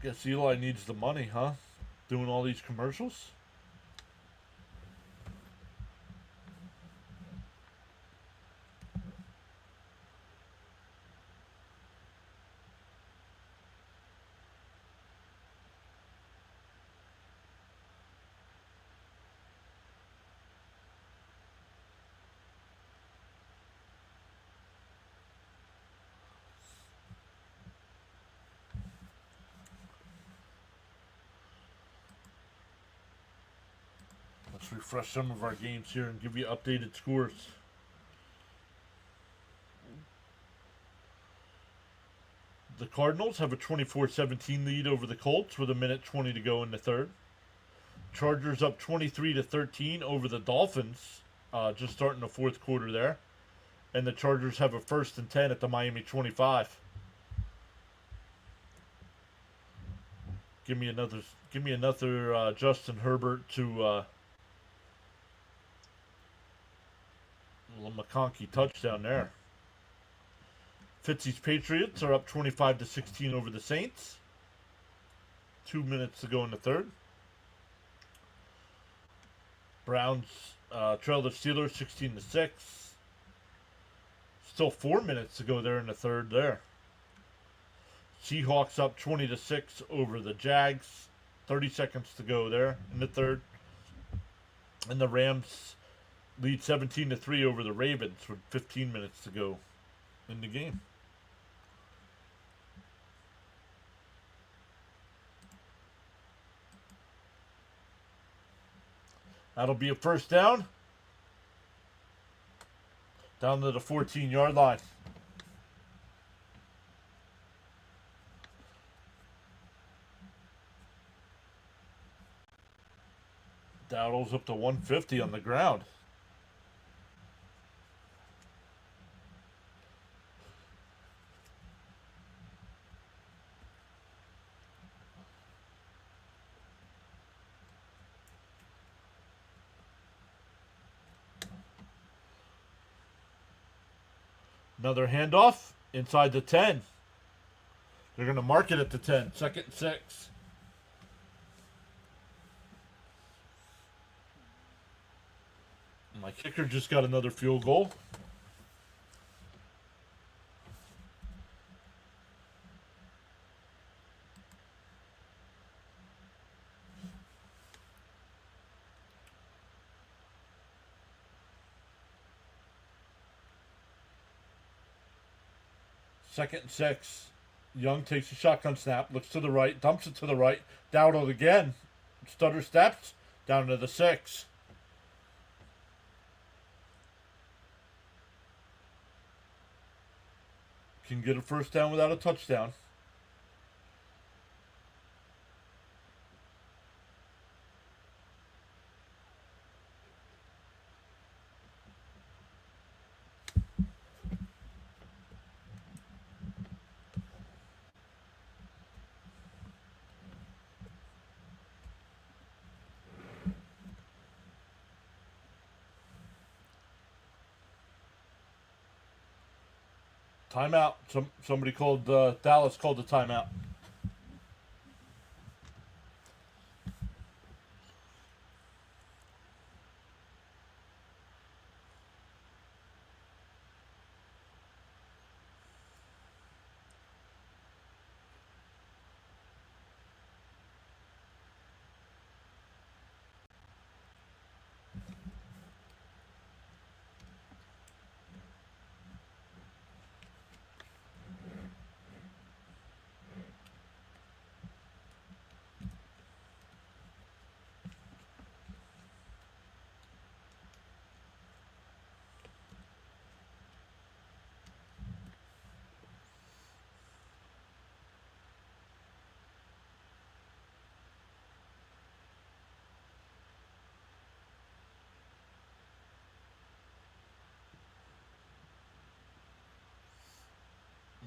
Guess Eli needs the money, huh? Doing all these commercials? Let's refresh some of our games here and give you updated scores. The Cardinals have a 24-17 lead over the Colts with 1:20 to go in the third. Chargers up 23-13 over the Dolphins, just starting the fourth quarter there. And the Chargers have a 1st and 10 at the Miami 25. Give me another Justin Herbert to McConkey touchdown there. Fitzy's Patriots are up 25-16 over the Saints. 2 minutes to go in the third. Browns trail the Steelers 16-6. Still 4 minutes to go there in the third there. Seahawks up 20-6 over the Jags. 30 seconds to go there in the third. And the Rams lead 17-3 over the Ravens with 15 minutes to go in the game. That'll be a first down. Down to the 14-yard line. Dowdle's up to 150 on the ground. Another handoff inside the 10. They're going to mark it at the 10. 2nd and 6. My kicker just got another field goal. Second and 6. Young takes a shotgun snap, looks to the right, dumps it to the right. Dowdle again. Stutter steps down to the 6. Can get a first down without a touchdown. Timeout. Somebody called, Dallas called the timeout.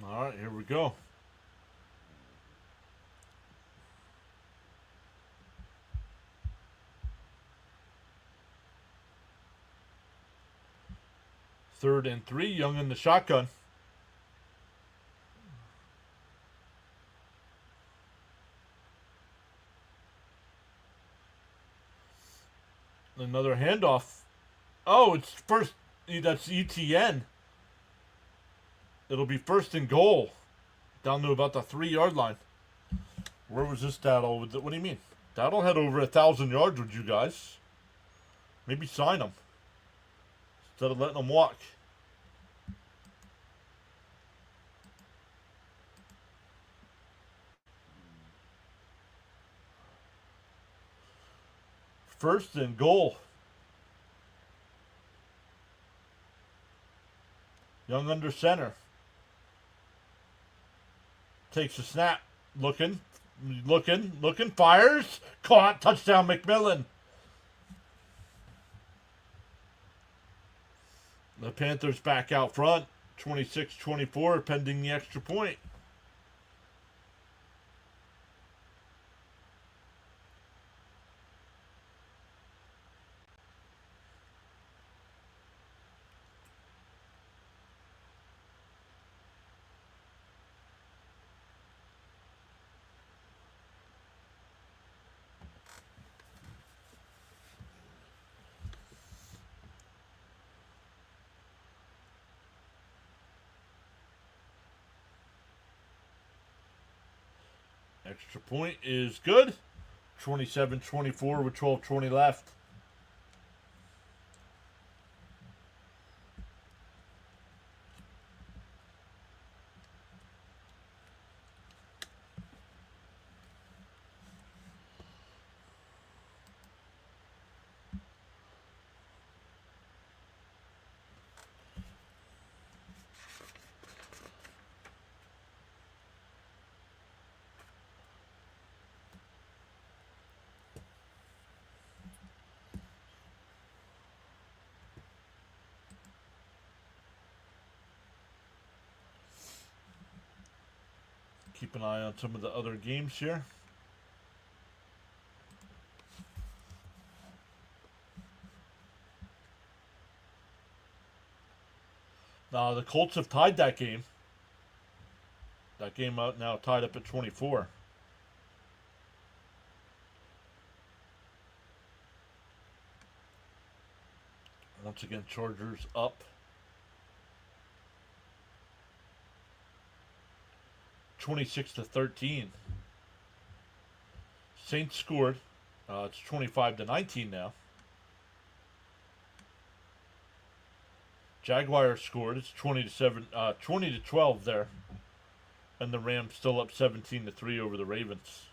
All right, here we go. Third and 3, Young in the shotgun. Another handoff. Oh, it's first. That's ETN. It'll be 1st and goal. Down to about the 3-yard line. Where was this Dowdle? What do you mean? Dowdle had over 1,000 yards with you guys. Maybe sign him instead of letting him walk. First and goal Young under center. Takes a snap. Looking. Fires. Caught. Touchdown, McMillan. The Panthers back out front. 26-24, pending the extra point. Extra point is good. 27-24 with 12:20 left. Keep an eye on some of the other games here. The Colts have tied that game. That game out now tied up at 24. Once again, Chargers up. 26-13. Saints scored. It's 25-19 now. Jaguars scored. It's 20-12 there. And the Rams still up 17-3 over the Ravens.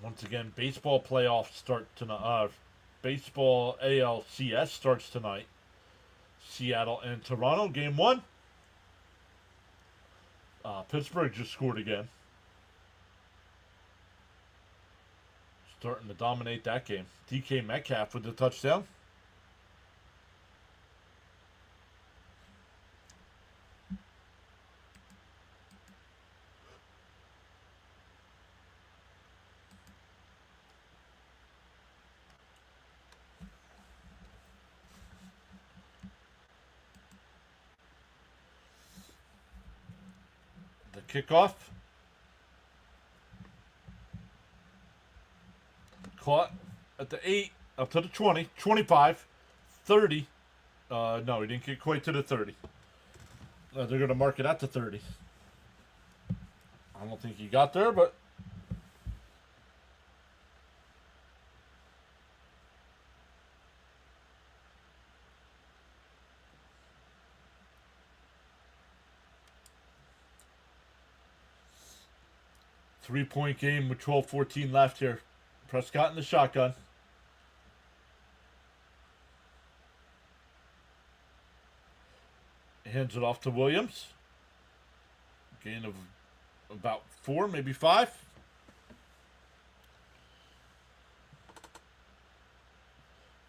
Once again, baseball playoffs start tonight. Baseball ALCS starts tonight. Seattle and Toronto, game 1. Pittsburgh just scored again. Starting to dominate that game. DK Metcalf with the touchdown. Kickoff. Caught at the 8, up to the 20, 25, 30. No, he didn't get quite to the 30. They're going to mark it at the 30. I don't think he got there, but... Three-point game with 12:14 left here. Prescott in the shotgun. Hands it off to Williams. Gain of about 4, maybe 5.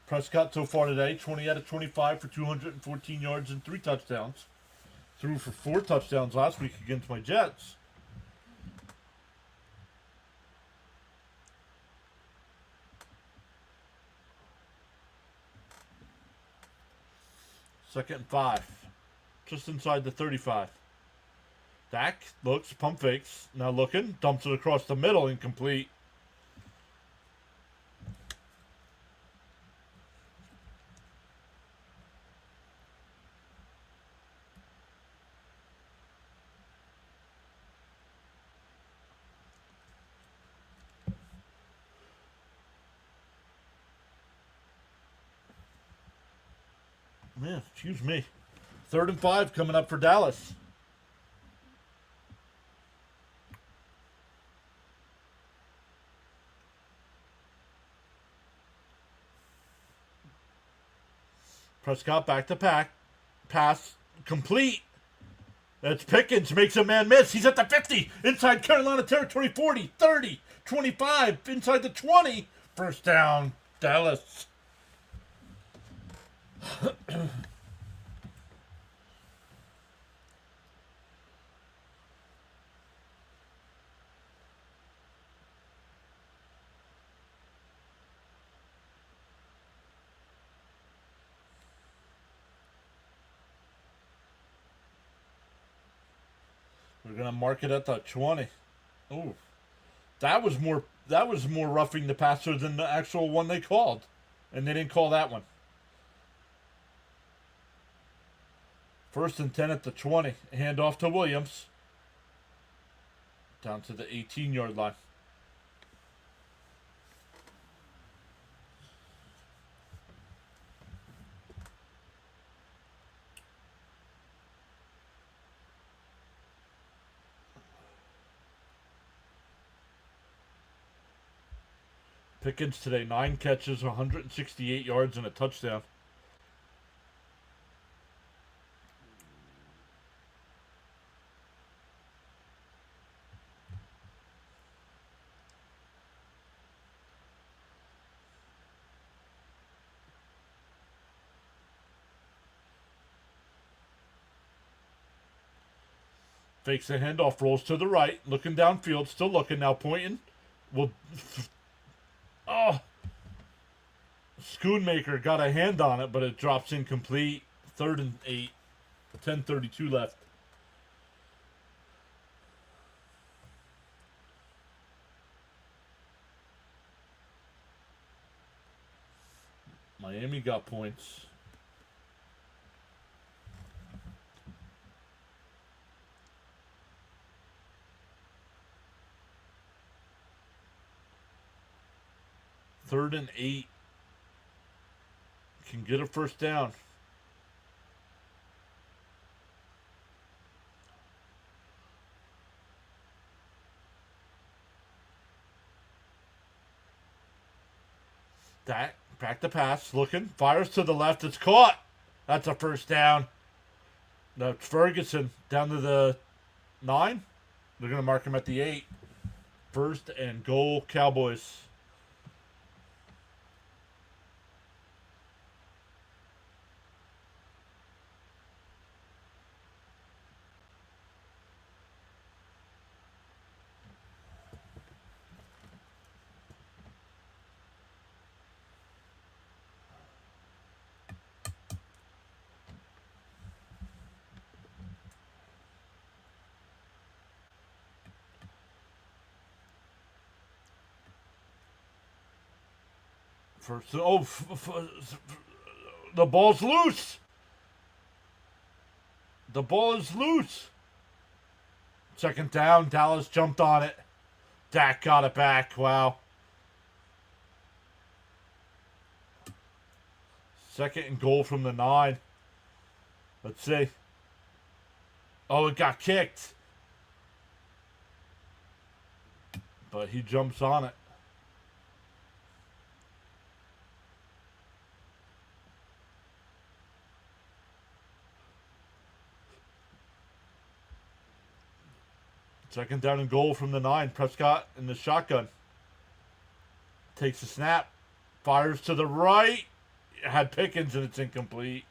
Prescott so far today, 20 out of 25 for 214 yards and 3 touchdowns. Threw for 4 touchdowns last week against my Jets. Second and 5. Just inside the 35. Dak looks, pump fakes. Now looking, dumps it across the middle, incomplete. Man, excuse me. 3rd and 5 coming up for Dallas. Prescott back to pack. Pass complete. That's Pickens. Makes a man miss. He's at the 50. Inside Carolina territory. 40, 30, 25. Inside the 20. First down, Dallas. We're gonna mark it at the 20. Ooh, that was more roughing the passer than the actual one they called, and they didn't call that one. 1st and 10 at the 20. Hand off to Williams. Down to the 18-yard line. Pickens today, 9 catches, 168 yards, and a touchdown. Fakes the handoff, rolls to the right, looking downfield, still looking, now pointing. Oh! Schoonmaker got a hand on it, but it drops incomplete. 3rd and 8. 10:32 left. Miami got points. Third and 8. Can get a first down. Dak back to pass, looking, fires to the left, it's caught. That's a first down. That's Ferguson down to the 9. They're going to mark him at the 8. 1st and goal, Cowboys. First, the ball's loose. The ball is loose. 2nd down, Dallas jumped on it. Dak got it back. Wow. 2nd and goal from the 9. Let's see. Oh, it got kicked. But he jumps on it. Second down and goal from the 9. Prescott in the shotgun. Takes a snap. Fires to the right. Had Pickens and it's incomplete.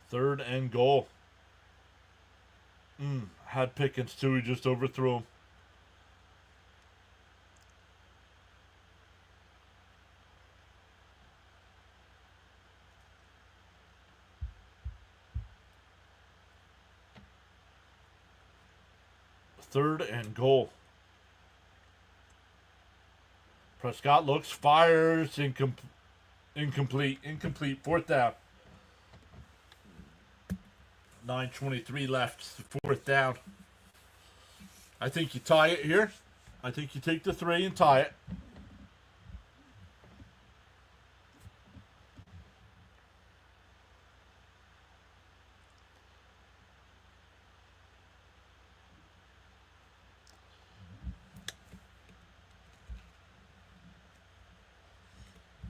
Third and goal. Had Pickens too. He just overthrew him. Third and goal. Prescott looks, fires, incomplete. Fourth down. 9:23 left. Fourth down. I think you tie it here. I think you take the 3 and tie it.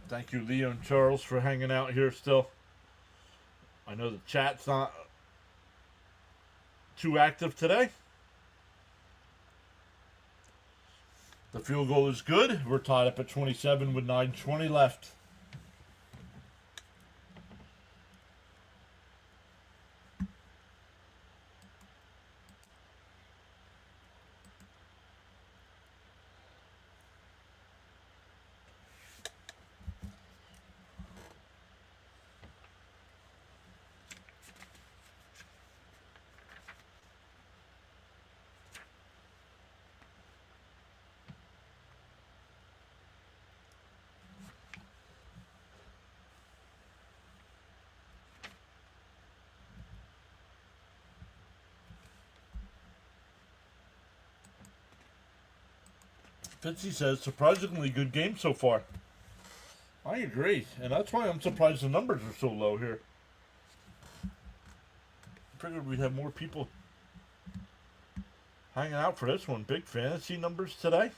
Thank you, Leo and Charles, for hanging out here still. I know the chat's not too active today. The field goal is good. We're tied up at 27 with 9:20 left. Fitzy says, surprisingly good game so far. I agree, and that's why I'm surprised the numbers are so low here. Figured we'd have more people hanging out for this one. Big fantasy numbers today.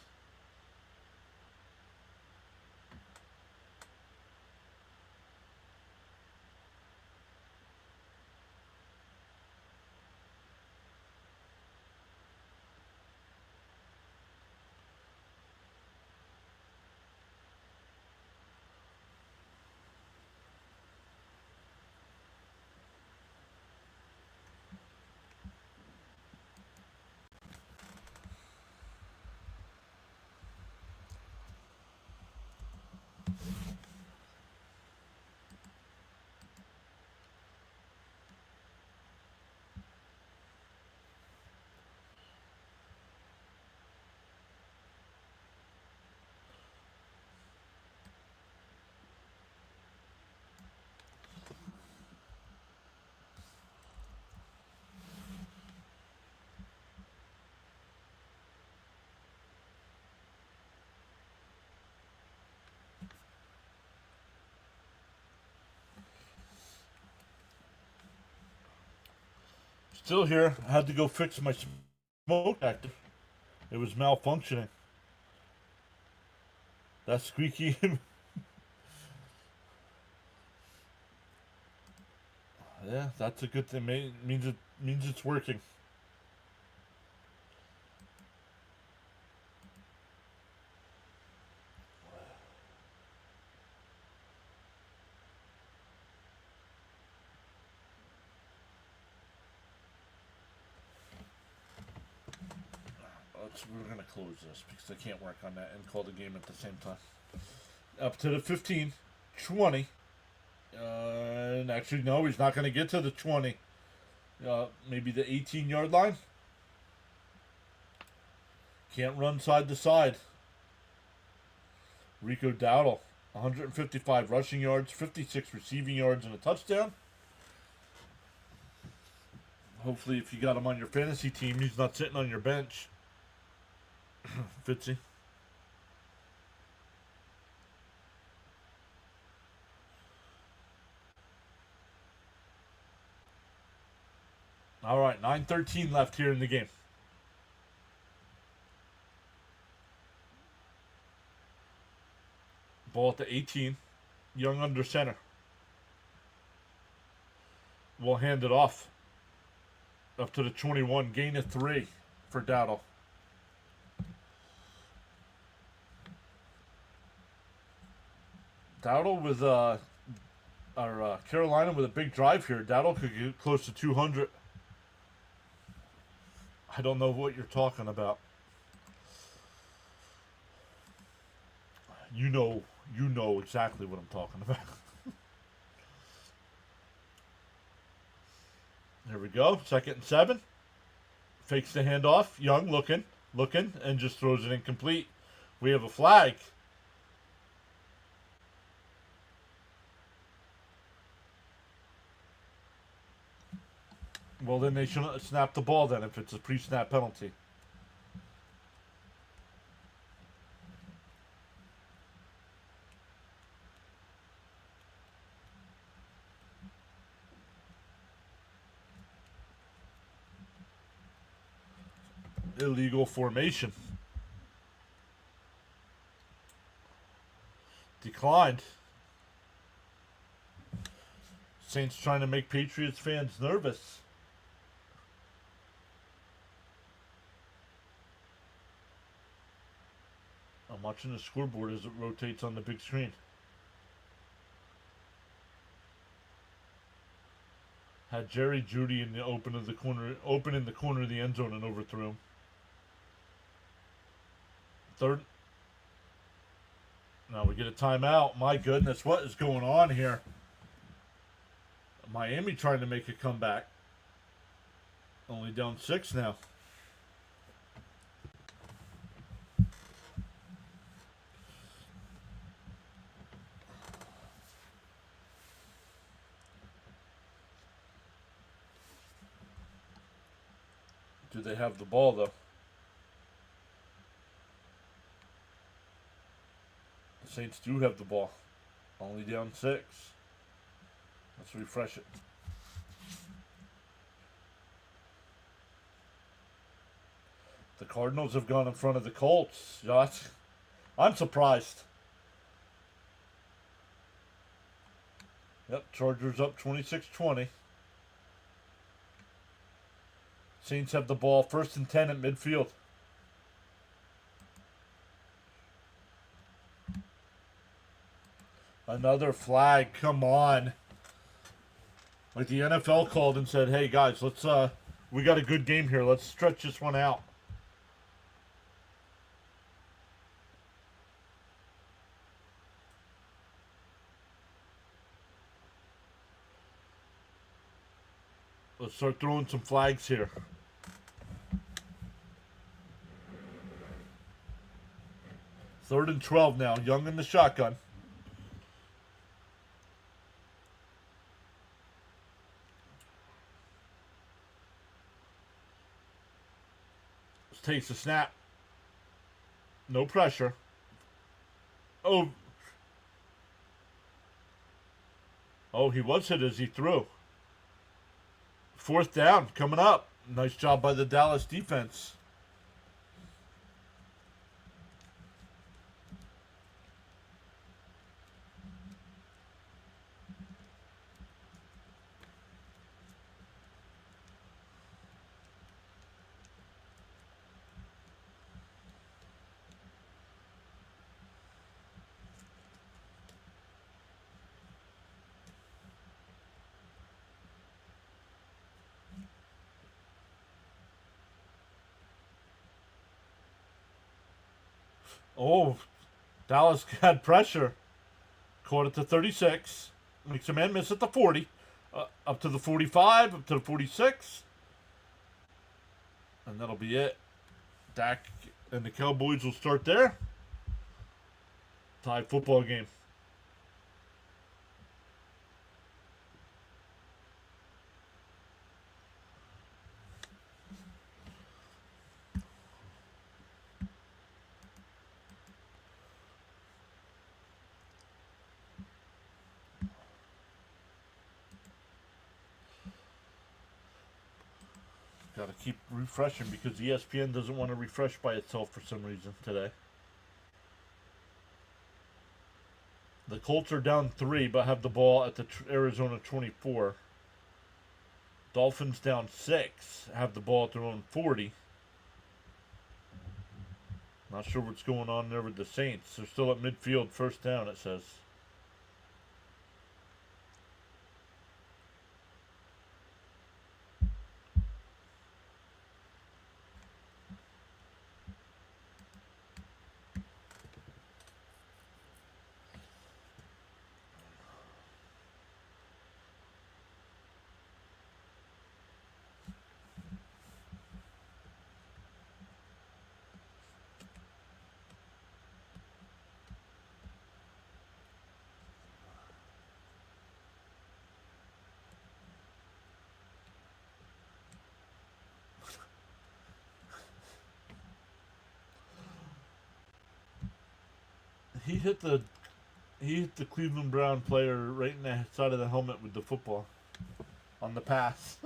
Still here. I had to go fix my smoke detector. It was malfunctioning. That squeaky. Yeah, that's a good thing. Means it's working. We're gonna close this because I can't work on that and call the game at the same time. Up to the 15, 20. And actually, no, he's not gonna get to the 20. Maybe the 18-yard line. Can't run side to side. Rico Dowdle, 155 rushing yards, 56 receiving yards, and a touchdown. Hopefully, if you got him on your fantasy team, he's not sitting on your bench. Fitzy. All right, 9:13 left here in the game. Ball at the 18. Young under center. We'll hand it off. Up to the 21. Gain of 3 for Dowdle. Dowdle with Carolina with a big drive here. Dowdle could get close to 200. I don't know what you're talking about. You know exactly what I'm talking about. Here we go. 2nd and 7. Fakes the handoff. Young looking, and just throws it incomplete. We have a flag. Well, then they shouldn't snap the ball then if it's a pre-snap penalty. Illegal formation. Declined. Saints trying to make Patriots fans nervous. I'm watching the scoreboard as it rotates on the big screen. Had Jerry Jeudy in the open in the corner of the end zone and overthrew him. 3rd. Now we get a timeout. My goodness, what is going on here? Miami trying to make a comeback. Only down 6 now. Do they have the ball, though? The Saints do have the ball. Only down 6. Let's refresh it. The Cardinals have gone in front of the Colts, Josh. I'm surprised. Yep, Chargers up 26-20. Saints have the ball. 1st and 10 at midfield. Another flag. Come on. Like the NFL called and said, hey guys, let's we got a good game here. Let's stretch this one out. Let's start throwing some flags here. Third and 12 now. Young in the shotgun. Takes a snap. No pressure. Oh, he was hit as he threw. 4th down coming up. Nice job by the Dallas defense. Oh, Dallas had pressure. Caught it to 36. Makes a man miss at the 40. Up to the 45, up to the 46. And that'll be it. Dak and the Cowboys will start there. Tie football game. Got to keep refreshing because ESPN doesn't want to refresh by itself for some reason today. The Colts are down 3 but have the ball at the Arizona 24. Dolphins down 6, have the ball at their own 40. Not sure what's going on there with the Saints. They're still at midfield, 1st down, it says. he hit the Cleveland Brown player right in the side of the helmet with the football on the pass.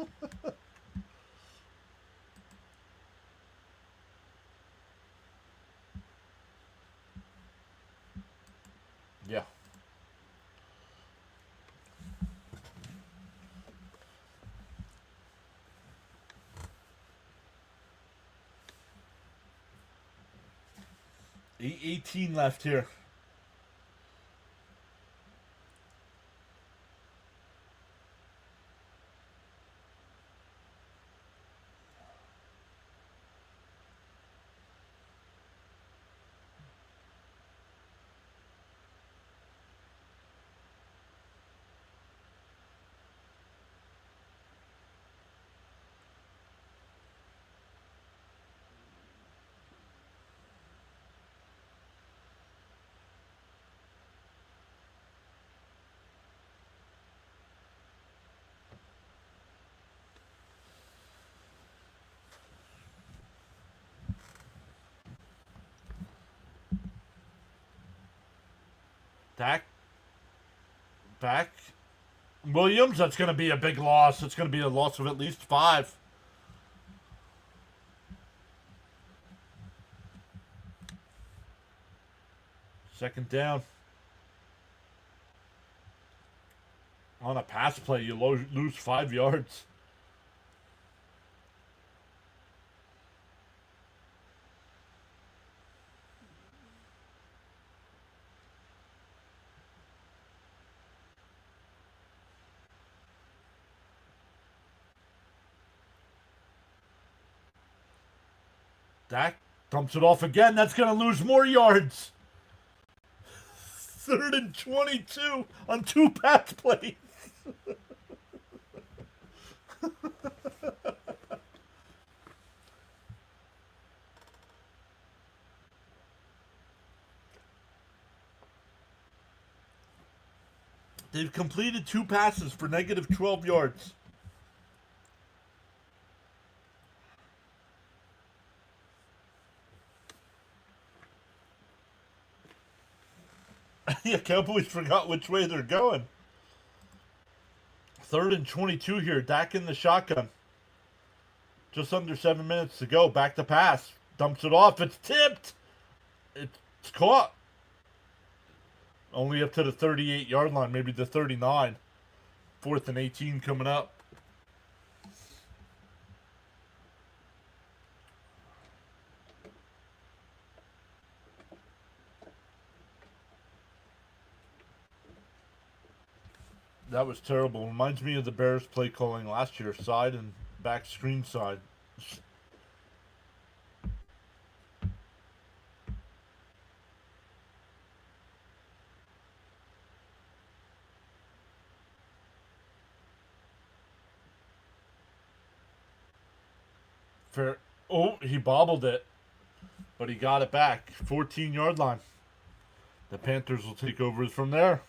Yeah. Eight 18 left here. Dak back. Williams, that's going to be a big loss. It's going to be a loss of at least 5. Second down. On a pass play, you lose 5 yards. Dak dumps it off again. That's going to lose more yards. 3rd and 22 on 2 pass plays. They've completed 2 passes for negative 12 yards. Yeah, Cowboys forgot which way they're going. 3rd and 22 here. Dak in the shotgun. Just under 7 minutes to go. Back to pass. Dumps it off. It's tipped. It's caught. Only up to the 38-yard line. Maybe the 39. 4th and 18 coming up. That was terrible. Reminds me of the Bears play calling last year. Side and back screen side. Oh, he bobbled it. But he got it back. 14-yard line. The Panthers will take over from there.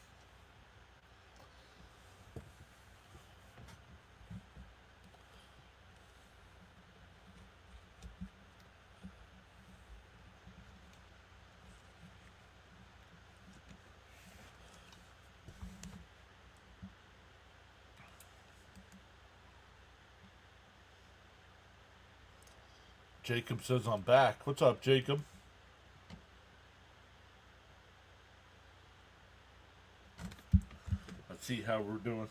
Jacob says I'm back. What's up, Jacob? Let's see how we're doing.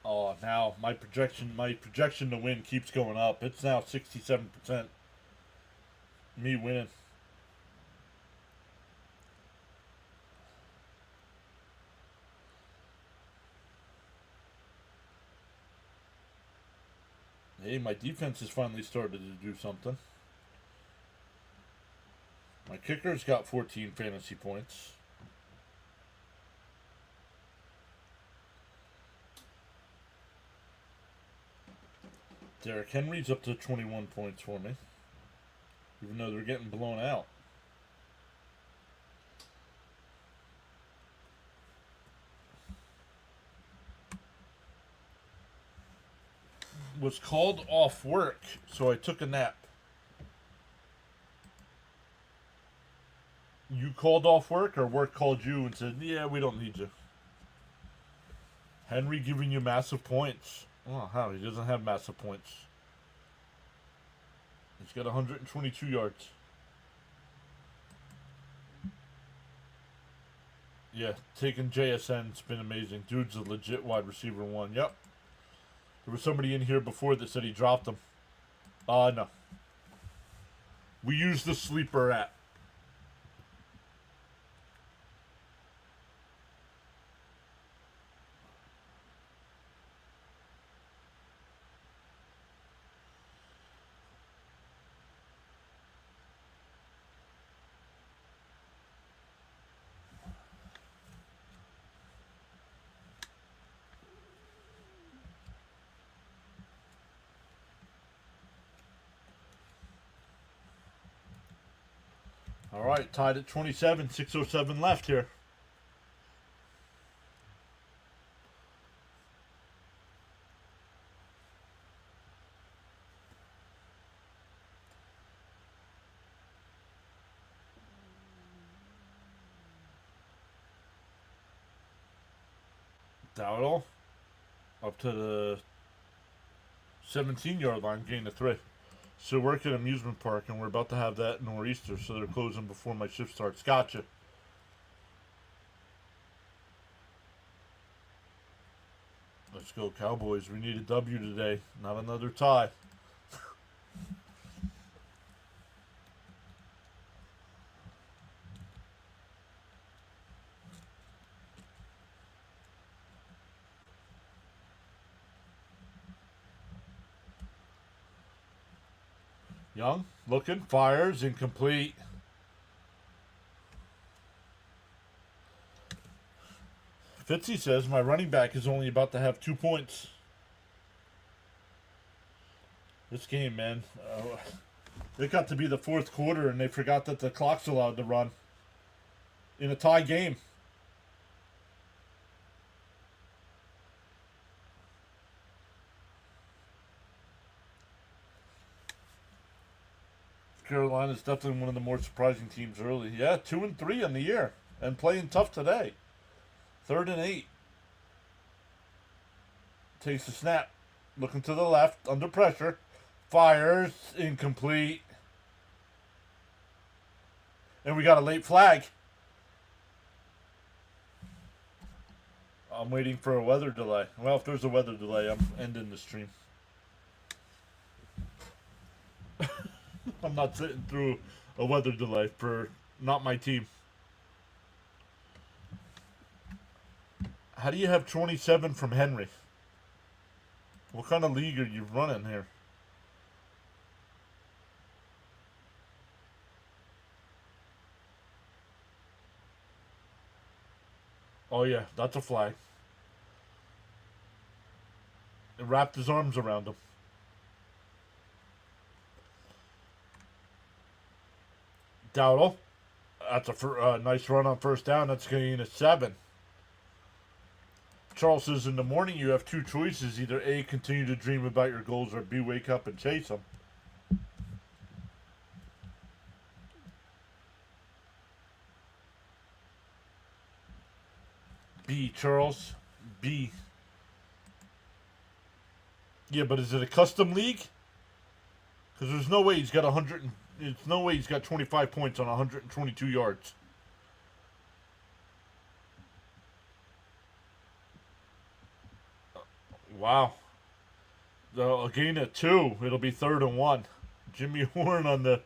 Oh, now my projection to win keeps going up. It's now 67%. Me winning. Hey, my defense has finally started to do something. My kicker's got 14 fantasy points. Derrick Henry's up to 21 points for me. Even though they're getting blown out. Was called off work, so I took a nap. you called off work or work called you and said, yeah, we don't need you? Henry giving you massive points. Oh, how? He doesn't have massive points. He's got 122 yards. Yeah, taking JSN's been amazing. Dude's a legit wide receiver one. Yep. There was somebody in here before that said he dropped him. No. We use the sleeper app. All right, tied at 27, 6:07 left here. Dowdle up to the 17-yard line, gain of 3. So we're at an amusement park, and we're about to have that nor'easter, so they're closing before my shift starts. Gotcha. Let's go, Cowboys. We need a W today, not another tie. Young, looking, fires, incomplete. Fitzy says my running back is only about to have 2 points. This game, man. It got to be the fourth quarter and they forgot that the clock's allowed to run in a tie game. Carolina's definitely one of the more surprising teams early. Yeah, 2-3 on the year and playing tough today. 3rd and 8. Takes the snap. Looking to the left. Under pressure. Fires. Incomplete. And we got a late flag. I'm waiting for a weather delay. Well, if there's a weather delay, I'm ending the stream. I'm not sitting through a weather delay for not my team. How do you have 27 from Henry? What kind of league are you running here? Oh yeah, that's a flag. It wrapped his arms around him. Dowdle. That's a nice run on first down. That's getting a 7. Charles says in the morning you have 2 choices. Either A, continue to dream about your goals, or B, wake up and chase them. B, Charles. B. Yeah, but is it a custom league? Because there's no way he's got 100. There's no way he's got 25 points on 122 yards. Wow. A gain of 2. It'll be 3rd and 1. Jimmy Horn on the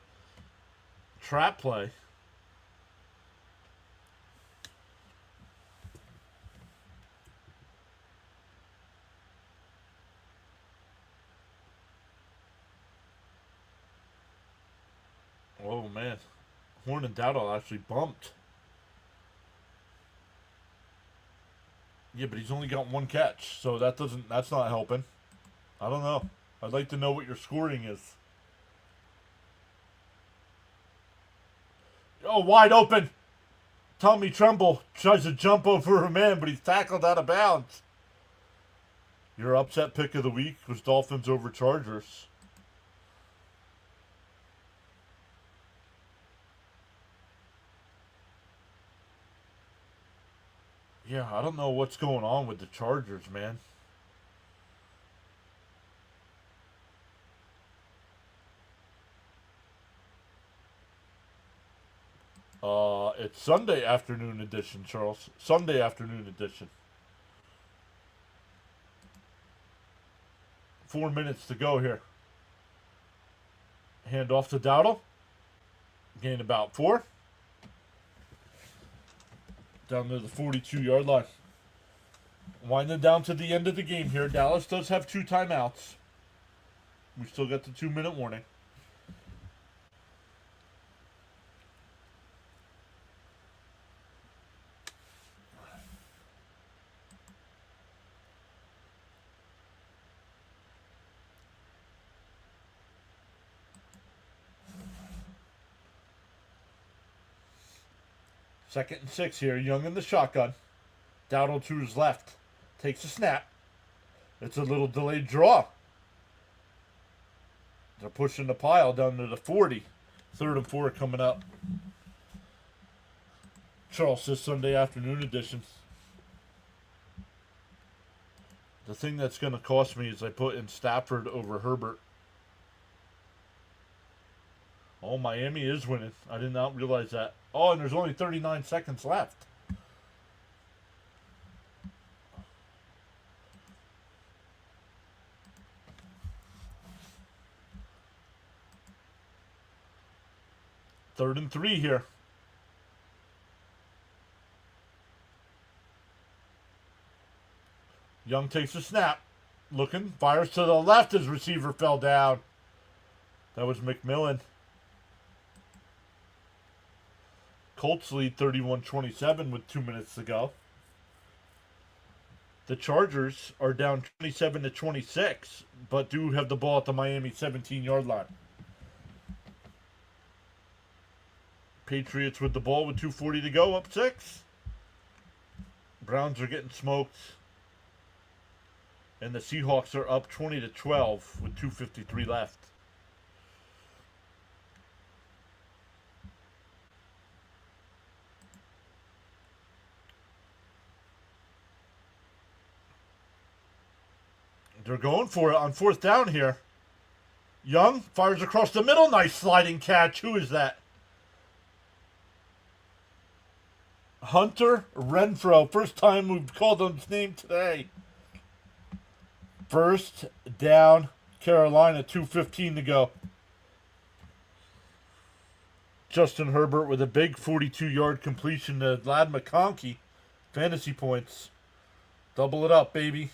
trap play. Oh man. Horn and Dowdle actually bumped. Yeah, but he's only got 1 catch, so that's not helping. I don't know. I'd like to know what your scoring is. Oh, wide open. Tommy Tremble tries to jump over a man, but he's tackled out of bounds. Your upset pick of the week was Dolphins over Chargers. Yeah, I don't know what's going on with the Chargers, man. It's Sunday afternoon edition, Charles. Sunday afternoon edition. 4 minutes to go here. Hand off to Dowdle. Gain about 4. Down to the 42-yard line. Winding down to the end of the game here. Dallas does have 2 timeouts. We still got the 2-minute warning. Second and 6 here. Young in the shotgun. Dowdle to his left. Takes a snap. It's a little delayed draw. They're pushing the pile down to the 40. 3rd and 4 coming up. Charles says Sunday afternoon edition. The thing that's going to cost me is I put in Stafford over Herbert. Oh, Miami is winning. I did not realize that. Oh, and there's only 39 seconds left. Third and 3 here. Young takes a snap. Looking. Fires to the left as receiver fell down. That was McMillan. Colts lead 31-27 with 2 minutes to go. The Chargers are down 27-26, but do have the ball at the Miami 17-yard line. Patriots with the ball with 2:40 to go, up 6. Browns are getting smoked. And the Seahawks are up 20-12 with 2:53 left. They're going for it on 4th down here. Young fires across the middle. Nice sliding catch. Who is that? Hunter Renfro. First time we've called on his name today. First down, Carolina, 2:15 to go. Justin Herbert with a big 42-yard completion to Lad McConkey. Fantasy points. Double it up, baby.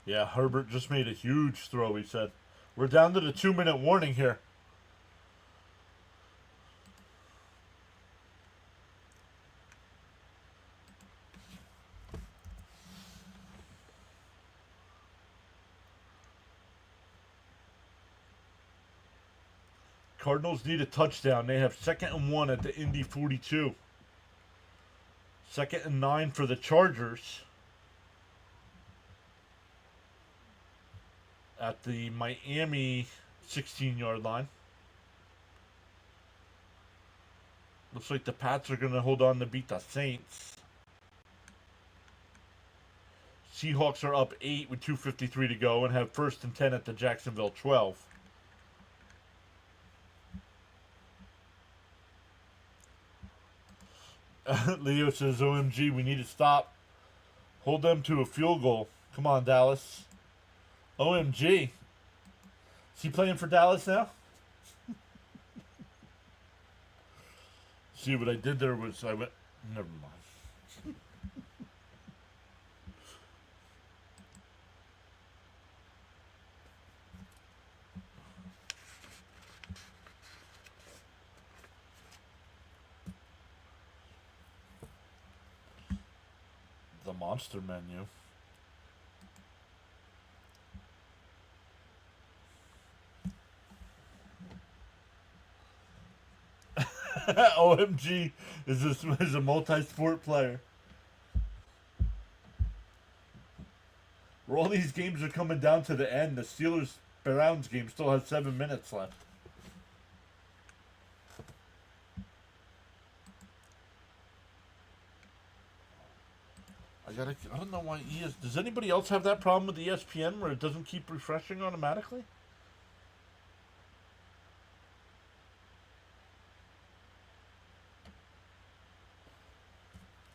Yeah, Herbert just made a huge throw, he said. We're down to the 2-minute warning here. Cardinals need a touchdown. They have 2nd and 1 at the Indy 42. 2nd and 9 for the Chargers. At the Miami 16-yard line. Looks like the Pats are going to hold on to beat the Saints. Seahawks are up 8 with 2:53 to go and have 1st and 10 at the Jacksonville 12. Leo says, OMG, we need to stop. Hold them to a field goal. Come on, Dallas. OMG. Is he playing for Dallas now? See, what I did there was I went, never mind. The monster menu. OMG is a multi-sport player. Where all these games are coming down to the end, the Steelers-Browns game still has 7 minutes left. I don't know why does anybody else have that problem with ESPN where it doesn't keep refreshing automatically?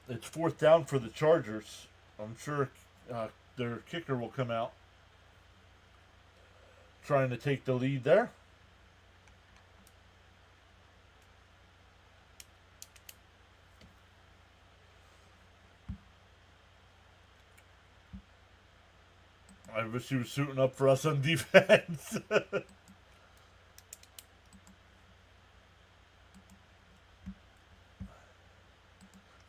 It's 4th down for the Chargers. I'm sure their kicker will come out trying to take the lead there. I wish he was suiting up for us on defense.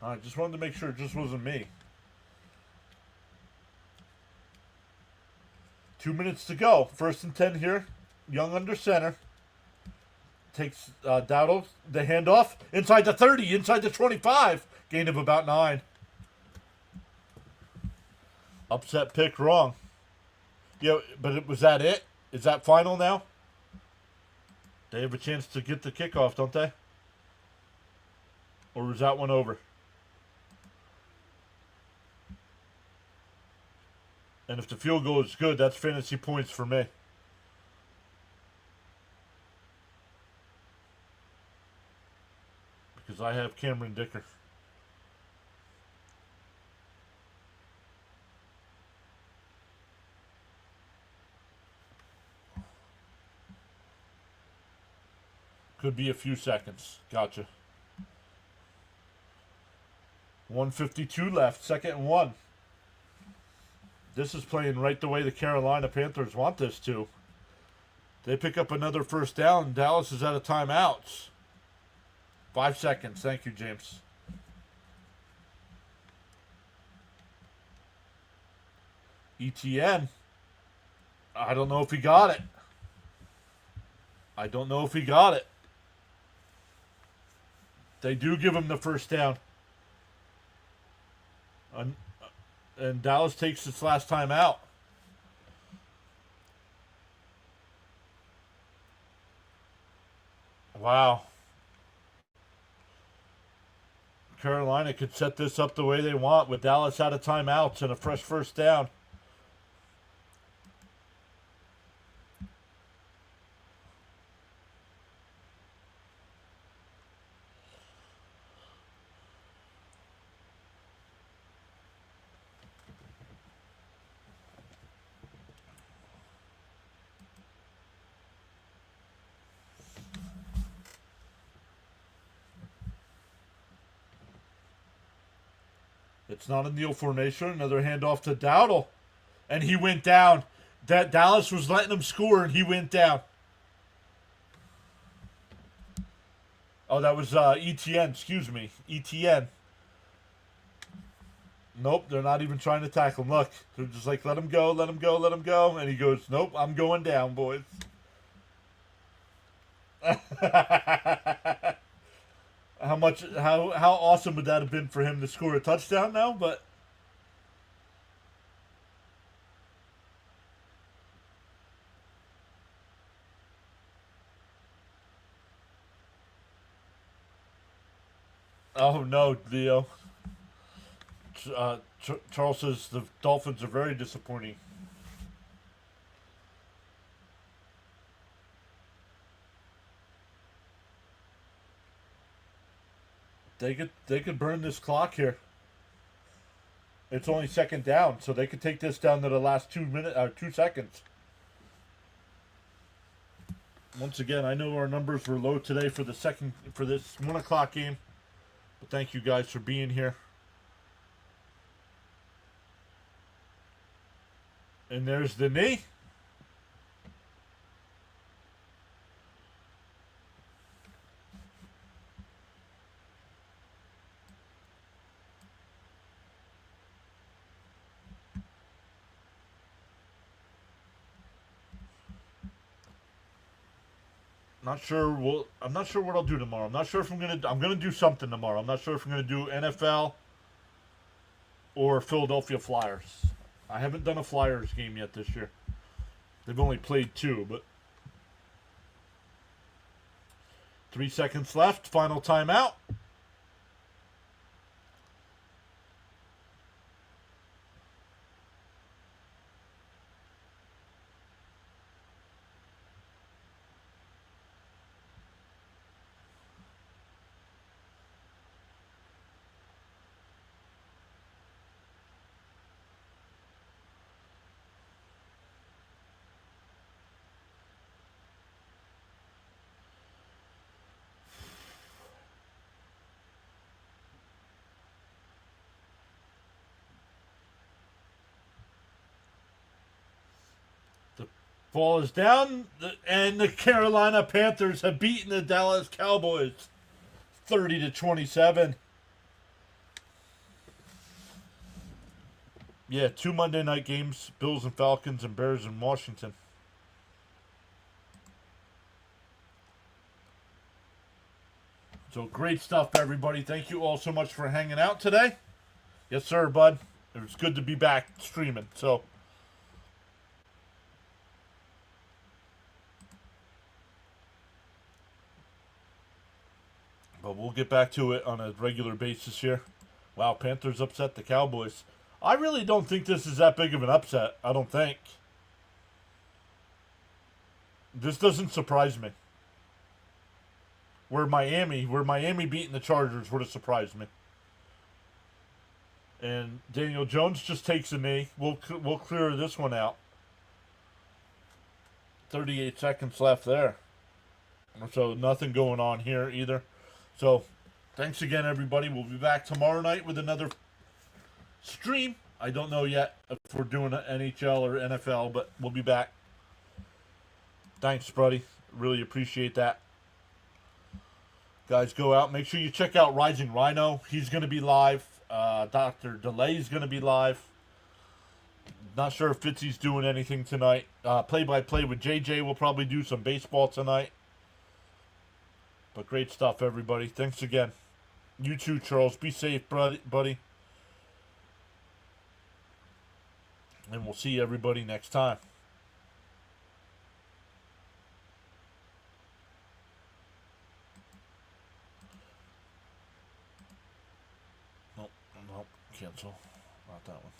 I just wanted to make sure it just wasn't me. 2 minutes to go. 1st and 10 here. Young under center. Takes Dowdle the handoff. Inside the 30. Inside the 25. Gain of about 9. Upset pick wrong. Yeah, but was that it? Is that final now? They have a chance to get the kickoff, don't they? Or was that one over? And if the field goal is good, that's fantasy points for me. Because I have Cameron Dicker. Could be a few seconds. Gotcha. 1:52 left. 2nd and 1. This is playing right the way the Carolina Panthers want this to. They pick up another 1st down. Dallas is out of timeouts. 5 seconds. Thank you, James. ETN. I don't know if he got it. I don't know if he got it. They do give him the 1st down. And Dallas takes its last time out. Wow. Carolina could set this up the way they want with Dallas out of timeouts and a fresh 1st down. It's not a kneel formation. Another handoff to Dowdle. And he went down. That Dallas was letting him score, and he went down. Oh, that was ETN. Excuse me. ETN. Nope, they're not even trying to tackle him. Look, they're just like, let him go, let him go, let him go. And he goes, nope, I'm going down, boys. How awesome would that have been for him to score a touchdown now? But oh no, Leo. Charles says the Dolphins are very disappointing. They could burn this clock here. It's only 2nd down, so they could take this down to the last 2 minutes or 2 seconds. Once again, I know our numbers were low today for this 1 o'clock game, but thank you guys for being here. And there's the knee. I'm not sure what I'll do tomorrow. I'm not sure if I'm gonna do something tomorrow. I'm not sure if I'm gonna do NFL or Philadelphia Flyers. I haven't done a Flyers game yet this year. They've only played 2, but 3 seconds left. Final timeout. Ball is down, and the Carolina Panthers have beaten the Dallas Cowboys 30-27. Yeah, 2 Monday night games, Bills and Falcons and Bears in Washington. So great stuff, everybody. Thank you all so much for hanging out today. Yes, sir, bud. It was good to be back streaming. So, but we'll get back to it on a regular basis here. Wow, Panthers upset the Cowboys. I really don't think this is that big of an upset. I don't think. This doesn't surprise me. Where Miami beating the Chargers would have surprised me. And Daniel Jones just takes a knee. We'll clear this one out. 38 seconds left there. So nothing going on here either. So thanks again, everybody. We'll be back tomorrow night with another stream. I don't know yet if we're doing an NHL or NFL, but we'll be back. Thanks, buddy. Really appreciate that. Guys, go out. Make sure you check out Rising Rhino. He's going to be live. Dr. Delay's going to be live. Not sure if Fitzy's doing anything tonight. Play-by-play with JJ. We'll probably do some baseball tonight. But great stuff, everybody. Thanks again. You too, Charles. Be safe, buddy. And we'll see everybody next time. Nope. Cancel. Not that one.